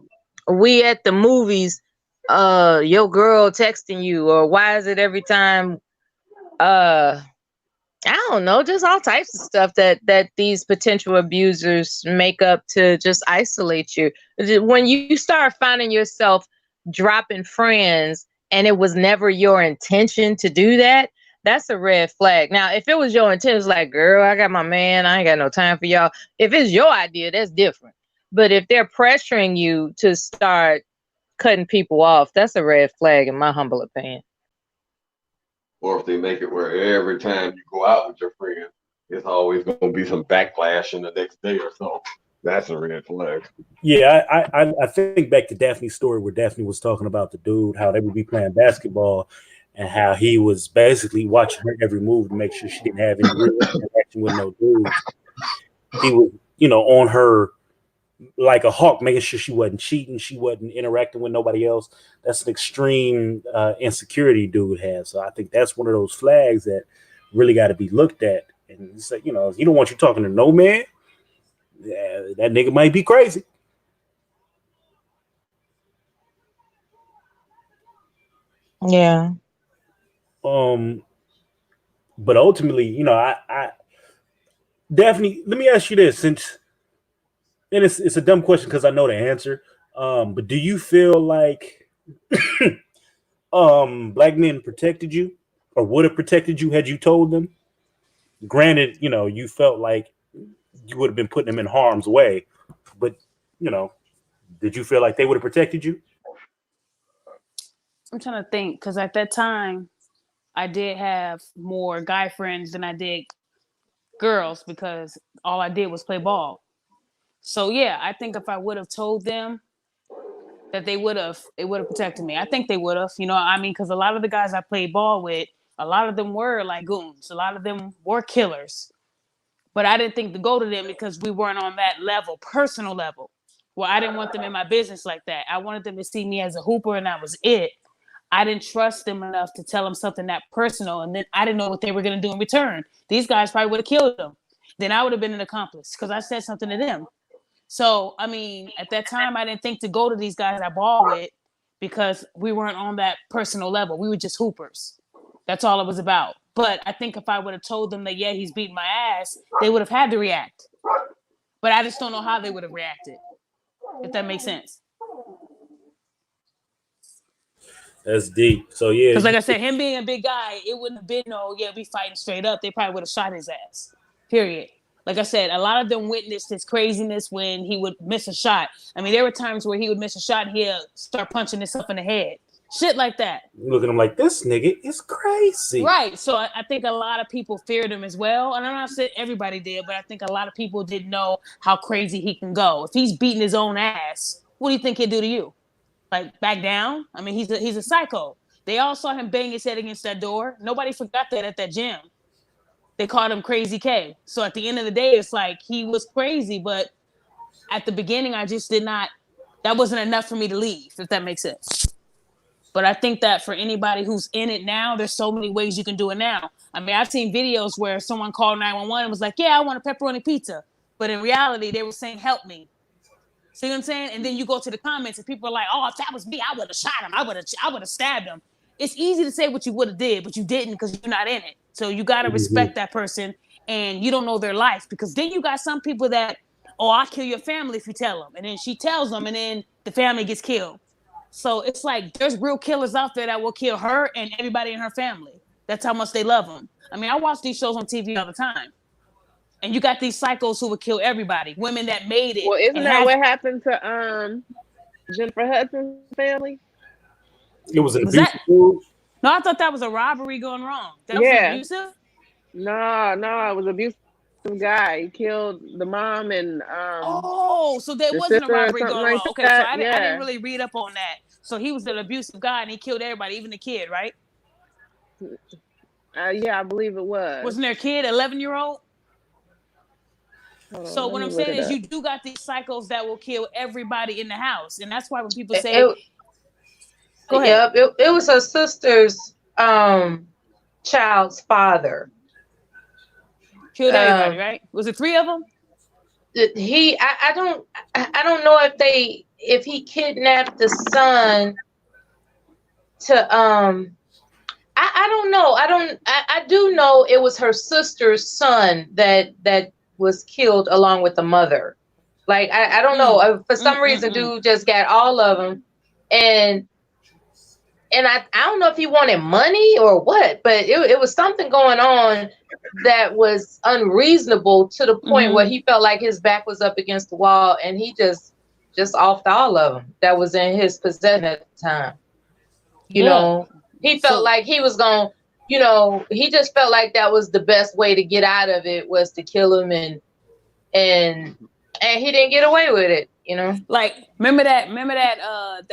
we at the movies your girl texting you? Or why is it every time I don't know, just all types of stuff that these potential abusers make up to just isolate you. When you start finding yourself dropping friends and it was never your intention to do that, that's a red flag. Now, if it was your intention, it's like, girl, I got my man, I ain't got no time for y'all. If it's your idea, that's different. But if they're pressuring you to start cutting people off, that's a red flag in my humble opinion. Or if they make it where every time you go out with your friends, it's always going to be some backlash in the next day or so. That's a red flag. Yeah, I think back to Daphne's story where Daphne was talking about the dude, how they would be playing basketball and how he was basically watching her every move to make sure she didn't have any real interaction with no dudes. He was, on her like a hawk, making sure she wasn't cheating, she wasn't interacting with nobody else. That's an extreme insecurity dude has. So I think that's one of those flags that really got to be looked at. And it's like, you don't want you talking to no man. Yeah, that nigga might be crazy. Yeah. But ultimately, I Daphne, let me ask you this, and it's a dumb question because I know the answer. But do you feel like black men protected you or would have protected you had you told them? Granted, you felt like you would have been putting them in harm's way, but did you feel like they would have protected you? I'm trying to think because at that time I did have more guy friends than I did girls because all I did was play ball. So yeah, I think if I would have told them that it would have protected me. I think they would have, because a lot of the guys I played ball with, a lot of them were like goons. A lot of them were killers. But I didn't think to go to them because we weren't on that level, personal level. Well, I didn't want them in my business like that. I wanted them to see me as a hooper and that was it. I didn't trust them enough to tell them something that personal. And then I didn't know what they were going to do in return. These guys probably would have killed them. Then I would have been an accomplice because I said something to them. So, at that time, I didn't think to go to these guys I ball with because we weren't on that personal level. We were just hoopers. That's all it was about. But I think if I would have told them that, yeah, he's beating my ass, they would have had to react. But I just don't know how they would have reacted, if that makes sense. That's deep. So, yeah. Because like I said, him being a big guy, it wouldn't have been we fighting straight up. They probably would have shot his ass, period. Like I said, a lot of them witnessed his craziness when he would miss a shot. There were times where he would miss a shot and he'd start punching himself in the head. Shit like that. Look at him like, this nigga is crazy. Right. So I think a lot of people feared him as well. And I'm not saying everybody did, but I think a lot of people didn't know how crazy he can go. If he's beating his own ass, what do you think he'd do to you? Like, back down? He's a psycho. They all saw him bang his head against that door. Nobody forgot that at that gym. They called him Crazy K. So at the end of the day, it's like he was crazy, but at the beginning, I just did not, that wasn't enough for me to leave, if that makes sense. But I think that for anybody who's in it now, there's so many ways you can do it now. I've seen videos where someone called 911 and was like, yeah, I want a pepperoni pizza. But in reality, they were saying, help me. See what I'm saying? And then you go to the comments and people are like, oh, if that was me, I would have shot him. I would have stabbed him. It's easy to say what you would have did, but you didn't because you're not in it. So you got to respect that person and you don't know their life because then you got some people that, oh, I'll kill your family if you tell them. And then she tells them and then the family gets killed. So it's like there's real killers out there that will kill her and everybody in her family. That's how much they love them. I watch these shows on TV all the time. And you got these psychos who would kill everybody. Women that made it. Well, isn't that what happened to Jennifer Hudson's family? It was an abusive move? No, I thought that was a robbery going wrong. That was abusive? No, it was abusive guy. He killed the mom and so there wasn't a robbery going wrong. Like okay, so I didn't really read up on that. So he was an abusive guy and he killed everybody, even the kid, right? Yeah, I believe it was. Wasn't there a kid, 11-year-old? So what I'm saying is you do got these psychos that will kill everybody in the house. And that's why when people say go ahead. Yeah, it was her sister's child's father. Killed everybody, right? Was it 3 of them? I don't know if he kidnapped the son to I don't know. I do know it was her sister's son that was killed along with the mother. Like I don't know. For some reason, dude just got all of them, and and I don't know if he wanted money or what, but it was something going on that was unreasonable to the point where he felt like his back was up against the wall, and he just offed all of them that was in his possession at the time. You know, he felt like he was going, you know, he just felt like that was the best way to get out of it, was to kill him, and he didn't get away with it, you know. Like, remember that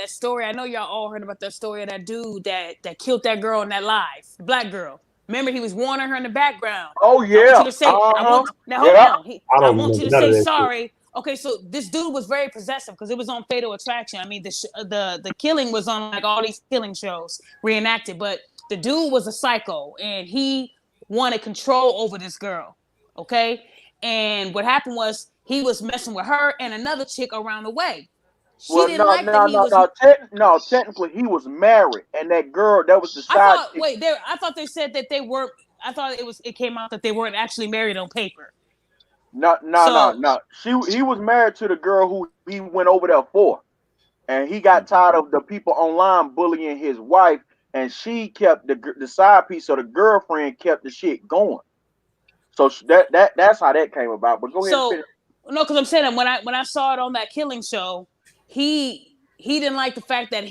story? I know y'all all heard about that story of that dude that killed that girl in that live, the black girl. Remember, he was warning her in the background. Oh yeah. I want you to say, hold on. I want you to say sorry. Shit. Okay, so this dude was very possessive because it was on Fatal Attraction. I mean, the killing was on like all these killing shows reenacted, but the dude was a psycho and he wanted control over this girl. Okay, and what happened was he was messing with her and another chick around the way. Technically he was married, and that girl, that was the side. I thought they said that they weren't. I thought it came out that they weren't actually married on paper. No. He was married to the girl who he went over there for, and he got tired of the people online bullying his wife, and she kept the side piece. So the girlfriend kept the shit going. So that's how that came about. But go ahead. So no, because I'm saying that when I saw it on that killing show, he didn't like the fact that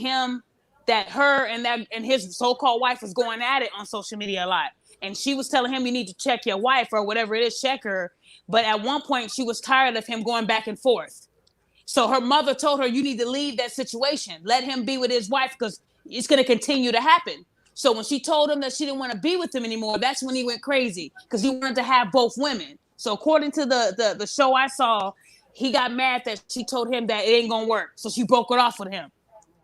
her and his so-called wife was going at it on social media a lot, and she was telling him, you need to check your wife or whatever it is, check her. But at one point, she was tired of him going back and forth. So her mother told her, you need to leave that situation. Let him be with his wife because it's going to continue to happen. So when she told him that she didn't want to be with him anymore, that's when he went crazy because he wanted to have both women. So according to the show I saw, he got mad that she told him that it ain't going to work. So she broke it off with him.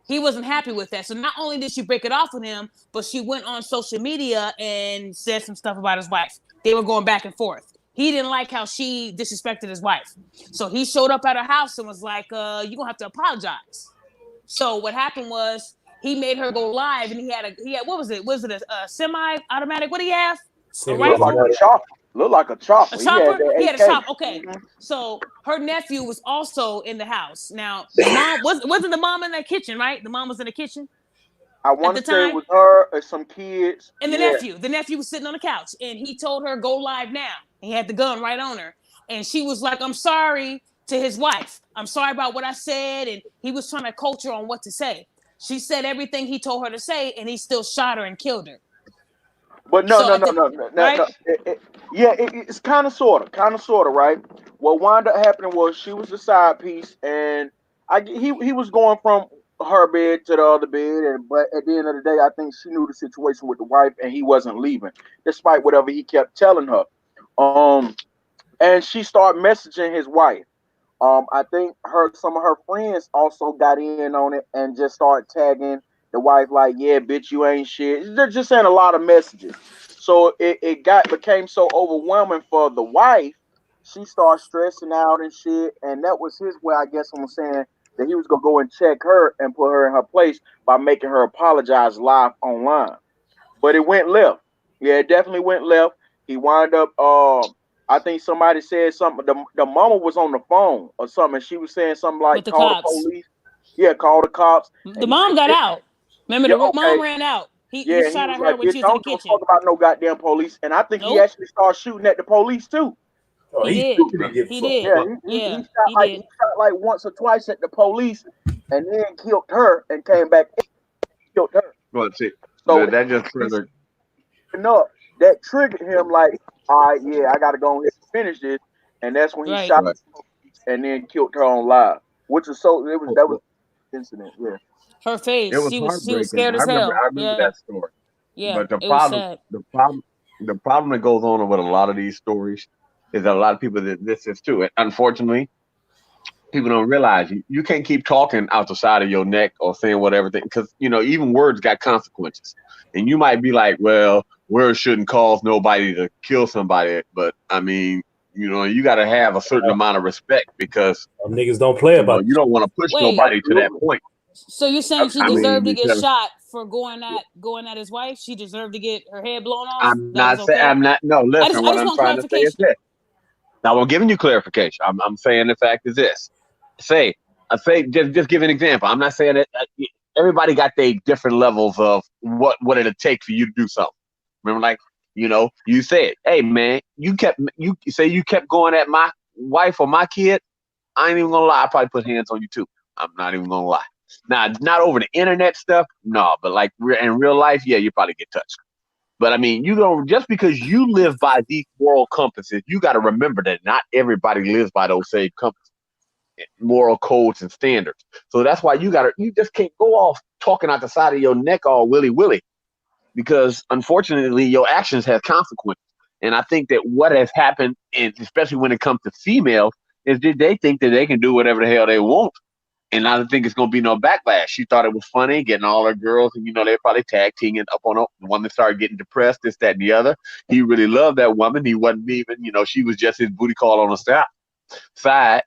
He wasn't happy with that. So not only did she break it off with him, but she went on social media and said some stuff about his wife. They were going back and forth. He didn't like how she disrespected his wife. So he showed up at her house and was like, you're going to have to apologize. So what happened was he made her go live, and he had what was it? Was it a semi-automatic? What did he have? Looked like a chopper. Looked like a chopper. A chopper? He had a chopper. Okay. Mm-hmm. So her nephew was also in the house. Now, the mom wasn't the mom in the kitchen, right? The mom was in the kitchen. I want to say it was her and some kids. And the nephew. The nephew was sitting on the couch, and he told her, go live now. He had the gun right on her. And she was like, I'm sorry to his wife. I'm sorry about what I said. And he was trying to coach her on what to say. She said everything he told her to say, and he still shot her and killed her. But no. It's kind of sort of, right? What wound up happening was she was the side piece, and he was going from her bed to the other bed, but at the end of the day, I think she knew the situation with the wife, and he wasn't leaving, despite whatever he kept telling her. And she started messaging his wife. I think some of her friends also got in on it and just started tagging the wife like, yeah, bitch, you ain't shit. They're just saying a lot of messages. So it became so overwhelming for the wife. She started stressing out and shit. And that was his way, I guess I'm saying, that he was going to go and check her and put her in her place by making her apologize live online. But it went left. Yeah, it definitely went left. He wound up, I think somebody said something. The mama was on the phone or something. And she was saying something like, call the police. Yeah, call the cops. The mom got out. Remember, mom ran out. He shot at her when she was in the kitchen. Don't talk about no goddamn police. And I think he actually started shooting at the police too. Oh, he did. He did. He shot like once or twice at the police, and then killed her and came back and killed her. Well, see, so that just further. No, that triggered him. Like, all right, yeah, I got to go ahead and finish this, and that's when he shot and then killed her on live, which was that was incident. Yeah, her face. She was scared as hell. I remember that story. Yeah, but the problem that goes on with a lot of these stories is that a lot of people that this is too. And unfortunately, people don't realize you can't keep talking out the side of your neck or saying whatever thing, because even words got consequences. And you might be like, well, words shouldn't cause nobody to kill somebody, but I mean, you got to have a certain amount of respect, because niggas don't play about you don't want to push nobody to that point. So you're saying she deserved to get shot for going at his wife? She deserved to get her head blown off? I'm not saying no. Listen, what I'm trying to say is this. Now, I'm giving you clarification. I'm saying the fact is this. I say, just give an example. I'm not saying that everybody got their different levels of what it'll take for you to do something. Remember, like, you said, hey man, you kept going at my wife or my kid. I ain't even gonna lie, I probably put hands on you too. I'm not even gonna lie. Now, not over the internet stuff, no, but like in real life, yeah, you probably get touched. But I mean, you don't, just because you live by these moral compasses, you got to remember that not everybody lives by those same compasses, moral codes and standards. So that's why you just can't go off talking out the side of your neck all willy-willy, because unfortunately your actions have consequences. And I think that what has happened, and especially when it comes to females, is that they think that they can do whatever the hell they want. And I don't think it's going to be no backlash. She thought it was funny getting all her girls, and they're probably tag teaming up on her. The woman started getting depressed, this, that, and the other. He really loved that woman. He wasn't even, she was just his booty call on the side.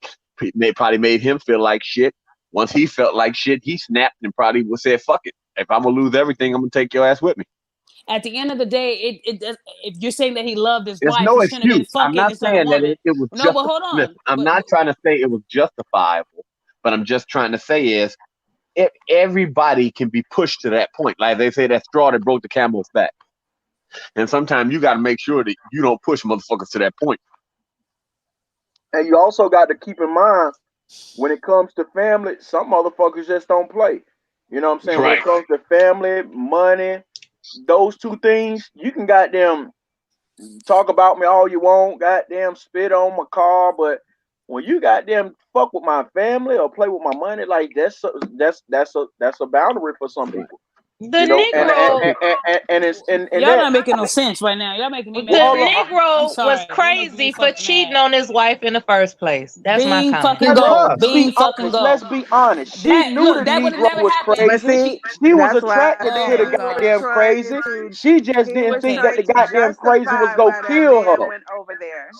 They probably made him feel like shit. Once he felt like shit, he snapped and probably said, "Fuck it. If I'm gonna lose everything, I'm gonna take your ass with me." At the end of the day, if you're saying that he loved his There's wife, no he shouldn't have been excuse. I'm fucking not this other saying that woman. it was No, but hold on. Listen, I'm not trying to say it was justifiable, but I'm just trying to say is everybody can be pushed to that point. Like they say, that straw that broke the camel's back. And sometimes you got to make sure that you don't push motherfuckers to that point. And you also got to keep in mind, when it comes to family, some motherfuckers just don't play. You know what I'm saying? Right. When it comes to family, money, those two things, you can goddamn talk about me all you want, goddamn spit on my car, but when you goddamn fuck with my family or play with my money, like that's a boundary for some people. The Negro, y'all not making no sense right now. Y'all making me the mad. Negro was crazy for cheating on his wife in the first place. That's my comment. Fucking gold. Being fucking gold. Let's be honest. She knew the Negro was crazy. She was attracted to the goddamn crazy. She just didn't think that the goddamn crazy was gonna kill her.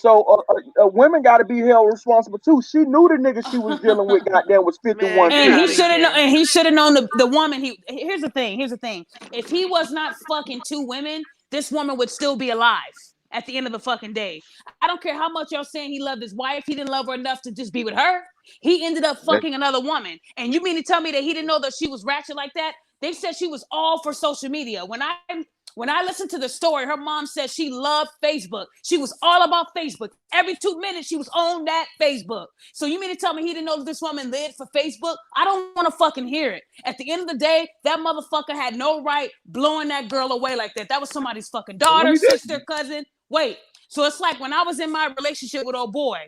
So women got to be held responsible too. She knew the nigga she was dealing with goddamn was 51. And he should have known. And he should have known the woman. Here's the thing. If he was not fucking two women, this woman would still be alive at the end of the fucking day. I don't care how much y'all saying he loved his wife. He didn't love her enough to just be with her. He ended up fucking another woman. And you mean to tell me that he didn't know that she was ratchet like that? They said she was all for social media. When I listened to the story, her mom said she loved Facebook. She was all about Facebook. Every 2 minutes, she was on that Facebook. So you mean to tell me he didn't know that this woman lived for Facebook? I don't want to fucking hear it. At the end of the day, that motherfucker had no right blowing that girl away like that. That was somebody's fucking daughter, sister, cousin. Wait. So it's like when I was in my relationship with old boy,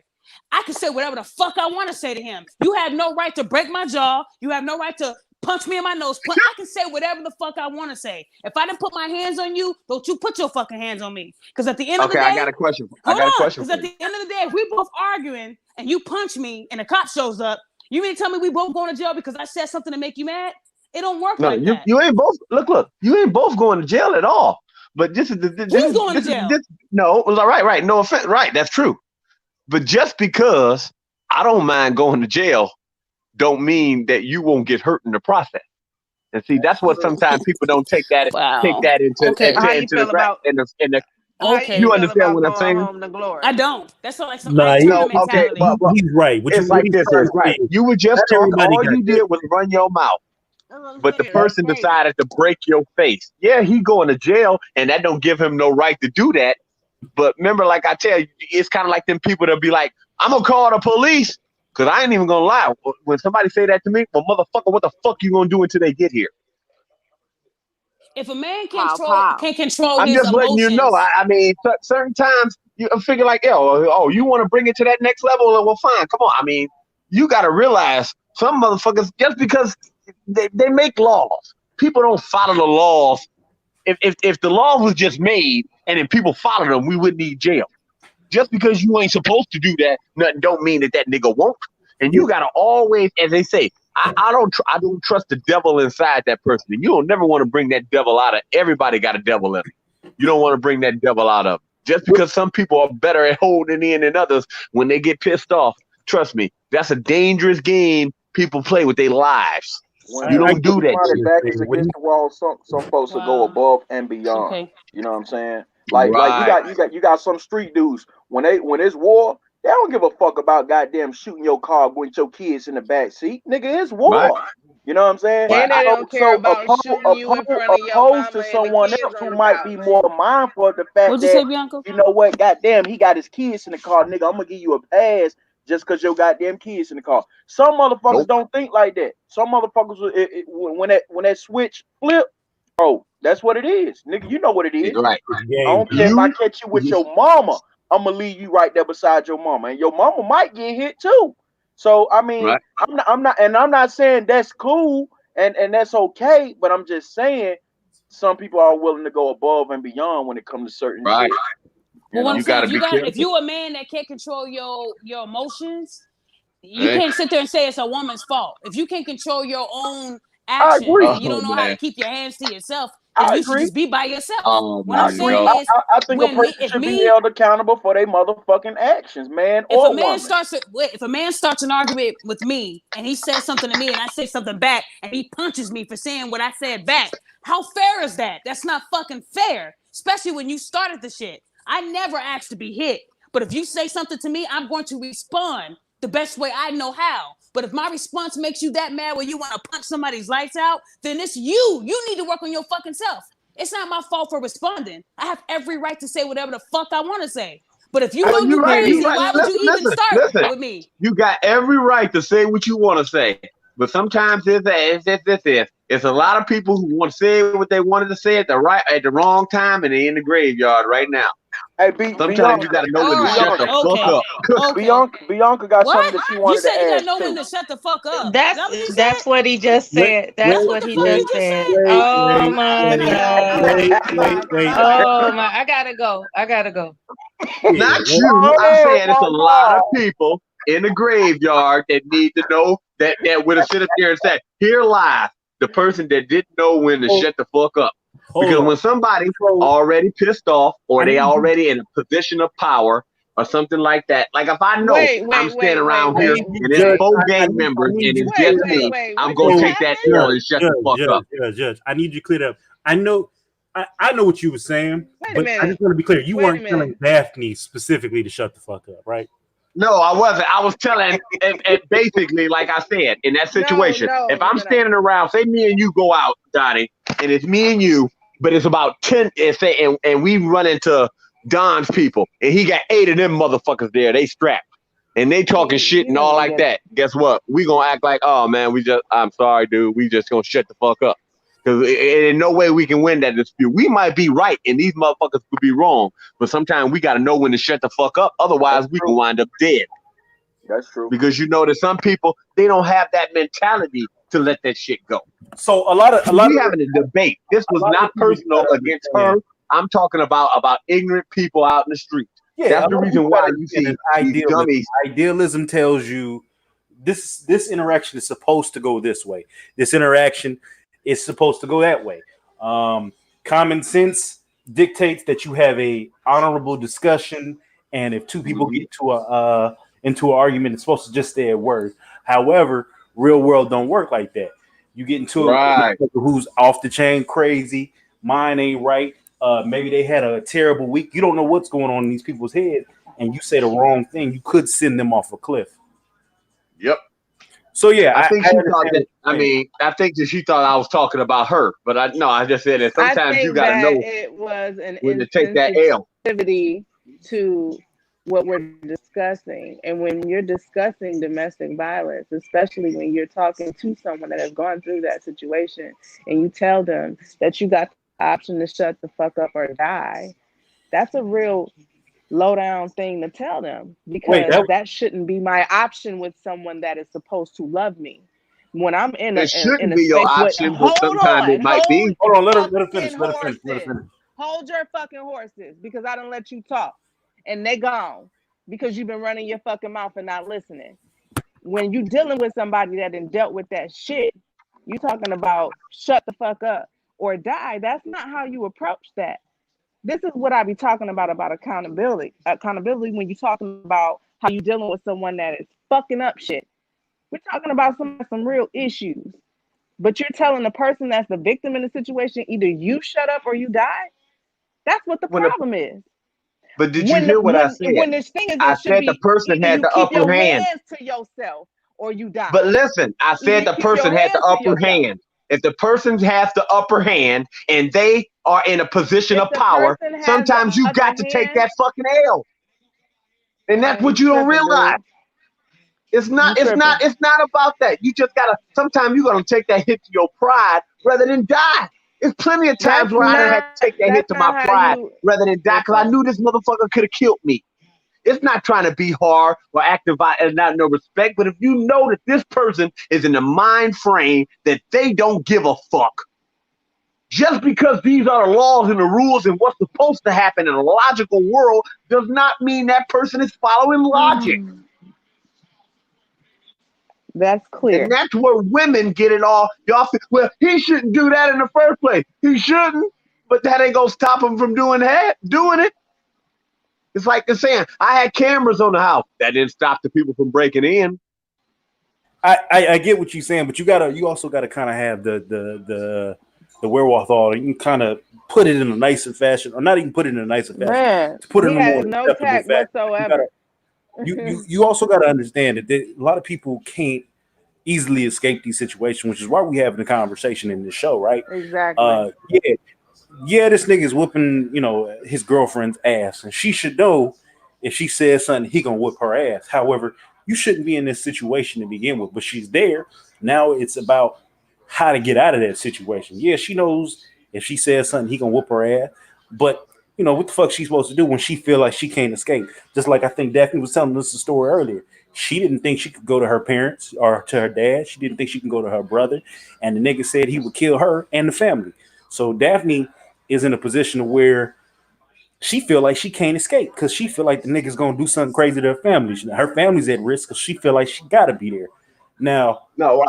I could say whatever the fuck I want to say to him. You have no right to break my jaw. You have no right to punch me in my nose. I can say whatever the fuck I want to say. If I didn't put my hands on you, don't you put your fucking hands on me. Because at the end of the day, I got a question. Because at the end of the day, if we both arguing and you punch me and the cop shows up, you mean to tell me we both going to jail because I said something to make you mad? It don't work like that. You ain't both. Look. You ain't both going to jail at all. But this is who's going to jail? No, right. No offense. Right, that's true. But just because I don't mind going to jail, don't mean that you won't get hurt in the process. And see, that's what sometimes people don't take that into the okay. You understand what I'm saying? I don't. That's what He's right. It's like this. It's right. You were just talking. All you did was run your mouth. But the person decided to break your face. Yeah, he going to jail, and that don't give him no right to do that. But remember, like I tell you, it's kind of like them people that be like, I'm going to call the police. Because I ain't even going to lie. When somebody say that to me, well, motherfucker, what the fuck you going to do until they get here? If a man can't control I'm his just letting emotions, you know. I mean, certain times you figure like, you want to bring it to that next level? Well, fine. Come on. I mean, you got to realize some motherfuckers, just because they make laws, people don't follow the laws. If the law was just made and then people follow them, we wouldn't need jail. Just because you ain't supposed to do that, nothing don't mean that nigga won't. And you gotta always, as they say, I don't trust the devil inside that person. And you don't never want to bring that devil out of. Everybody got a devil in them. You don't want to bring that devil out of. Just because some people are better at holding in than others, when they get pissed off, trust me, that's a dangerous game people play with their lives. You don't do that. Back is against the wall. Some folks will go above and beyond. Okay. You know what I'm saying? Like you got some street dudes when it's war, They don't give a fuck about goddamn shooting your car with your kids in the back seat. Nigga, it's war. Right. You know what I'm saying? And they don't care about shooting you in front of your Opposed to mama and the someone kids else on who the might couch. be more mindful of the fact What'd you say, that, Bianca? you know what, goddamn, he got his kids in the car, nigga. I'm gonna give you a pass just because your goddamn kids in the car. Some motherfuckers don't think like that. Some motherfuckers, when that switch flip, oh, that's what it is, nigga. You know what it is. Right. I don't care if I catch you with your mama. I'm gonna leave you right there beside your mama, and your mama might get hit too. So I mean, Right. I'm not saying that's cool and that's okay, but I'm just saying some people are willing to go above and beyond when it comes to certain Right. shit. Well, what I'm You saying, gotta be careful. if you a man that can't control your emotions, you Hey. can't sit there and say it's a woman's fault. If you can't control your own I actions agree. and you Oh don't know how to man. keep your hands to yourself, then I you should agree. just be by yourself. Oh What I'm my saying God. is, I think a when person should be held accountable for their motherfucking actions, man if a or man woman. starts an argument with me and he says something to me and I say something back and he punches me for saying what I said back, how fair is that? That's not fucking fair, especially when you started the shit. I never asked to be hit, but if you say something to me, I'm going to respond the best way I know how. But if my response makes you that mad where you want to punch somebody's lights out, then it's you. You need to work on your fucking self. It's not my fault for responding. I have every right to say whatever the fuck I want to say. But if you Well, know you're you right. You're crazy, right. why would you even start Listen. with me? You got every right to say what you want to say, but sometimes it's a lot of people who want to say what they wanted to say at the wrong time, and they're in the graveyard right now. Hey, Sometimes you got to know when to shut the fuck up. Okay. Bianca got What? something that she You wanted said to you gotta ask know when too. to shut the fuck up. Is that what you said? That's what he just said. That's That's what what the he fuck you just just said. said? Oh my God. Wait. Oh my, I gotta go. Not Yeah, you. I'm Oh saying it's my a lot of God. people in the graveyard that need to know that would have sit up there and said, "Here lies the person that didn't know when to shut the fuck up." hold Because on. when somebody So, already pissed off or I they need you. already in a position of power or something like that, like if I know I'm standing around here and it's Judge, four I gang members need and you to it's clear just that me, up. I'm gonna So, take that L and shut the fuck up. Judge, I need you to clear that up. I know, I know what you were saying, but I just want to be clear. You weren't telling Daphne specifically to shut the fuck up, right? No, I wasn't. I was telling, and basically, like I said, in that situation, if I'm standing around, say me and you go out, Donnie, and it's me and you, but it's about 10, and we run into Don's people, and he got 8 of them motherfuckers there, they strapped, and they talking shit and all like that. Guess what? We gonna act like, oh man, I'm sorry, dude, we just gonna shut the fuck up. Because in no way we can win that dispute. We might be right, and these motherfuckers could be wrong. But sometimes we got to know when to shut the fuck up. Otherwise, we can wind up dead. That's true. Because you know that some people, they don't have that mentality to let that shit go. So a lot of we having a debate. This was not personal against her. I'm talking about ignorant people out in the street. Yeah, that's the reason why you see these dummies. Idealism tells you this interaction is supposed to go this way. This interaction is supposed to go that way. Common sense dictates that you have a honorable discussion, and if two people get into an argument, it's supposed to just stay at word. However, real world don't work like that. You get into a who's off the chain crazy, mine ain't right. Maybe they had a terrible week. You don't know what's going on in these people's head, and you say the wrong thing, you could send them off a cliff. Yep. So yeah, I think she thought that. I mean, I think that she thought I was talking about her, but I just said that sometimes you got to know it was an when to take that L. To what we're discussing, and when you're discussing domestic violence, especially when you're talking to someone that has gone through that situation, and you tell them that you got the option to shut the fuck up or die, that's a real low down thing to tell them, because that shouldn't be my option with someone that is supposed to love me. When I'm in a shouldn't in a be your space with, option, but sometimes it might be. Hold on, let her finish. Hold your fucking horses, because I don't let you talk, and they gone because you've been running your fucking mouth and not listening. When you dealing with somebody that done dealt with that shit, you talking about shut the fuck up or die. That's not how you approach that. This is what I be talking about accountability. Accountability when you're talking about how you dealing with someone that is fucking up shit. We're talking about some real issues. But you're telling the person that's the victim in the situation, either you shut up or you die. That's what the problem is. But did you hear what I said? When this thing is, I it should said be the person either had you the keep your upper hand. hands to yourself or you die. But listen, I Either said you the keep your person had the hands to upper yourself. hand. If the person has the upper hand and they are in a position If of the power, person has sometimes the you other got to take hand, that fucking L. And that's man, what you you don't tripping, realize. dude. It's not, You it's not, tripping. it's not about that. You just gotta, sometimes you're gonna take that hit to your pride rather than die. There's plenty of times where I done had to take that hit to my how pride you rather than die because I listen. knew this motherfucker could have killed me. It's not trying to be hard or active and not no respect, but if you know that this person is in the mind frame that they don't give a fuck, just because these are the laws and the rules and what's supposed to happen in a logical world does not mean that person is following logic. That's clear. And that's where women get it all. Y'all feel, well, he shouldn't do that in the first place. He shouldn't, but that ain't gonna stop him from doing it. It's like the saying, I had cameras on the house. That didn't stop the people from breaking in. I get what you're saying, but you also gotta kind of have the wherewithal. You can kind of put it in a nicer fashion, or not even put it in a nicer fashion, Man, to put it he in a more has no acceptable tact fashion. whatsoever. You also got to understand that a lot of people can't easily escape these situations, which is why we having a conversation in this show, right? Exactly. Yeah, this nigga is whooping, his girlfriend's ass, and she should know if she says something, he gonna whoop her ass. However, you shouldn't be in this situation to begin with, but she's there. Now it's about how to get out of that situation. Yeah, she knows if she says something, he gonna whoop her ass, but what the fuck she's supposed to do when she feel like she can't escape? Just like I think Daphne was telling us the story earlier. She didn't think she could go to her parents or to her dad. She didn't think she could go to her brother. And the nigga said he would kill her and the family. So Daphne is in a position where she feel like she can't escape because she feel like the nigga's gonna do something crazy to her family. Her family's at risk because she feel like she gotta be there. Now, No,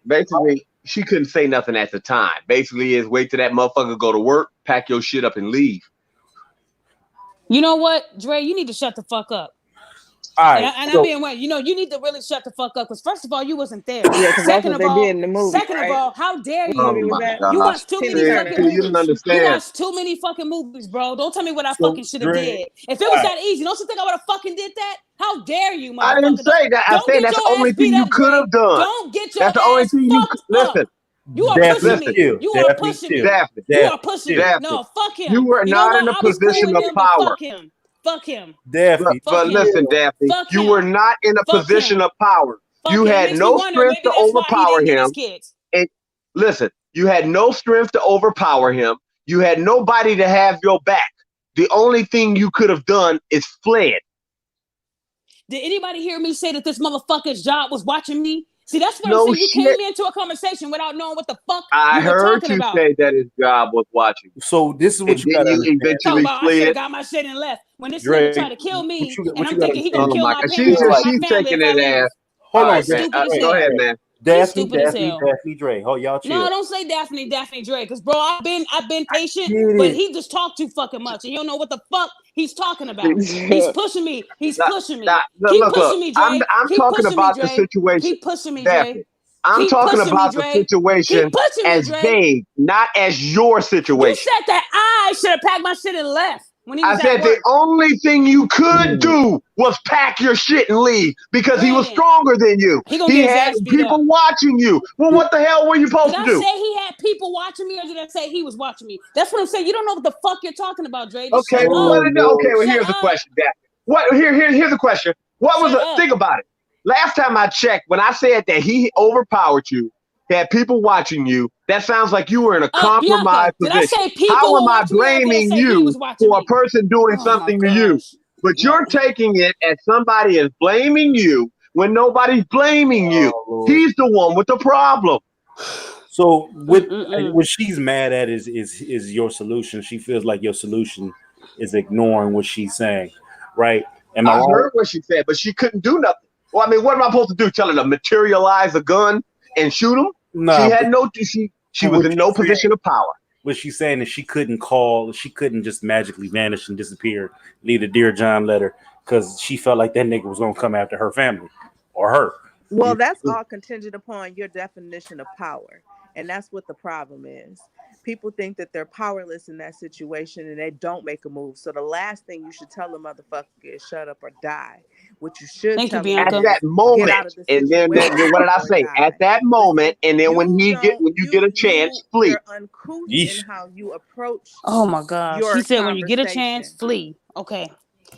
basically, she couldn't say nothing at the time. Basically, is wait till that motherfucker go to work, pack your shit up, and leave. You know what, Dre? You need to shut the fuck up. All right, I'm being right. You need to really shut the fuck up because first of all, you wasn't there. Yeah, because that's what they did in the movie. Second of all, how dare you? Oh my You gosh! watch too many fucking movies. You don't understand. You watch too many fucking movies, bro. Don't tell me what I fucking should have did. If it was that easy, don't you think I would have fucking did that? How dare you, motherfucker? I didn't say that. I said that's the only thing you could have done. Don't get your That's the only ass thing you fucked listen. up. You are pushing me. You are pushing me. Daphne, You are pushing me. No, fuck him. You were not in a position of power. Fuck him. Daphne. But listen, Daphne, you were not in a position of power. You had no strength to overpower him. And listen, you had no strength to overpower him. You had nobody to have your back. The only thing you could have done is fled. Did anybody hear me say that this motherfucker's job was watching me? See, that's what I'm saying. You came into a conversation without knowing what the fuck I you were heard talking you about. say that his job was watching. So this is what you got to eventually I should have got my shit and left. When this nigga tried to kill me, and I'm thinking he gonna kill my parents and my family if I leave. Hold on, stupid as hell. Go ahead, man. Daphne Dre. Oh, y'all chill. No, don't say Daphne Dre, because bro, I've been patient, but he just talked too fucking much, and you don't know what the fuck he's talking about. He's pushing me. He's pushing me. Keep pushing me, Dre. I'm talking about the situation. Keep pushing me, Dre. I'm talking about the situation as vague, not as your situation. You said that I should have packed my shit and left. I said the only thing you could do was pack your shit and leave because he was stronger than you. He had people watching you. Well, what the hell were you supposed to do? Did I say he had people watching me, or did I say he was watching me? That's what I'm saying. You don't know what the fuck you're talking about, Dre. Okay, well, here's the question, Daphne. Here's the question. Think about it. Last time I checked, when I said that he overpowered you, had people watching you, that sounds like you were in a compromised position. How am I blaming you for a person doing something to you? But you're taking it as somebody is blaming you when nobody's blaming you. He's the one with the problem. So what she's mad at is your solution. She feels like your solution is ignoring what she's saying, right? I heard what she said, but she couldn't do nothing. Well, I mean, what am I supposed to do? Tell her to materialize a gun and shoot him? No, she had she was in no position of power. What she's saying is she couldn't just magically vanish and disappear, leave a Dear John letter, because she felt like that nigga was gonna come after her family or her. Well, that's all contingent upon your definition of power. And that's what the problem is. people think that they're powerless in that situation and they don't make a move. So the last thing you should tell a motherfucker is shut up or die. What you should Thank you, tell them At Bianca. is that get moment, out of the and then situation what did I or say? At die. that But moment, see, and then when you don't, you get a chance, flee. you're uncouth in Yeesh. how you approach Oh my gosh. He your said when you get a chance, conversation. flee. Okay.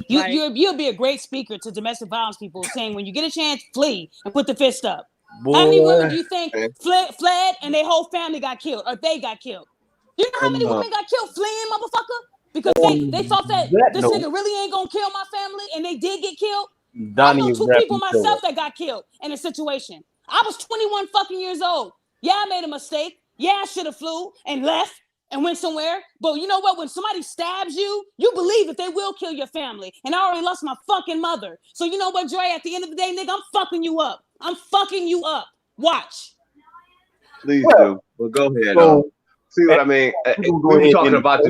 Like, You'll be a great speaker to domestic violence people saying when you get a chance, flee and put the fist up. How many women Boy. do you think Okay. fled and their whole family got killed or they got killed? Do you know how many On, Uh, women got killed fleeing, motherfucker? Because they on thought that that this note, nigga really ain't gonna kill my family and they did get killed. I Donnie know is 2 people wrapping the show myself up. that got killed in a situation. I was 21 fucking years old. Yeah, I made a mistake. Yeah, I should have flew and left and went somewhere. But you know what? When somebody stabs you, you believe that they will kill your family. And I already lost my fucking mother. So you know what, Dre? At the end of the day, nigga, I'm fucking you up. I'm fucking you up. Watch. please Well, do. Well, go ahead. so See what I mean? we're gonna We go were ahead talking and about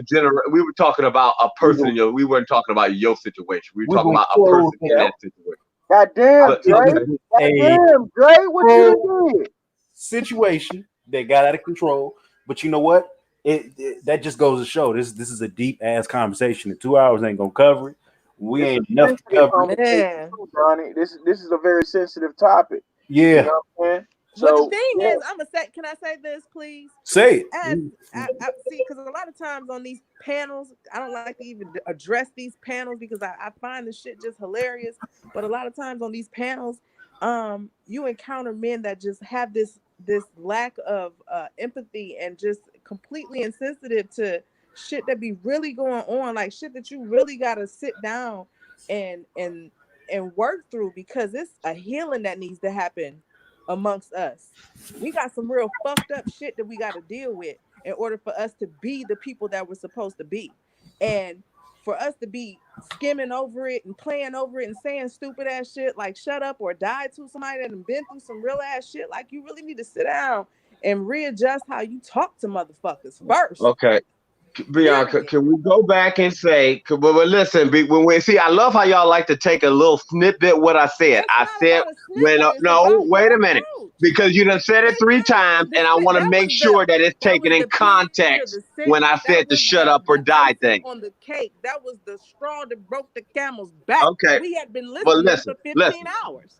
we were talking about a we're person gonna, in your. We weren't talking about your situation. We were we're talking gonna about a close person it in out. that situation. Goddamn, But This Dre. okay, is a Goddamn, Dre, what you did? situation that got out of control. But you know what? That just goes to show this is a deep ass conversation. And 2 hours ain't gonna cover it. We It's a ain't enough to sensitive cover it. conversation, man. too, Donnie. This is a very sensitive topic. You Yeah, know what I'm saying? Well, the So thing yeah, is, I'm gonna say, can I say this, please? say As it. I see, because a lot of times on these panels, I don't like to even address these panels because I find the shit just hilarious. But a lot of times on these panels, you encounter men that just have this lack of empathy and just completely insensitive to shit that be really going on, like shit that you really gotta sit down and and and work through because it's a healing that needs to happen amongst us. We got some real fucked up shit that we got to deal with in order for us to be the people that we're supposed to be. And for us to be skimming over it and playing over it and saying stupid ass shit like shut up or die to somebody that have been through some real ass shit, like you really need to sit down and readjust how you talk to motherfuckers first. okay. Bianca, Period. can we go back and say? But listen, when we see, I love how y'all like to take a little snippet. What I said, It's not said about a when snippet. It's no, about your wait a minute, approach. because you done said it It's three not times, the and I snip. want to make sure that it's That taken was in the piece to context the sick. when I That said to was shut up or the die icing thing. on the cake. That was the straw that broke the camel's back. Okay, We had been but listening listen, for 15 listen. hours.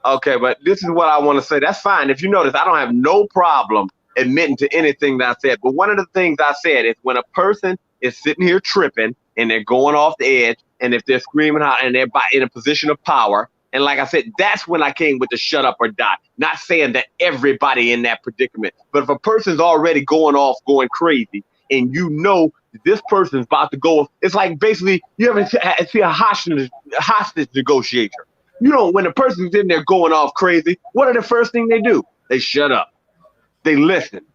Okay, but this is what I want to say. That's fine. If you notice, I don't have no problem admitting to anything that I said. But one of the things I said is when a person is sitting here tripping and they're going off the edge, and if they're screaming out and they're in a position of power, and like I said, that's when I came with the shut up or die. Not saying that everybody in that predicament, but if a person's already going off, going crazy, and you know that this person's about to go, it's like basically you ever see a hostage negotiator. You know, when a person's in there going off crazy, what are the first thing they do? They shut up. They listen.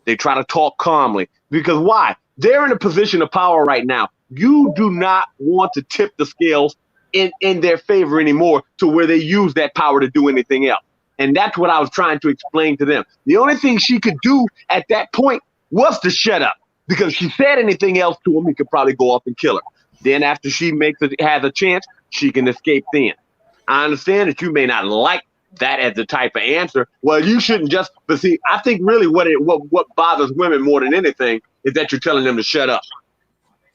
They try to talk calmly. Because why? They're in a position of power right now. You do not want to tip the scales in their favor anymore to where they use that power to do anything else. And that's what I was trying to explain to them. The only thing she could do at that point was to shut up. Because if she said anything else to him, he could probably go up and kill her. Then after she has a chance, she can escape then. I understand that you may not like that as the type of answer. Well, you shouldn't just. But see, I think really what bothers women more than anything is that you're telling them to shut up.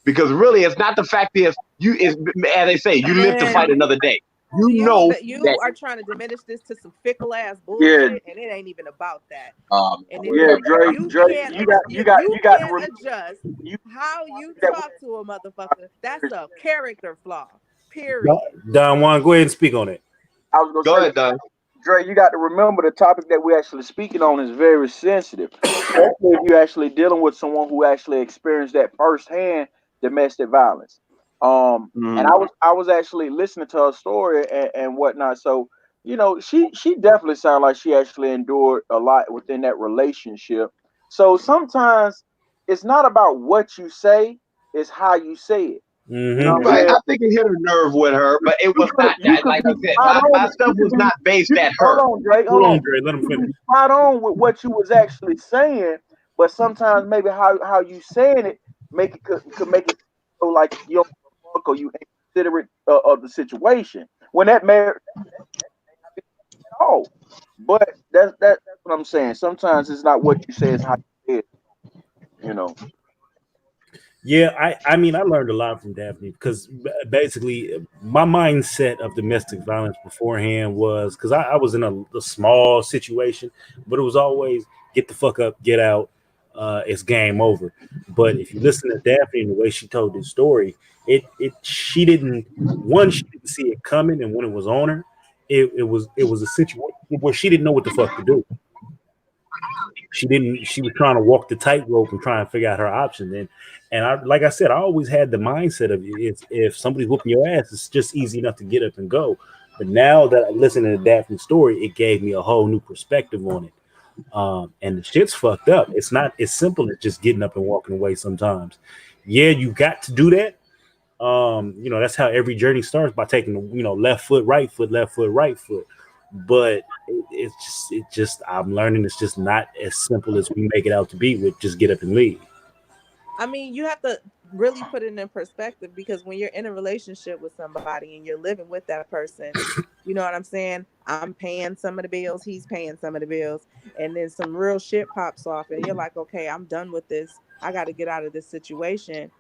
Because really, it's not the fact is you is as they say, you live to Man, fight another day. You know you that. are trying to diminish this to some fickle ass yeah, bullshit, and it ain't even about that. And if yeah, Dre, you Dre, can't you you got to can't adjust you how you that talk to a motherfucker, that's a character flaw. Don, Period. Don Juan, go ahead and speak on it. I was gonna Go say, ahead, Don. Dre, you got to remember the topic that we're actually speaking on is very sensitive, especially if you're actually dealing with someone who actually experienced that firsthand domestic violence. And Mm-hmm. I was actually listening to her story and whatnot. So she definitely sounded like she actually endured a lot within that relationship. So sometimes it's not about what you say, it's how you say it. You know Mm-hmm. what I'm Right. saying? I think it hit a nerve with her, but it was not You that. could Like be I said, spot my on. stuff was not based at Hold her. on, Drake. Hold Hold on, on. Dre. Let him You could finish. be spot on with what you was actually saying, but sometimes maybe how you saying it make it could make it feel like you don't give a fuck or you ain't considerate of the situation. When that marriage at all. But that's what I'm saying. Sometimes it's not what you say, it's how you say it. you know. Yeah, I mean, I learned a lot from Daphne because basically my mindset of domestic violence beforehand was because I was in a small situation, but it was always get the fuck up, get out, it's game over. But if you listen to Daphne and the way she told this story, it she didn't see it coming, and when it was on her, it was a situation where she didn't know what the fuck to do. She was trying to walk the tightrope and try and figure out her options. And I, like I said, I always had the mindset of if somebody's whooping your ass, it's just easy enough to get up and go. But now that I listen to Daphne's story, it gave me a whole new perspective on it. And the shit's fucked up. It's not as simple as just getting up and walking away sometimes. Yeah, you got to do that. That's how every journey starts, by taking the left foot, right foot, left foot, right foot. But it's just I'm learning it's just not as simple as we make it out to be with just get up and leave. I mean, you have to really put it in perspective, because when you're in a relationship with somebody and you're living with that person, you know what I'm saying? I'm paying some of the bills, he's paying some of the bills, and then some real shit pops off and you're like, okay, I'm done with this. I got to get out of this situation.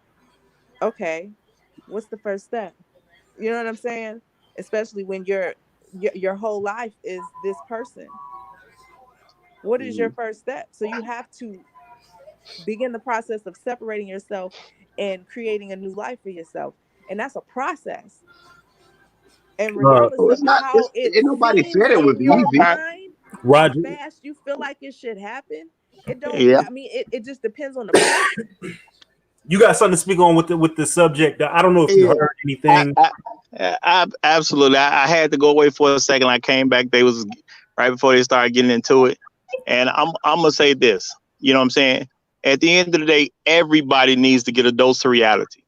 Okay, what's the first step? You know what I'm saying? Especially when your whole life is this person. What is your first step? So you have to begin the process of separating yourself and creating a new life for yourself. And that's a process. And regardless So of it's not. how it Ain't nobody seems said it was in your easy. mind, Roger, how fast you feel like it should happen, it don't, Yeah. I mean, it just depends on the person. you got something to speak on with the subject? I don't know if you Yeah. heard anything. Absolutely. I had to go away for a second. I came back. They was right before they started getting into it. And I'm gonna say this. You know what I'm saying? At the end of the day, everybody needs to get a dose of reality.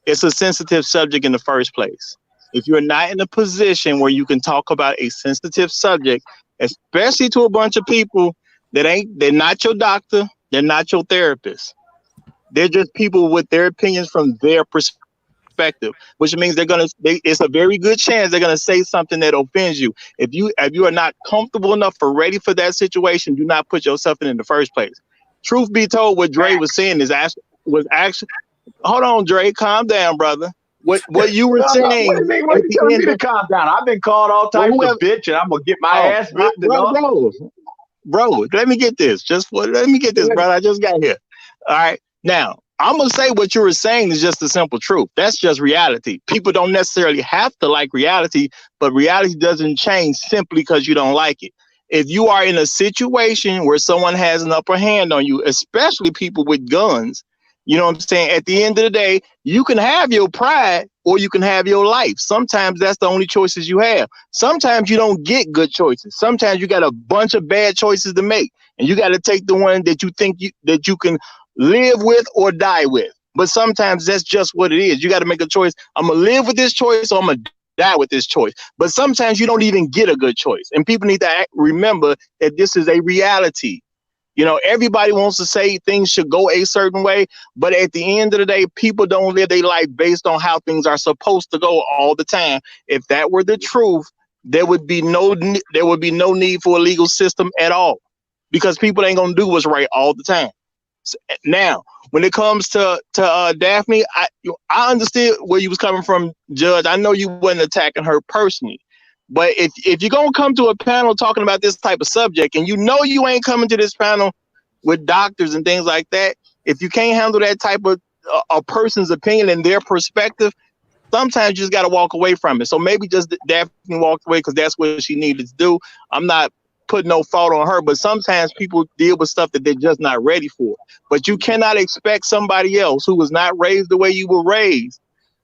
It's a sensitive subject in the first place. If you're not in a position where you can talk about a sensitive subject, especially to a bunch of people they're not your doctor, they're not your therapist. They're just people with their opinions from their perspective, which means it's a very good chance they're gonna say something that offends you. If you are not comfortable enough or ready for that situation, do not put yourself in the first place. Truth be told, what Dre was saying was actually. Hold on, Dre, calm down, brother. What you were No, what do saying you mean? What at you the telling me end to of calm down? I've been called all types of bitch, and I'm gonna get my ass whipped and all. bro, let me get this. Let me get this, brother. I just got here. All right. Now, I'm gonna say what you were saying is just the simple truth. That's just reality. People don't necessarily have to like reality, but reality doesn't change simply because you don't like it. If you are in a situation where someone has an upper hand on you, especially people with guns, you know what I'm saying? At the end of the day, you can have your pride or you can have your life. Sometimes that's the only choices you have. Sometimes you don't get good choices. Sometimes you got a bunch of bad choices to make, and you got to take the one that you think that you can live with or die with. But sometimes that's just what it is. You got to make a choice. I'm going to live with this choice or I'm going to die with this choice. But sometimes you don't even get a good choice. And people need to remember that this is a reality. You know, everybody wants to say things should go a certain way, but at the end of the day, people don't live their life based on how things are supposed to go all the time. If that were the truth, there would be no need for a legal system at all, because people ain't gonna do what's right all the time. Now, when it comes to Daphne, I understood where you was coming from, Judge. I know you wasn't attacking her personally, but if you're gonna come to a panel talking about this type of subject, and you know you ain't coming to this panel with doctors and things like that, if you can't handle that type of a person's opinion and their perspective, sometimes you just got to walk away from it. So maybe just Daphne walked away because that's what she needed to do. I'm not putting no fault on her, but sometimes people deal with stuff that they're just not ready for. But you cannot expect somebody else who was not raised the way you were raised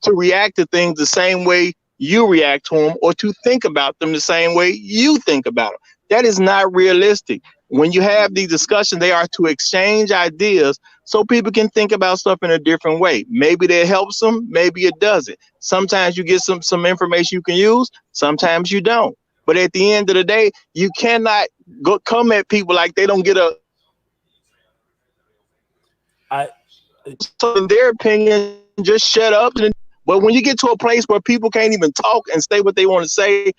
to react to things the same way you react to them, or to think about them the same way you think about them. That is not realistic. When you have these discussions, they are to exchange ideas so people can think about stuff in a different way. Maybe that helps them, maybe it doesn't. Sometimes you get some information you can use, sometimes you don't. But at the end of the day, you cannot come at people like they don't get so in their opinion, just shut up. But when you get to a place where people can't even talk and say what they want to say,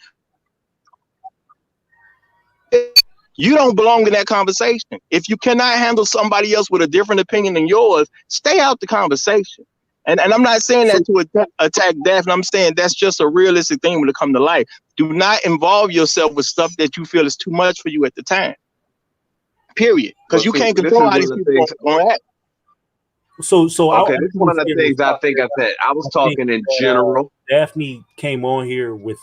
You don't belong in that conversation. If you cannot handle somebody else with a different opinion than yours, stay out the conversation. And I'm not saying that to attack Daphne. I'm saying that's just a realistic thing when it comes to life. Do not involve yourself with stuff that you feel is too much for you at the time. Period. Because you can't control how these people are going to act. So okay, this is one of the things I think I said. I was talking in general. Daphne came on here with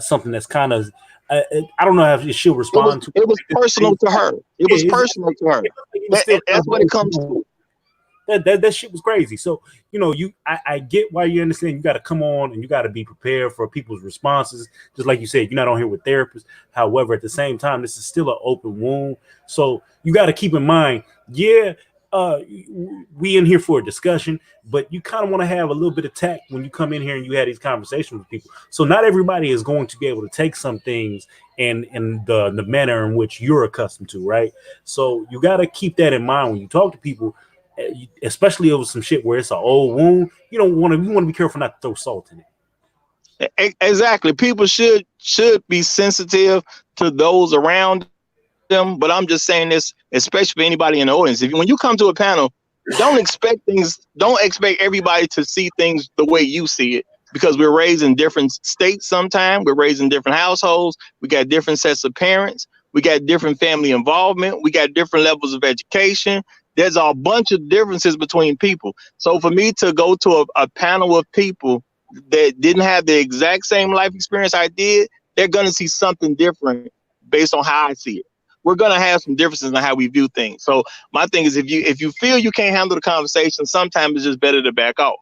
something that's kind of I don't know how she'll respond to. It was personal to her. It was personal to her. That's what it comes to. That shit was crazy. So, you know, I get why you understand you got to come on and you got to be prepared for people's responses. Just like you said, you're not on here with therapists. However, at the same time, this is still an open wound. So you got to keep in mind, we in here for a discussion, but you kind of want to have a little bit of tact when you come in here and you have these conversations with people. So not everybody is going to be able to take some things in the manner in which you're accustomed to, right? So you got to keep that in mind when you talk to people, especially over some shit where it's an old wound. You want to be careful not to throw salt in it. Exactly. People should be sensitive to those around them, but I'm just saying this, especially for anybody in the audience. When you come to a panel, don't expect everybody to see things the way you see it, because we're raised in different states. Sometimes we're raised in different households. We got different sets of parents. We got different family involvement. We got different levels of education. There's a bunch of differences between people. So for me to go to a panel of people that didn't have the exact same life experience I did, they're going to see something different based on how I see it. We're going to have some differences in how we view things. So my thing is, if you feel you can't handle the conversation, sometimes it's just better to back off.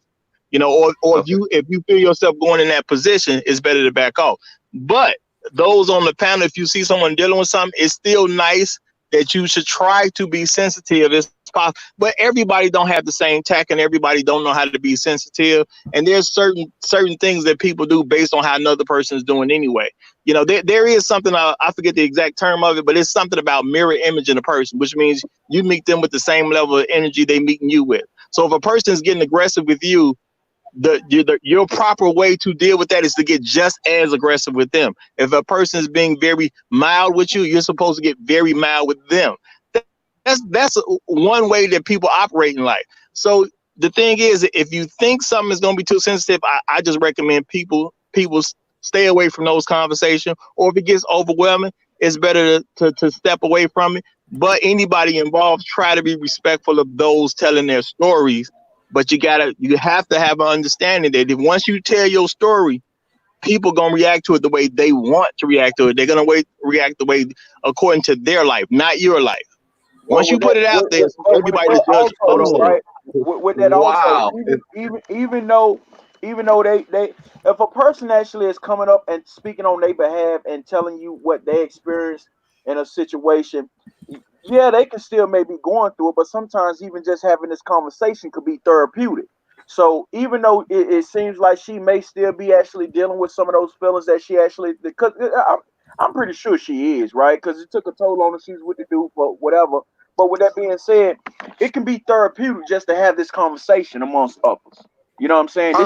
You know, or Okay. if you feel yourself going in that position, it's better to back off. But those on the panel, if you see someone dealing with something, it's still nice that you should try to be sensitive as possible. But everybody don't have the same tact, and everybody don't know how to be sensitive. And there's certain things that people do based on how another person is doing anyway. You know, there is something, I forget the exact term of it, but it's something about mirror image in a person, which means you meet them with the same level of energy they meeting you with. So if a person is getting aggressive with you, your proper way to deal with that is to get just as aggressive with them. If a person is being very mild with you, you're supposed to get very mild with them. That's one way that people operate in life. So the thing is, if you think something is going to be too sensitive, I just recommend people stay away from those conversations. Or if it gets overwhelming, it's better to step away from it. But anybody involved, try to be respectful of those telling their stories. But you have to have an understanding that if once you tell your story, people gonna react to it the way they want to react to it. They're gonna react the way according to their life, not your life. Once you put it out there, everybody to judge. Also, right? With that Wow. also, even though they if a person actually is coming up and speaking on their behalf and telling you what they experienced in a situation, yeah, they can still maybe going through it, but sometimes even just having this conversation could be therapeutic. So even though it seems like she may still be actually dealing with some of those feelings that she actually, because I'm pretty sure she is, right? Because it took a toll on her. She's with the dude for whatever. But with that being said, it can be therapeutic just to have this conversation amongst others. You know what I'm saying?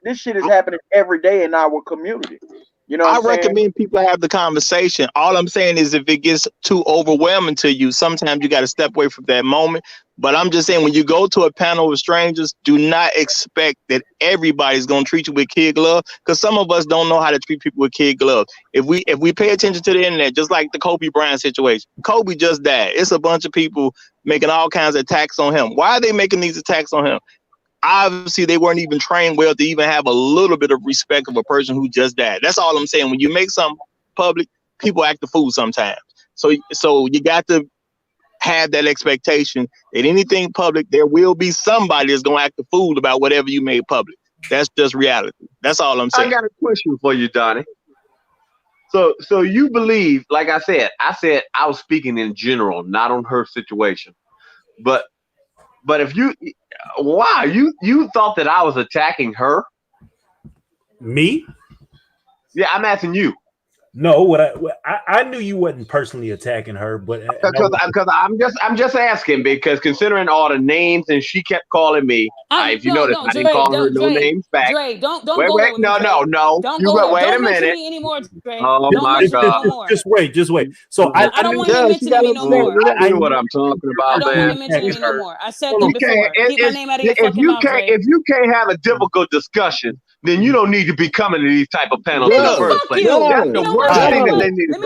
This shit is happening every day in our community. You know what I'm saying? recommend people have the conversation. All I'm saying is if it gets too overwhelming to you, sometimes you got to step away from that moment. But I'm just saying, when you go to a panel of strangers, do not expect that everybody's going to treat you with kid glove, because some of us don't know how to treat people with kid gloves. If we pay attention to the internet, just like the Kobe Bryant situation, Kobe just died. It's a bunch of people making all kinds of attacks on him. Why are they making these attacks on him? Obviously, they weren't even trained well to even have a little bit of respect of a person who just died. That's all I'm saying. When you make something public, people act a fool sometimes. So you got to have that expectation that anything public, there will be somebody that's going to act a fool about whatever you made public. That's just reality. That's all I'm saying. I got a question for you, Donnie. So you believe, like I said I was speaking in general, not on her situation. But if you thought that I was attacking her? Me? Yeah, I'm asking you. No, I knew you wasn't personally attacking her, but because I'm just asking because considering all the names and she kept calling me. If you notice, I didn't call her no names back. Dre, don't wait, go there with me, no, Dre. no. Don't you go there. Wait Don't a mention minute. me anymore, Dre. Oh don't my mention God! me no more. Just wait. So I don't want him mentioning me no more. I knew what I'm talking about. I don't want him mentioning me no more. I said that before. Keep my name out of your fucking mouth, Dre. If you can't have a difficult discussion, then you don't need to be coming to these type of panels in the first place. That's the worst thing that they need to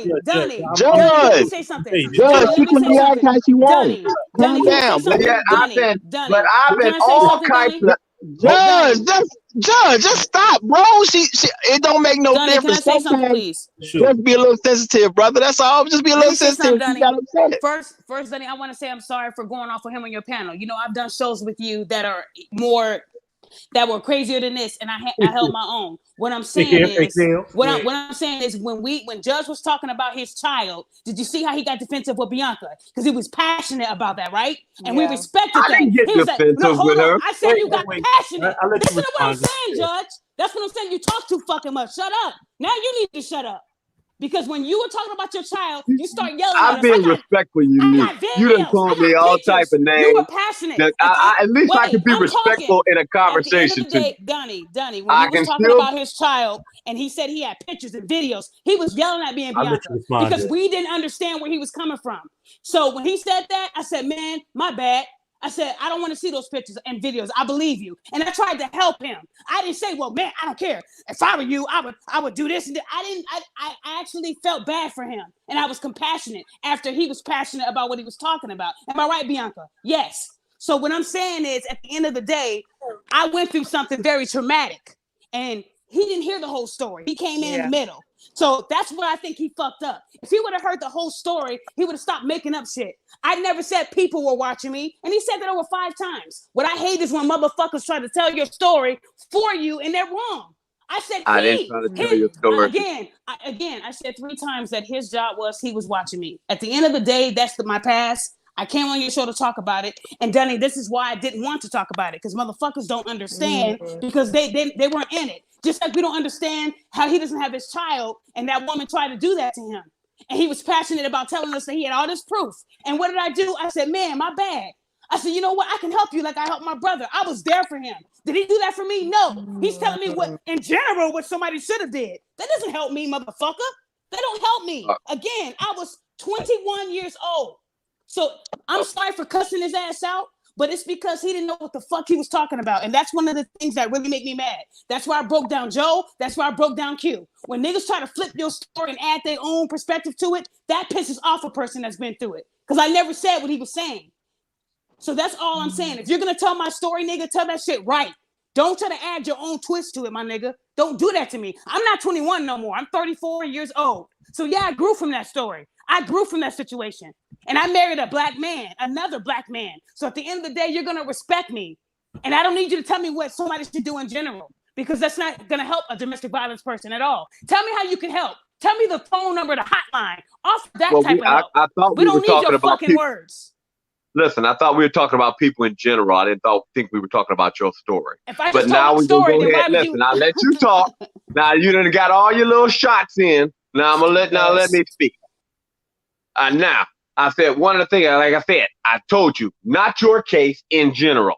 do. Donnie, Judge, let me say something. Judge, she can react how she wants. Donnie, Calm down, Yeah, Donnie, I've been all kinds of. Judge, just stop, bro. She it don't make no Donnie, difference. Can I say something, please? Just be a little sensitive, brother. That's all. Just be a little sensitive. You got upset. First, Donnie, I want to say I'm sorry for going off on him on your panel. You know, I've done shows with you that are more that were crazier than this, and I held my own. What I'm saying is, when Judge was talking about his child, did you see how he got defensive with Bianca? Because he was passionate about that, right? And we respected that. I didn't get defensive with her. I said you got passionate. Listen to what I'm saying, Judge. That's what I'm saying. You talk too fucking much. Shut up. Now you need to shut up. Because when you were talking about your child, you start yelling at us. I've been respectful, you done called me all type of names. You were passionate. At least I can be respectful in a conversation. At the end of the day, Donnie, when he was talking about his child and he said he had pictures and videos, he was yelling at me and Bianca because we didn't understand where he was coming from. So when he said that, I said, man, my bad. I said, I don't want to see those pictures and videos. I believe you. And I tried to help him. I didn't say, well, man, I don't care. If I were you, I would do this. And I actually felt bad for him. And I was compassionate after he was passionate about what he was talking about. Am I right, Bianca? Yes. So what I'm saying is, at the end of the day, I went through something very traumatic. And he didn't hear the whole story. He came in the middle. So that's where I think he fucked up. If he would have heard the whole story, he would have stopped making up shit. I never said people were watching me, and he said that over 5 times. What I hate is when motherfuckers try to tell your story for you, and they're wrong. I said I didn't try to tell your story. Again, I said 3 times that his job was he was watching me. At the end of the day, that's my past. I came on your show to talk about it. And Donnie, this is why I didn't want to talk about it, because motherfuckers don't understand because they weren't in it. Just like we don't understand how he doesn't have his child and that woman tried to do that to him. And he was passionate about telling us that he had all this proof. And what did I do? I said, man, my bad. I said, you know what? I can help you like I helped my brother. I was there for him. Did he do that for me? No. He's telling me what, in general, what somebody should have did. That doesn't help me, motherfucker. That don't help me. Again, I was 21 years old. So I'm sorry for cussing his ass out, but it's because he didn't know what the fuck he was talking about. And that's one of the things that really make me mad. That's why I broke down Joe. That's why I broke down Q. When niggas try to flip your story and add their own perspective to it, that pisses off a person that's been through it. Because I never said what he was saying. So that's all I'm saying. If you're going to tell my story, nigga, tell that shit right. Don't try to add your own twist to it, my nigga. Don't do that to me. I'm not 21 no more. I'm 34 years old. So yeah, I grew from that story. I grew from that situation. And I married a black man, another black man. So at the end of the day, you're going to respect me. And I don't need you to tell me what somebody should do in general, because that's not going to help a domestic violence person at all. Tell me how you can help. Tell me the phone number, the hotline. Offer that type of help. I thought we don't need your fucking words. Listen, I thought we were talking about people in general. I didn't think we were talking about your story. But now we're going to go ahead. Listen, I'll let you talk. Now you done got all your little shots in. Now I'm gonna let me speak. Now I said one of the things, like I said, I told you, not your case in general.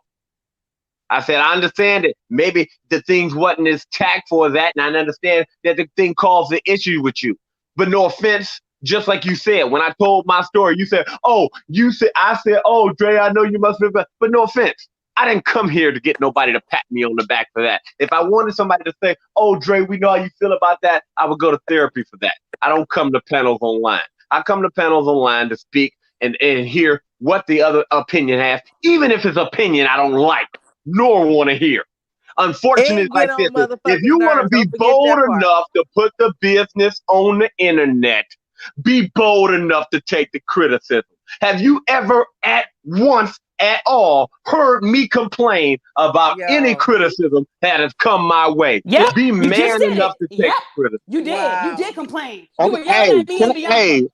I said I understand that maybe the things wasn't as tactful as that, and I understand that the thing caused the issue with you. But no offense. Just like you said, when I told my story, you said, oh, Dre, I know you must be, but no offense. I didn't come here to get nobody to pat me on the back for that. If I wanted somebody to say, oh, Dre, we know how you feel about that, I would go to therapy for that. I don't come to panels online. I come to panels online to speak and hear what the other opinion has, even if it's opinion I don't like, nor want to hear. Unfortunately, like this, if you want to be bold enough to put the business on the internet, be bold enough to take the criticism. Have you ever at all heard me complain about any criticism that has come my way? Yep, be man enough to take criticism. You did. Wow. You did complain. Okay,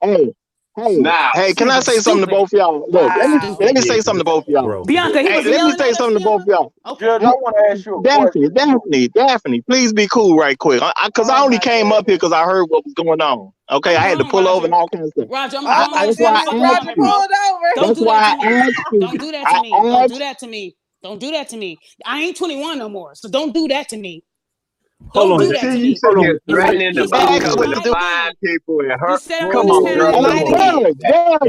Hey, can I say something to both of y'all? Look, let me say something to both of y'all. Bianca, he was let me say something to both of y'all. Okay. Judge, I want to ask you a question. Daphne, please be cool right quick. Because I only came up here because I heard what was going on. Okay, I had to pull over and all kinds of stuff. Roger, I'm grown. That's why Roger pulled over. Don't do that to me. Don't do that to me. Don't do that to me. Don't do that to me. I ain't 21 no more, so don't do that to me. Hold on. Do that to me. Threatening to fuck with the fine people and her. Come on, girl.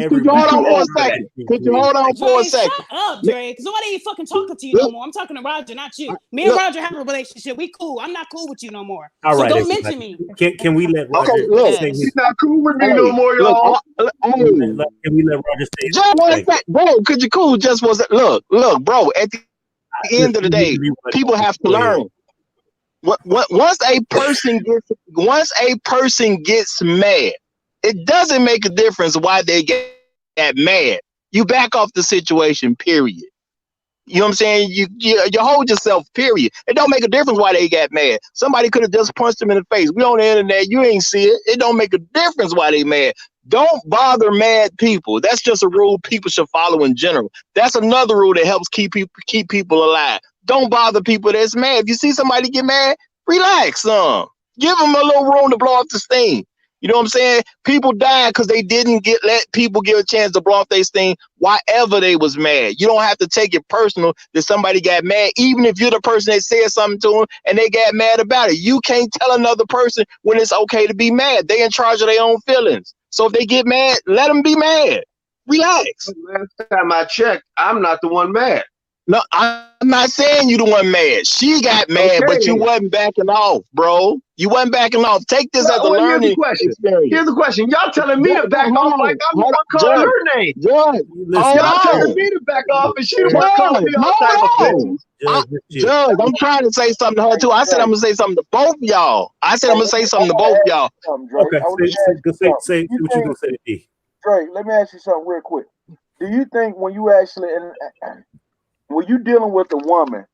Could you hold on for a second? Could you hold on for a second? Shut up, Dre, because nobody ain't fucking talking to you no more. I'm talking to Roger, not you. Me and Roger have a relationship. We cool. I'm not cool with you no more. All right, so don't mention me. Can we let Roger say his... He's not cool with me no more, y'all. Can we let Roger say his... Just one second, bro. Could you cool? Just was look, bro. At the end of the day, people have to learn. Once a person gets mad, it doesn't make a difference why they get mad. You back off the situation, period. You know what I'm saying? You hold yourself, period. It don't make a difference why they got mad. Somebody could have just punched them in the face. We on the internet, you ain't see it. It don't make a difference why they mad. Don't bother mad people. That's just a rule people should follow in general. That's another rule that helps keep people alive. Don't bother people that's mad. If you see somebody get mad, relax some. Give them a little room to blow off the steam. You know what I'm saying? People died because they didn't let people get a chance to blow off their steam why ever they was mad. You don't have to take it personal that somebody got mad, even if you're the person that said something to them and they got mad about it. You can't tell another person when it's okay to be mad. They in charge of their own feelings. So if they get mad, let them be mad. Relax. Last time I checked, I'm not the one mad. No, I'm not saying you the one mad. She got mad, but you wasn't backing off, bro. You wasn't backing off. Take this as a learning experience. Here's the question. Y'all telling me to back off like I'm the one calling her name. Judge, y'all telling me to back off and she the one calling me all type of Judge, I'm trying to say something to her too. I said I'm gonna say something to both y'all. Okay, say what you gonna say to me. Dre, let me ask you something real quick. Do you think when you actually when you dealing with a woman,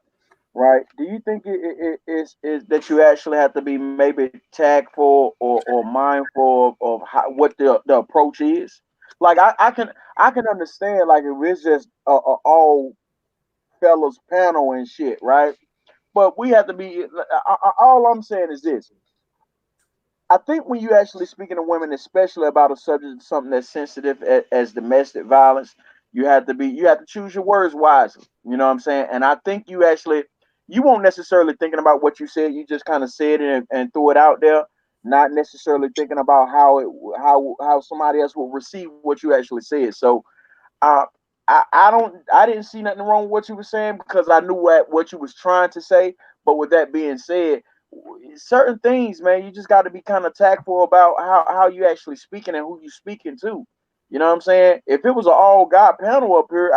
right? Do you think it is that you actually have to be maybe tactful or mindful of what the approach is? Like I can understand like if it's just a all fellas panel and shit, right? But we have to be. All I'm saying is this. I think when you actually speaking to women, especially about a subject, something that's sensitive as domestic violence, you have to choose your words wisely. You know what I'm saying? And I think you won't necessarily thinking about what you said. You just kind of said it and threw it out there, not necessarily thinking about how somebody else will receive what you actually said. So, I didn't see nothing wrong with what you were saying because I knew what you was trying to say. But with that being said, certain things, man, you just got to be kind of tactful about how you actually speaking and who you speaking to. You know what I'm saying? If it was an all God panel up here,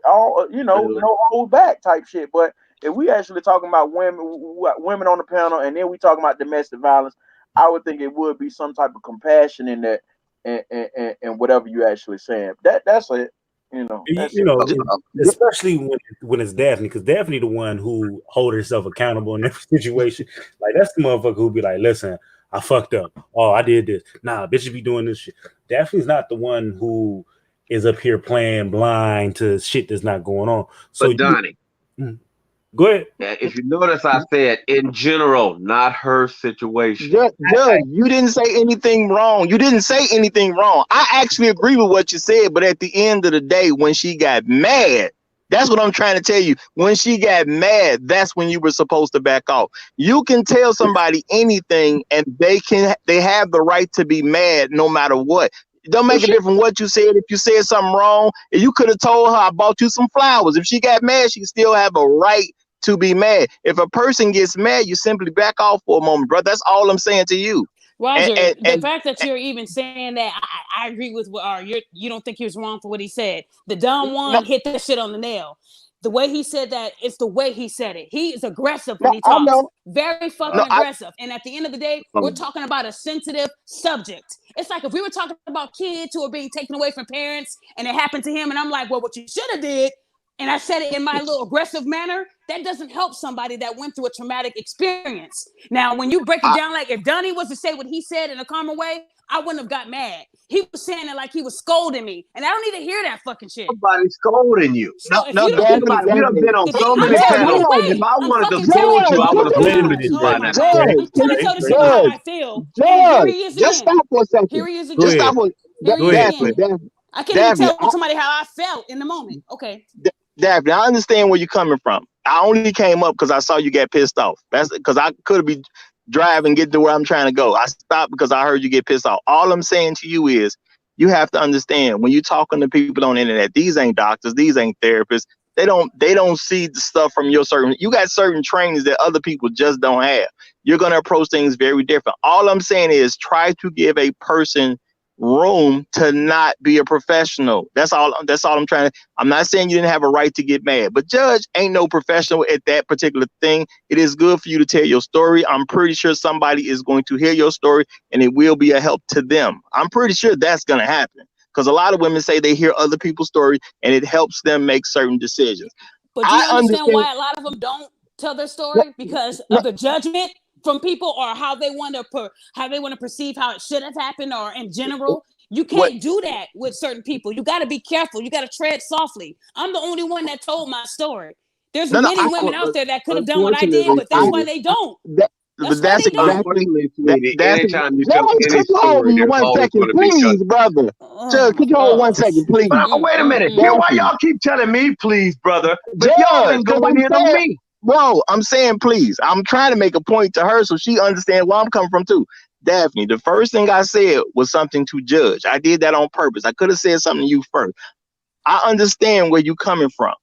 no hold back type shit. But if we actually talking about women on the panel and then we talking about domestic violence, I would think it would be some type of compassion in that and whatever you actually saying. That's it. Especially when it's Daphne, because Daphne the one who hold herself accountable in every situation. Like that's the motherfucker who be like, listen, I fucked up. Oh, I did this. Nah, bitches be doing this shit. Daphne's not the one who is up here playing blind to shit that's not going on. So but Donnie, go ahead. If you notice, I said in general, not her situation. Judge, you didn't say anything wrong. You didn't say anything wrong. I actually agree with what you said, but at the end of the day, when she got mad, that's what I'm trying to tell you. When she got mad, that's when you were supposed to back off. You can tell somebody anything, and they have the right to be mad no matter what. It don't make a difference what you said. If you said something wrong, you could have told her I bought you some flowers. If she got mad, she still have a right to be mad. If a person gets mad, you simply back off for a moment, bro. That's all I'm saying to you. Roger, the fact that you're even saying that, I agree with you don't think he was wrong for what he said. The Don Juan hit that shit on the nail. The way he said that, it's the way he said it. He is aggressive when he talks. Very fucking aggressive. And at the end of the day, we're talking about a sensitive subject. It's like if we were talking about kids who are being taken away from parents and it happened to him, and I'm like, well, what you should have did, and I said it in my little aggressive manner, that doesn't help somebody that went through a traumatic experience. Now, when you break it down, like if Donnie was to say what he said in a calmer way, I wouldn't have got mad. He was saying it like he was scolding me, and I don't need to hear that fucking shit. Somebody scolding you. So No, we done been on so many panels. If I wanted to fool with you, I would have fooled with you by now. I'm trying to tell this nigga how I feel. Here he is again. Just stop for a second. Here he is again. Just stop for Daphne. I can't even tell somebody how I felt in the moment. Okay. Daphne, I understand where you're coming from. I only came up because I saw you get pissed off. That's because I could be driving, get to where I'm trying to go. I stopped because I heard you get pissed off. All I'm saying to you is you have to understand when you're talking to people on the internet, these ain't doctors, these ain't therapists. They don't see the stuff from your certain. You got certain trainings that other people just don't have. You're gonna approach things very different. All I'm saying is try to give a person room to not be a professional. That's all I'm trying to. I'm not saying you didn't have a right to get mad, but Judge ain't no professional at that particular thing. It is good for you to tell your story. I'm pretty sure somebody is going to hear your story and it will be a help to them. I'm pretty sure that's going to happen because a lot of women say they hear other people's story and it helps them make certain decisions. But do you understand why a lot of them don't tell their story? Because of the judgment from people, or how they want to perceive how it should have happened, or in general. You can't do that with certain people. You got to be careful. You got to tread softly. I'm the only one that told my story. There's many women out there that could have done what I did, but that's why they don't. That's exactly. Anytime you tell any story, there's always going to be please, brother. Judge, could you hold 1 second, please? Wait a minute. Why y'all keep telling me, please, brother? But y'all ain't going in on me. Bro, I'm saying please. I'm trying to make a point to her so she understands where I'm coming from too. Daphne, the first thing I said was something to Judge. I did that on purpose. I could have said something to you first. I understand where you're coming from.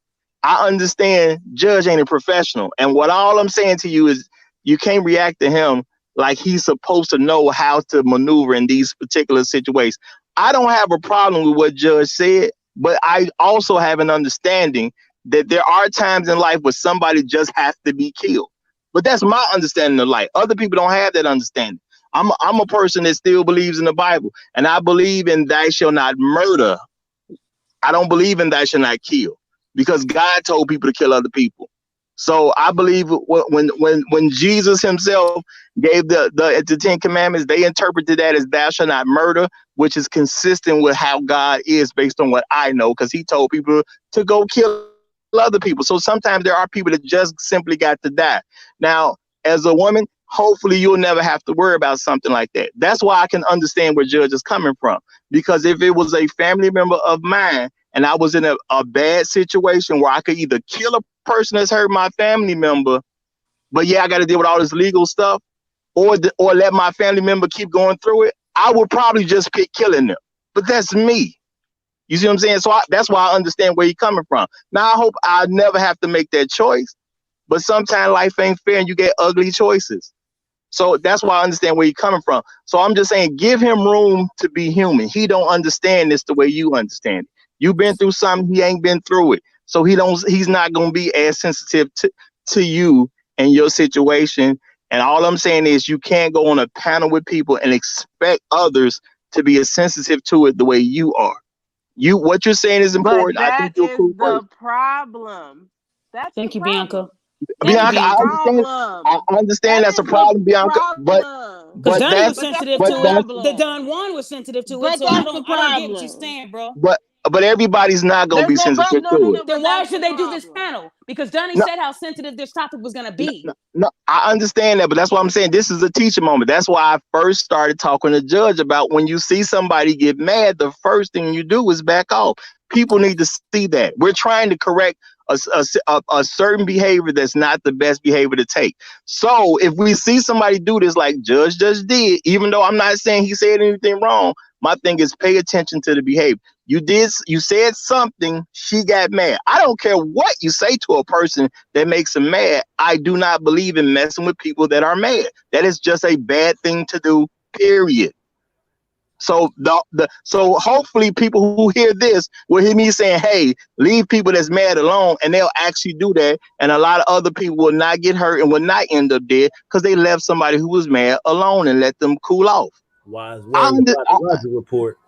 I understand Judge ain't a professional. And what all I'm saying to you is you can't react to him like he's supposed to know how to maneuver in these particular situations. I don't have a problem with what Judge said, but I also have an understanding that there are times in life where somebody just has to be killed. But that's my understanding of life. Other people don't have that understanding. I'm a person that still believes in the Bible, and I believe in thou shalt not murder. I don't believe in thou shalt not kill, because God told people to kill other people. So I believe when Jesus himself gave the 10 commandments, they interpreted that as thou shalt not murder, which is consistent with how God is based on what I know, because he told people to go kill other people. So sometimes there are people that just simply got to die. Now, as a woman, hopefully you'll never have to worry about something like that. That's why I can understand where Judge is coming from. Because if it was a family member of mine and I was in a bad situation where I could either kill a person that's hurt my family member, but yeah, I got to deal with all this legal stuff, or let my family member keep going through it, I would probably just pick killing them. But that's me. You see what I'm saying? So that's why I understand where you're coming from. Now, I hope I never have to make that choice, but sometimes life ain't fair and you get ugly choices. So that's why I understand where you're coming from. So I'm just saying, give him room to be human. He don't understand this the way you understand it. You've been through something, he ain't been through it. So he's not going to be as sensitive to you and your situation. And all I'm saying is you can't go on a panel with people and expect others to be as sensitive to it the way you are. What you're saying is important. But that I think you're cool the problem. That's Thank you, problem. Bianca. I understand that's a problem, Bianca. But Donnie was sensitive to it. The Don Juan was sensitive to it. So I don't get what you're saying, bro. But everybody's not going to be sensitive to it. Then why should they do this panel? Because Donnie said how sensitive this topic was going to be. No, I understand that, but that's what I'm saying. This is a teaching moment. That's why I first started talking to Judge about when you see somebody get mad, the first thing you do is back off. People need to see that. We're trying to correct a certain behavior that's not the best behavior to take. So if we see somebody do this like Judge just did, even though I'm not saying he said anything wrong, my thing is pay attention to the behavior. You said something, she got mad. I don't care what you say to a person that makes them mad. I do not believe in messing with people that are mad. That is just a bad thing to do, period. So so hopefully people who hear this will hear me saying, hey, leave people that's mad alone, and they'll actually do that. And a lot of other people will not get hurt and will not end up dead because they left somebody who was mad alone and let them cool off. Wise words about the Roger report.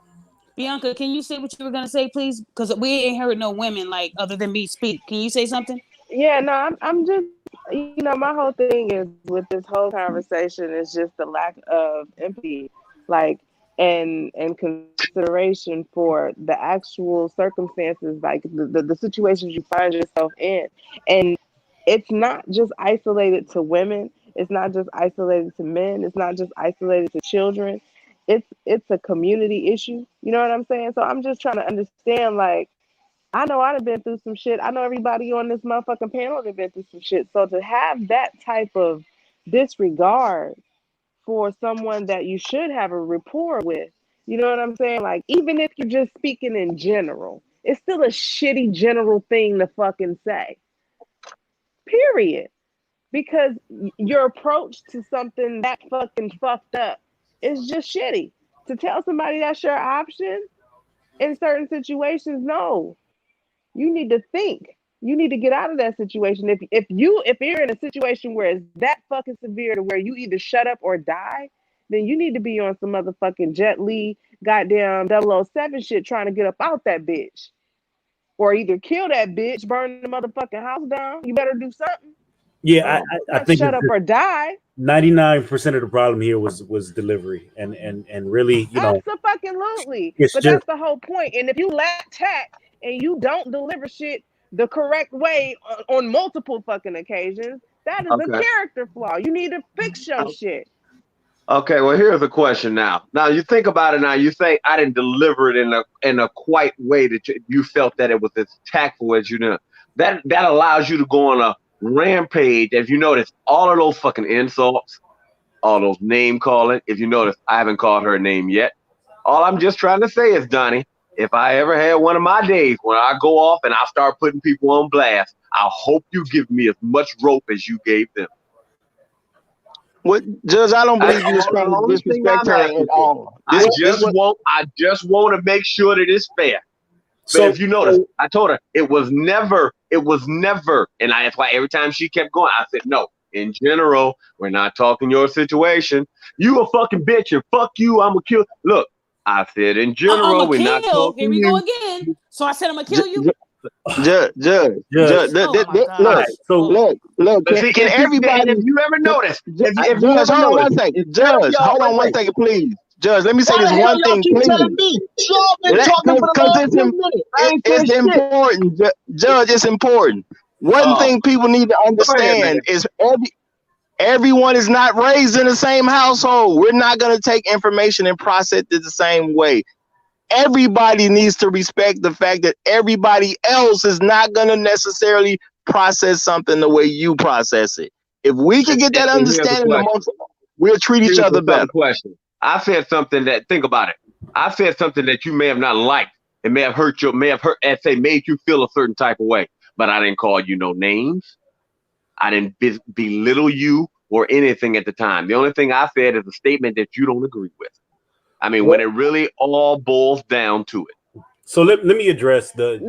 Bianca, can you say what you were gonna say, please? Because we ain't heard no women like other than me speak. Can you say something? Yeah, no, I'm just, my whole thing is with this whole conversation is just the lack of empathy, like, and consideration for the actual circumstances, like the situations you find yourself in. And it's not just isolated to women. It's not just isolated to men. It's not just isolated to children. It's a community issue. You know what I'm saying? So I'm just trying to understand, like, I know I've been through some shit. I know everybody on this motherfucking panel have been through some shit. So to have that type of disregard for someone that you should have a rapport with, you know what I'm saying? Like, even if you're just speaking in general, it's still a shitty general thing to fucking say. Period. Because your approach to something that fucking fucked up is just shitty. To tell somebody that's your option in certain situations, no. You need to think. You need to get out of that situation. If you're in a situation where it's that fucking severe to where you either shut up or die, then you need to be on some motherfucking Jet Li goddamn 007 shit trying to get up out that bitch. Or either kill that bitch, burn the motherfucking house down. You better do something. Yeah, I think shut up or die. 99% of the problem here was delivery, and really, Absolutely. it's But just, that's the whole point. And if you lack tact and you don't deliver shit the correct way on multiple fucking occasions, that is a character flaw. You need to fix your shit. Okay, well, here's a question now. Now you think about it. Now you say I didn't deliver it in a quite way that you felt that it was as tactful as you know. That allows you to go on a rampage. If you notice, all of those fucking insults, all those name calling. If you notice, I haven't called her name yet. All I'm just trying to say is, Donnie, if I ever had one of my days when I go off and I start putting people on blast, I hope you give me as much rope as you gave them. What, Judge? I don't believe you was trying to disrespect her at all. I just want to make sure that it's fair. But if you notice, I told her it was never, and that's why every time she kept going, I said, no, in general, we're not talking your situation. You a fucking bitch and fuck you, I'm gonna kill. Look, I said in general, we're not talking. Here we go again. So I said I'm gonna kill you. Judge. Look. Can everybody? If you ever notice, Judge, hold on one second, please. Judge, let me say this one thing, please. It's important, Judge. It's important. One thing people need to understand is everyone is not raised in the same household. We're not going to take information and process it the same way. Everybody needs to respect the fact that everybody else is not going to necessarily process something the way you process it. If we can get that understanding amongst, we'll treat each other better. Question. I said something that, think about it. I said something that you may have not liked. It may have hurt you, made you feel a certain type of way. But I didn't call you no names. I didn't belittle you or anything at the time. The only thing I said is a statement that you don't agree with. I mean, when it really all boils down to it. So let me address the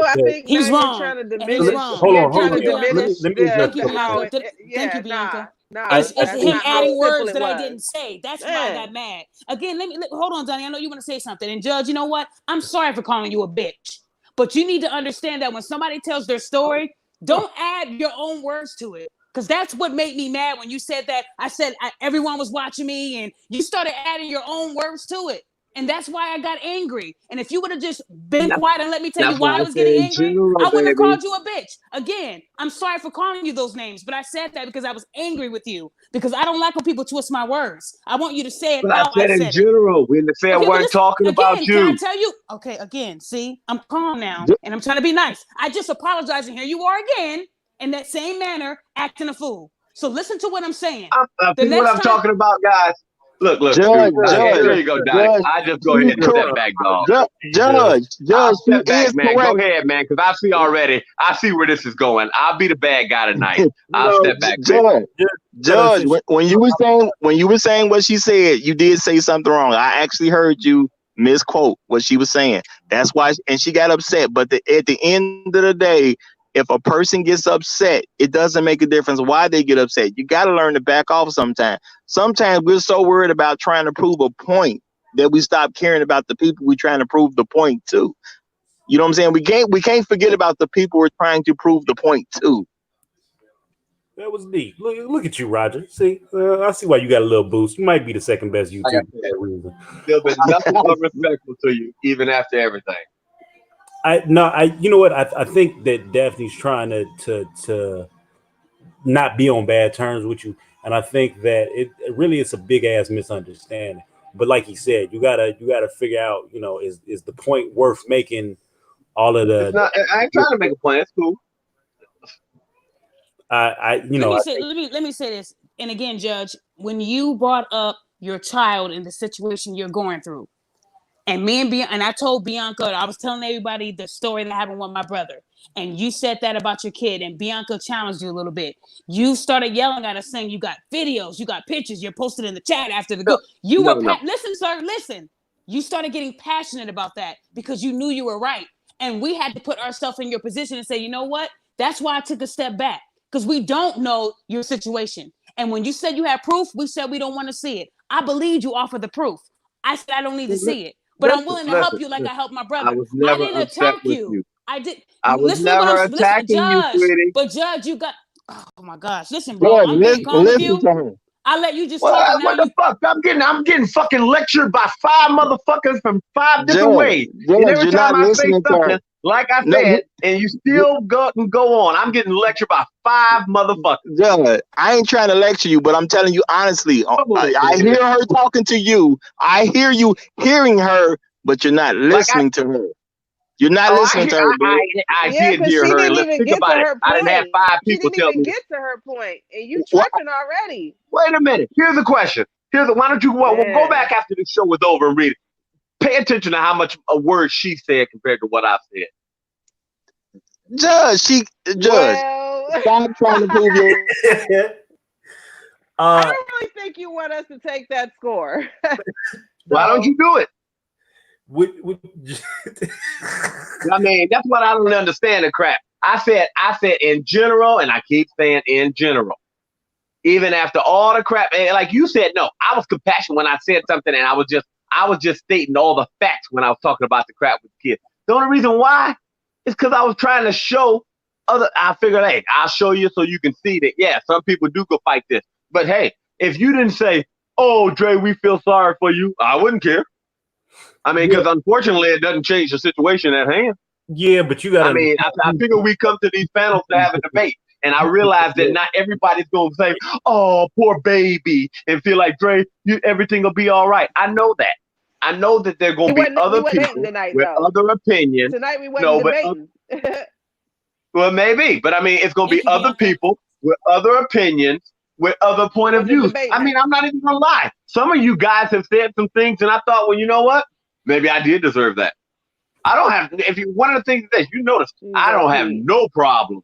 I think he's wrong. Trying to diminish. Hold on. Let me address Thank you, Bianca. It's him adding words that I didn't say. That's why I got mad. Again, hold on, Donnie. I know you want to say something. And Judge, you know what? I'm sorry for calling you a bitch. But you need to understand that when somebody tells their story, don't add your own words to it. Because that's what made me mad when you said that. I said everyone was watching me and you started adding your own words to it. And that's why I got angry. And if you would have just been quiet and let me tell you why I was getting angry, I wouldn't have called you a bitch. Again, I'm sorry for calling you those names, but I said that because I was angry with you. Because I don't like when people twist my words. I want you to say it but how I said in general. We didn't say I wasn't talking about you. Can I tell you? Okay, again, see, I'm calm now, and I'm trying to be nice. I just apologize, and here you are again, in that same manner, acting a fool. So listen to what I'm saying. What I'm talking about, guys. Look, Judge, there you go, Doc. I just go ahead and step back, dog. Judge, step back, man. Go ahead, man, because I see already. I see where this is going. I'll be the bad guy tonight. I'll step back. Judge, when you were saying what she said, you did say something wrong. I actually heard you misquote what she was saying. That's why, and she got upset. But at the end of the day, if a person gets upset, it doesn't make a difference why they get upset. You got to learn to back off sometimes. Sometimes we're so worried about trying to prove a point that we stop caring about the people we're trying to prove the point to. You know what I'm saying? We can't forget about the people we're trying to prove the point to. That was deep. Look at you, Roger. See, I see why you got a little boost. You might be the second best YouTuber for that reason. Still been nothing but respectful to you, even after everything. You know what? I think that Daphne's trying to not be on bad terms with you, and I think that it really is a big ass misunderstanding. But like he said, you gotta figure out, you know, is the point worth making all of the? It's not, I ain't trying to make a plan. It's cool. Let me say this, and again, Judge, when you brought up your child in the situation you're going through, and I told Bianca, I was telling everybody the story that happened with my brother, and you said that about your kid, and Bianca challenged you a little bit. You started yelling at us saying you got videos, you got pictures, you're posted in the chat after the Listen, sir, listen. You started getting passionate about that because you knew you were right, and we had to put ourselves in your position and say, you know what? That's why I took a step back. Because we don't know your situation. And when you said you had proof, we said we don't want to see it. I believed you offered the proof. I said I don't need to see it. But I'm willing to help you like I helped my brother. I didn't attack you. I did. I was never attacking you, sweetie. But Judge, you got. Oh my gosh! Listen, bro. I'm being calm with you. I let you just talk. What the fuck? I'm getting fucking lectured by 5 motherfuckers from 5 different ways. And every time I say something, like I said, and you still go on, I'm getting lectured by 5 motherfuckers. Judge, I ain't trying to lecture you, but I'm telling you honestly, I hear her talking to you. I hear you hearing her, but you're not listening to her. You're not listening to her. I did hear her. Let's think about it. I didn't have 5 people tell me. She didn't even get to her point, and you tripping already. Wait a minute. Here's the question. Why don't you we'll go back after the show is over and read it. Pay attention to how much a word she said compared to what I said. Judge, stop trying to prove you. I don't really think you want us to take that score. Why don't you do it? I mean, that's what I don't understand the crap. I said in general, and I keep saying in general. Even after all the crap, and like you said, no, I was compassionate when I said something, and I was just stating all the facts when I was talking about the crap with the kids. The only reason why is because I was trying to show I figured, hey, I'll show you so you can see that, yeah, some people do go fight this. But hey, if you didn't say, oh, Dre, we feel sorry for you, I wouldn't care. I mean, because unfortunately, it doesn't change the situation at hand. Yeah, but you got. I mean, I figure we come to these panels to have a debate, and I realize that not everybody's going to say, "Oh, poor baby," and feel like Dre, everything will be all right. I know that. I know that there are going to be other people with other opinions. Tonight we wasn't debating. Well, maybe, but I mean, it's going to be other people with other opinions, with other point of views. I mean, I'm not even going to lie. Some of you guys have said some things, and I thought, well, you know what? Maybe I did deserve that. I don't have. One of the things that you notice, I don't have no problem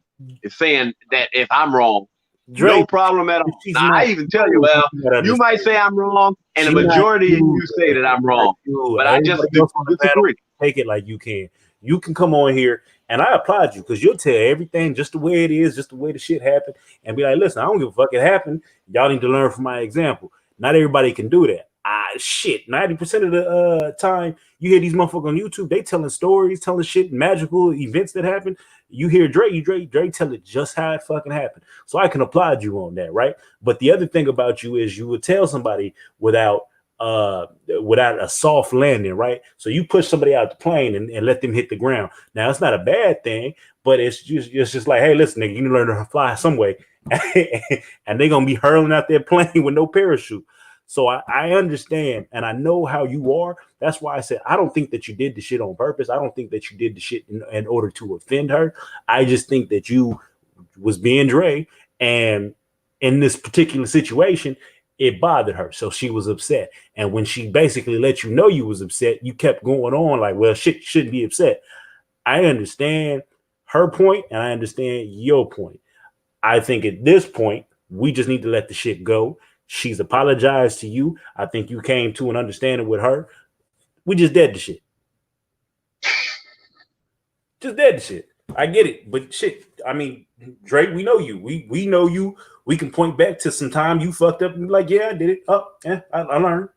saying that if I'm wrong. Drake, no problem at all. I even tell you, well, you might say I'm wrong, and the majority of you say that I'm wrong. But I just disagree. Take it like you can. You can come on here, and I applaud you because you'll tell everything just the way it is, just the way the shit happened, and be like, listen, I don't give a fuck it happened. Y'all need to learn from my example. Not everybody can do that. 90% of the time you hear these motherfuckers on YouTube, they telling stories, telling shit, magical events that happen. You hear Drake tell it just how it fucking happened. So I can applaud you on that, right? But the other thing about you is you would tell somebody without a soft landing, right? So you push somebody out the plane and let them hit the ground. Now it's not a bad thing, but it's just like, hey, listen, nigga, you need to learn to fly some way, and they're gonna be hurling out their plane with no parachute. So I understand, and I know how you are. That's why I said I don't think that you did the shit on purpose. I don't think that you did the shit in order to offend her. I just think that you was being Dre, and in this particular situation, it bothered her. So she was upset. And when she basically let you know you was upset, you kept going on like, well, shit shouldn't be upset. I understand her point, and I understand your point. I think at this point, we just need to let the shit go. She's apologized to you. I think you came to an understanding with her. We just dead the shit. Just dead the shit. I get it. But shit, I mean, Drake, we know you. We know you. We can point back to some time you fucked up and be like, yeah, I did it. Oh, yeah, I learned.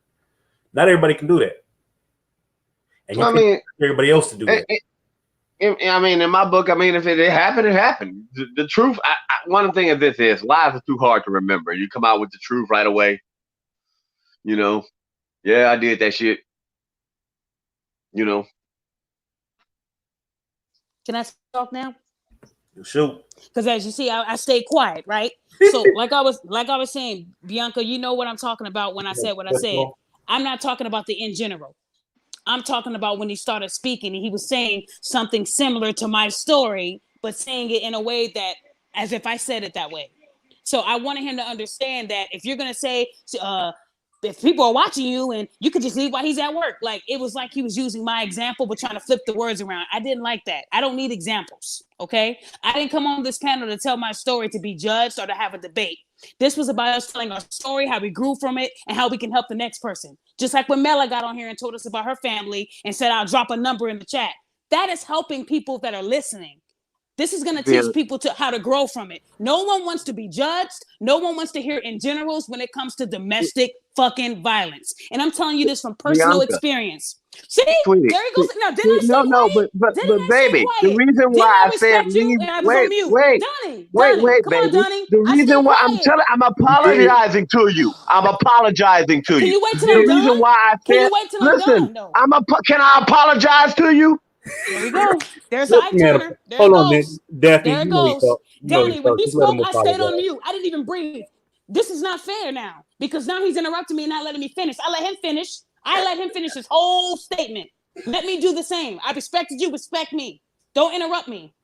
Not everybody can do that. and you I can mean, everybody else to do that. I mean, in my book, I mean, if it happened, it happened. The truth. One thing of this is lies are too hard to remember. You come out with the truth right away. You know, yeah, I did that shit. You know. Can I talk now? Shoot. Because as you see, I stayed quiet, right? So like I was saying, Bianca, you know what I'm talking about when I said what I said. I'm not talking about the in general. I'm talking about when he started speaking and he was saying something similar to my story, but saying it in a way that as if I said it that way. So I wanted him to understand that if you're gonna say if people are watching you and you could just leave while he's at work, like it was like he was using my example but trying to flip the words around. I didn't like that. I don't need examples. Okay, I didn't come on this panel to tell my story to be judged or to have a debate. This was about us telling our story, how we grew from it, and how we can help the next person. Just like when Mela got on here and told us about her family and said, I'll drop a number in the chat. That is helping people that are listening. This is going to teach people how to grow from it. No one wants to be judged. No one wants to hear in generals when it comes to domestic fucking violence. And I'm telling you this from personal experience. See, Sweetie, there he goes. Now, didn't I say quiet? But baby, the reason why I said leave, Donnie, come baby. on, Donnie. The reason why I'm apologizing to you. I'm apologizing to you. Can you wait till I'm done? The reason why I said, can you wait till I'm done? No. Can I apologize to you? There we go. There's the Ike Turner. There it goes. Daphne, there it goes. Donnie, when he spoke, I stayed on mute. I didn't even breathe. This is not fair now because now he's interrupting me and not letting me finish. I let him finish. I let him finish his whole statement. Let me do the same. I respected you. Respect me. Don't interrupt me.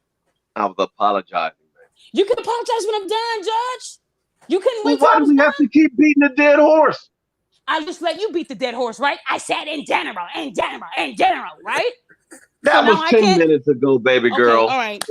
I was apologizing. You can apologize when I'm done, Judge. You couldn't wait till why I was do we done? have to keep beating the dead horse? I just let you beat the dead horse, right? I said in general, right? That was 10 minutes ago, baby girl. All right.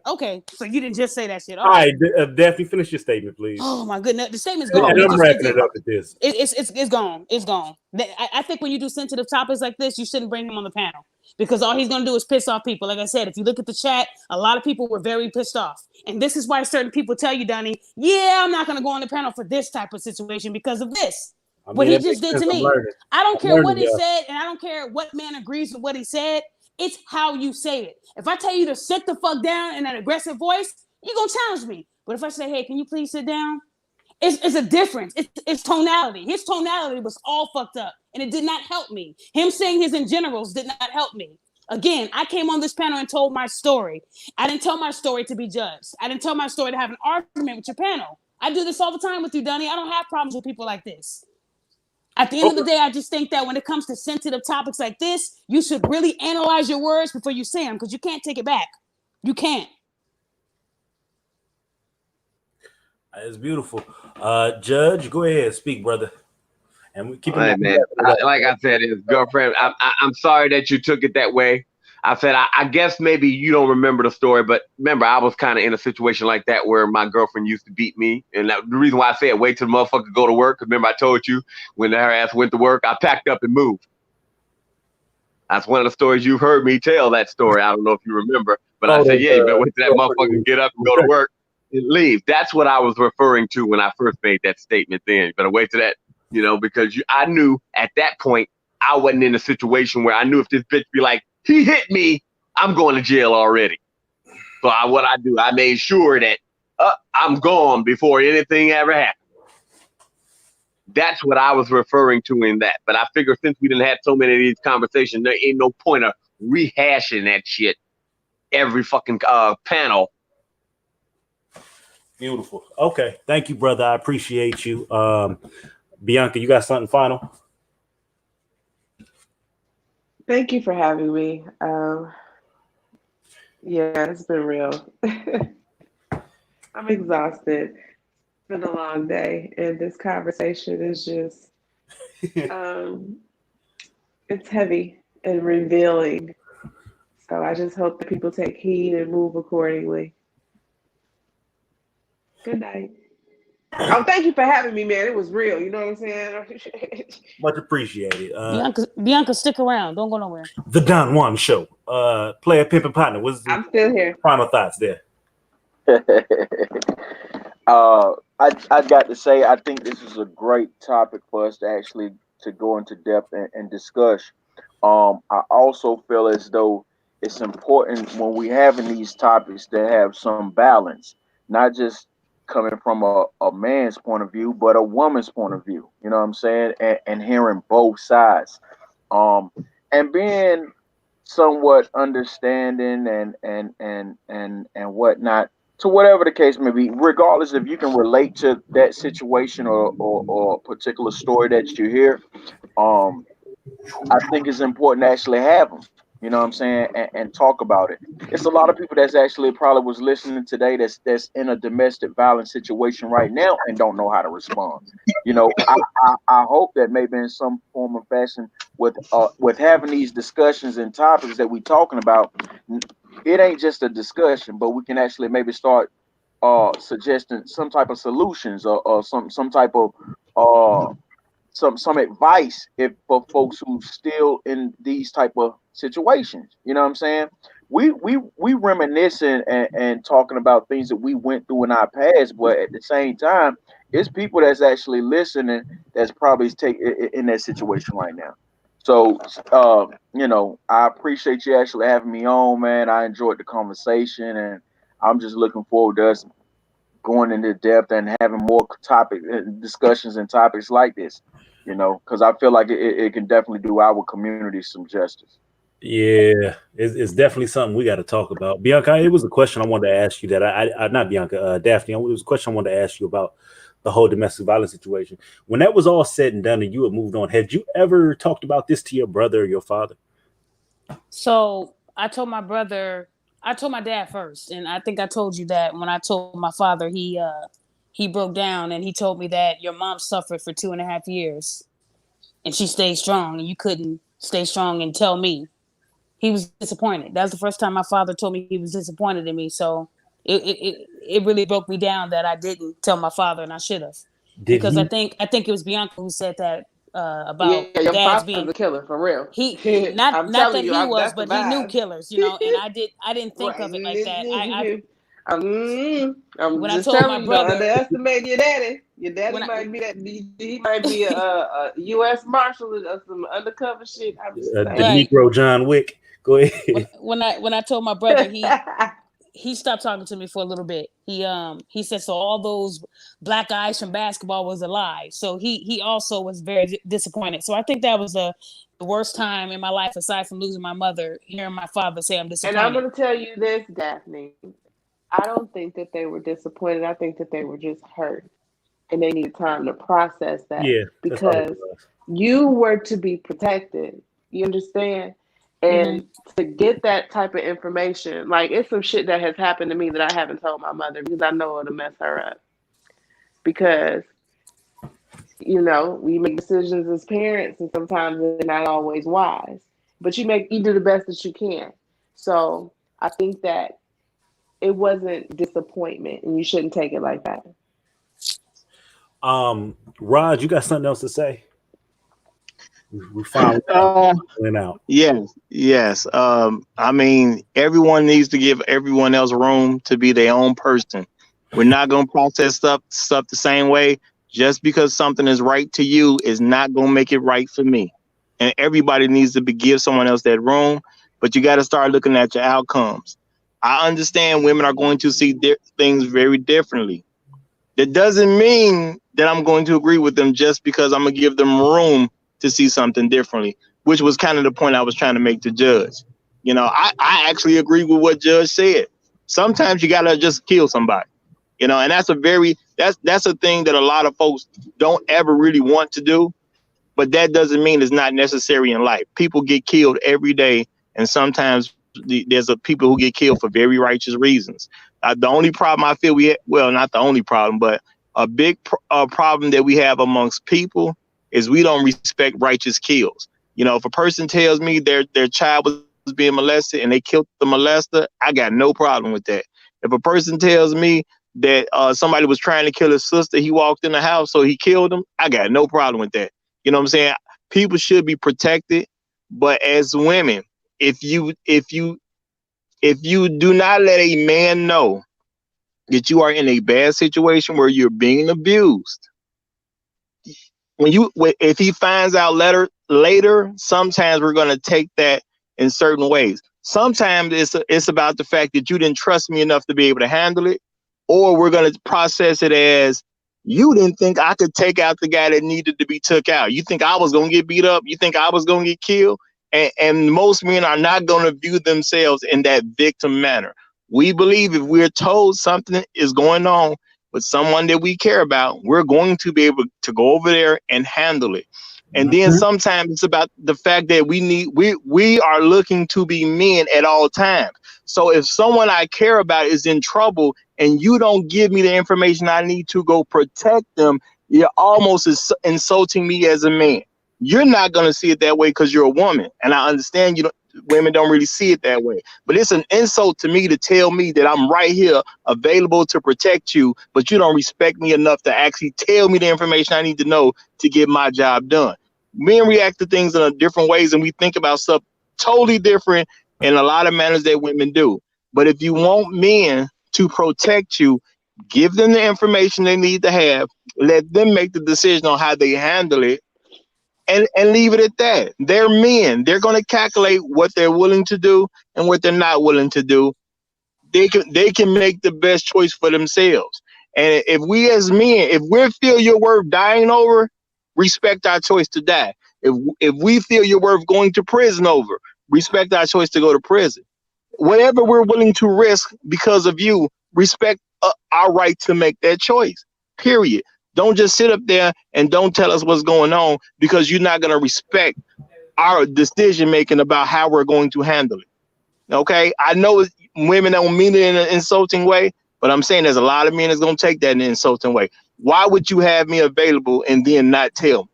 Okay, so you didn't just say that shit. All right, Daphne, finish your statement, please. Oh my goodness, the statement's gone. And I'm wrapping it up with this. It's gone. It's gone. I think when you do sensitive topics like this, you shouldn't bring him on the panel because all he's gonna do is piss off people. Like I said, if you look at the chat, a lot of people were very pissed off, and this is why certain people tell you, Donnie, yeah, I'm not gonna go on the panel for this type of situation because of this. What he just did to me. I don't care what he said, and I don't care what man agrees with what he said. It's how you say it. If I tell you to sit the fuck down in an aggressive voice, you're going to challenge me. But if I say, hey, can you please sit down? It's a difference. It's tonality. His tonality was all fucked up, and it did not help me. Him saying his in generals did not help me. Again, I came on this panel and told my story. I didn't tell my story to be judged. I didn't tell my story to have an argument with your panel. I do this all the time with you, Donnie. I don't have problems with people like this. At the end of the day, I just think that when it comes to sensitive topics like this, you should really analyze your words before you say them because you can't take it back. You can't. It's beautiful. Judge, go ahead, speak, brother. And we keep it man. Like I said, his girlfriend. I'm sorry that you took it that way. I said, I guess maybe you don't remember the story, but remember, I was kind of in a situation like that where my girlfriend used to beat me. And the reason why I said wait till the motherfucker go to work, because remember I told you when her ass went to work, I packed up and moved. That's one of the stories you've heard me tell that story. I don't know if you remember, but I said, yeah, you better wait till that motherfucker get up and go to work and leave. That's what I was referring to when I first made that statement then. You better wait till that, because I knew at that point I wasn't in a situation where I knew if this bitch be like, he hit me, I'm going to jail already. So what I do, I made sure that I'm gone before anything ever happened. That's what I was referring to in that. But I figure since we didn't have so many of these conversations, there ain't no point of rehashing that shit every fucking panel. Beautiful. Okay. Thank you, brother. I appreciate you. Bianca, you got something final? Thank you for having me. Yeah, it's been real. I'm exhausted. It's been a long day, and this conversation is just, it's heavy and revealing. So I just hope that people take heed and move accordingly. Good night. Oh, thank you for having me, man. It was real. You know what I'm saying? Much appreciated. Bianca, stick around. Don't go nowhere. The Don Juan Show. Player, pimp, and partner. I'm still here. Final thoughts there. I got to say, I think this is a great topic for us to actually to go into depth and discuss. I also feel as though it's important when we having these topics to have some balance, not just coming from a man's point of view, but a woman's point of view. You know what I'm saying? And hearing both sides. Um, and being somewhat understanding and whatnot to whatever the case may be, regardless if you can relate to that situation or particular story that you hear. um I think it's important to actually have them. You know what I'm saying, and talk about it. It's a lot of people that's actually probably was listening today that's in a domestic violence situation right now and don't know how to respond. You know, I hope that maybe in some form or fashion with having these discussions and topics that we talking about, it ain't just a discussion, but we can actually maybe start suggesting some type of solutions or some type of uh some advice if for folks who still in these type of situations. You know what I'm saying? We reminiscing and talking about things that we went through in our past, but at the same time, it's people that's actually listening that's probably in that situation right now. So, you know, I appreciate you actually having me on, man. I enjoyed the conversation, and I'm just looking forward to us going into depth and having more topic discussions and topics like this, you know, because I feel like it can definitely do our community some justice. Yeah, it's definitely something we got to talk about. Bianca, it was a question I wanted to ask you that I not Bianca, Daphne. It was a question I wanted to ask you about the whole domestic violence situation. When that was all said and done and you had moved on, had you ever talked about this to your brother or your father? So I told my dad first, and I think I told you that when I told my father, he broke down and he told me that your mom suffered for 2.5 years and she stayed strong, and you couldn't stay strong and tell me. He was disappointed. That was the first time my father told me he was disappointed in me. So it really broke me down that I didn't tell my father, and I should have, Did because I he? think I think it was Bianca who said that about Yeah, your dads father's being a killer for real. he not I'm not telling that you, he was, that's the but he knew vibe. killers, and I didn't think Right. of it like that. I I'm when I just told my telling you, don't brother underestimate your daddy. Your daddy when I might be that. He might be a U.S. Marshal or some undercover shit. I'm just The saying. right Negro John Wick. Go ahead. when I told my brother, he stopped talking to me for a little bit. He said, so all those black eyes from basketball was a lie. So he also was very disappointed. So I think that was the worst time in my life, aside from losing my mother, hearing my father say I'm And I'm disappointed. gonna tell you this, Daphne. I don't think that they were disappointed. I think that they were just hurt, and they needed time to process that Yeah, that's all it because was. you were to be protected. You understand? Mm-hmm. And to get that type of information, like it's some shit that has happened to me that I haven't told my mother because I know it'll mess her up. Because, we make decisions as parents and sometimes they're not always wise. But you do the best that you can. So I think that it wasn't disappointment and you shouldn't take it like that. Rod, you got something else to say? We finally Uh, went out. yes, yes. I mean, everyone needs to give everyone else room to be their own person. We're not gonna process stuff the same way. Just because something is right to you is not gonna make it right for me. And everybody needs to give someone else that room. But you got to start looking at your outcomes. I understand women are going to see things very differently. That doesn't mean that I'm going to agree with them just because I'm gonna give them room to see something differently, which was kind of the point I was trying to make to Judge. I actually agree with what Judge said. Sometimes you gotta just kill somebody, and that's a thing that a lot of folks don't ever really want to do, but that doesn't mean it's not necessary in life. People get killed every day, and sometimes there's people who get killed for very righteous reasons. The only problem I feel well, not the only problem, but a big problem that we have amongst people is we don't respect righteous kills. If a person tells me their child was being molested and they killed the molester, I got no problem with that. If a person tells me that somebody was trying to kill his sister, he walked in the house, so he killed him, I got no problem with that. You know what I'm saying? People should be protected, but as women, if you do not let a man know that you are in a bad situation where you're being abused, if he finds out later, sometimes we're going to take that in certain ways. Sometimes it's about the fact that you didn't trust me enough to be able to handle it, or we're going to process it as you didn't think I could take out the guy that needed to be took out. You think I was going to get beat up? You think I was going to get killed? And most men are not going to view themselves in that victim manner. We believe if we're told something is going on with someone that we care about, we're going to be able to go over there and handle it. And then sometimes it's about the fact that we are looking to be men at all times. So if someone I care about is in trouble and you don't give me the information I need to go protect them, you're almost insulting me as a man. You're not going to see it that way because you're a woman. And I understand women don't really see it that way. But it's an insult to me to tell me that I'm right here available to protect you, but you don't respect me enough to actually tell me the information I need to know to get my job done. Men react to things in different ways, and we think about stuff totally different in a lot of manners that women do. But if you want men to protect you, give them the information they need to have, let them make the decision on how they handle it, and leave it at that. They're men. They're going to calculate what they're willing to do and what they're not willing to do. They can make the best choice for themselves. And if we as men, if we feel you're worth dying over, respect our choice to die. If we feel you're worth going to prison over, respect our choice to go to prison. Whatever we're willing to risk because of you, respect our right to make that choice, period. Don't just sit up there and don't tell us what's going on because you're not going to respect our decision making about how we're going to handle it. Okay, I know women don't mean it in an insulting way, but I'm saying there's a lot of men that's going to take that in an insulting way. Why would you have me available and then not tell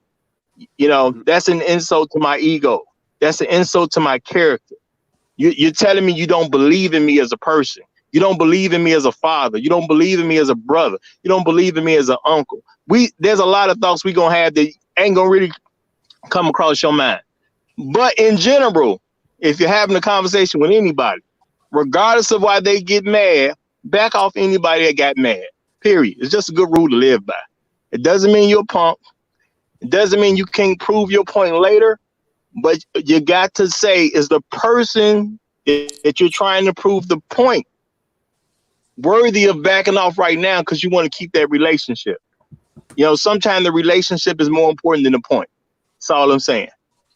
me? That's an insult to my ego. That's an insult to my character. You're telling me you don't believe in me as a person. You don't believe in me as a father. You don't believe in me as a brother. You don't believe in me as an uncle. There's a lot of thoughts we gonna have that ain't gonna really come across your mind. But in general, if you're having a conversation with anybody, regardless of why they get mad, back off anybody that got mad. Period. It's just a good rule to live by. It doesn't mean you're a punk. It doesn't mean you can't prove your point later. But you got to say, is the person that you're trying to prove the point worthy of backing off right now because you want to keep that relationship? Sometimes the relationship is more important than the point. That's all I'm saying.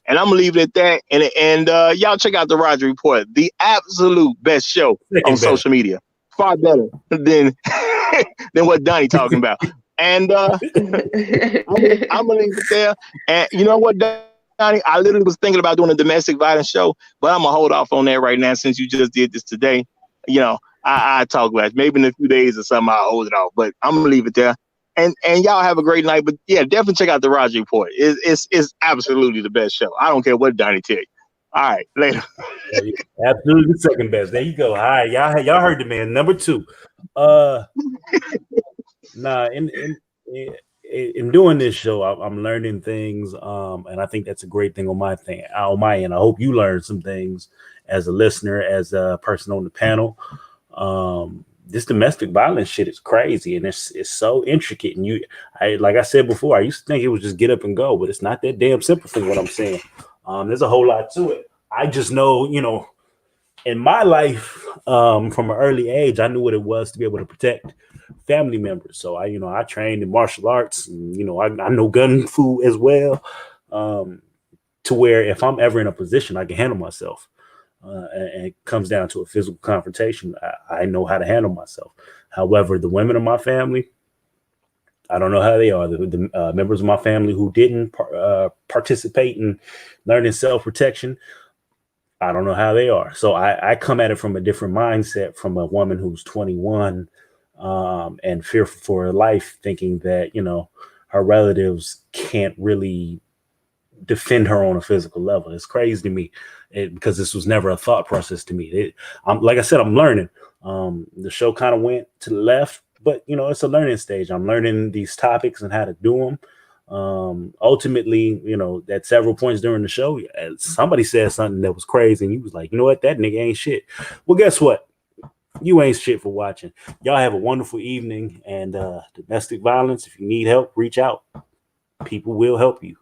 And I'm going to leave it at that. And y'all check out the Roger Report, the absolute best show on social media. Far better than what Donnie talking about. And I'm going to leave it there. And you know what, Donnie? I literally was thinking about doing a domestic violence show, but I'm going to hold off on that right now since you just did this today. I talk about it. Maybe in a few days or something, I'll hold it off. But I'm going to leave it there. And y'all have a great night. But yeah, definitely check out the Roger Report. It's absolutely the best show. I don't care what Donnie tell you. All right, later. Absolutely the second best. There you go. All right, y'all heard the man. Number 2. In doing this show, I'm learning things, and I think that's a great thing on my end. I hope you learn some things as a listener, as a person on the panel. This domestic violence shit is crazy, and it's so intricate. And like I said before, I used to think it was just get up and go, but it's not that damn simple for what I'm saying. There's a whole lot to it. I just know, in my life, from an early age, I knew what it was to be able to protect family members. So I trained in martial arts, and I know gun fu as well, to where if I'm ever in a position I can handle myself, and it comes down to a physical confrontation, I know how to handle myself. However, the women of my family, I don't know how they are. The members of my family who didn't participate in learning self-protection, I don't know how they are. So I come at it from a different mindset, from a woman who's 21 and fearful for her life, thinking that, her relatives can't really defend her on a physical level. It's crazy to me because this was never a thought process to me. Like I said, I'm learning. The show kind of went to the left, but it's a learning stage. I'm learning these topics and how to do them. Ultimately, at several points during the show, somebody said something that was crazy, and you was like, you know what, that nigga ain't shit. Well, guess what? You ain't shit for watching. Y'all have a wonderful evening, and domestic violence, if you need help, reach out. People will help you.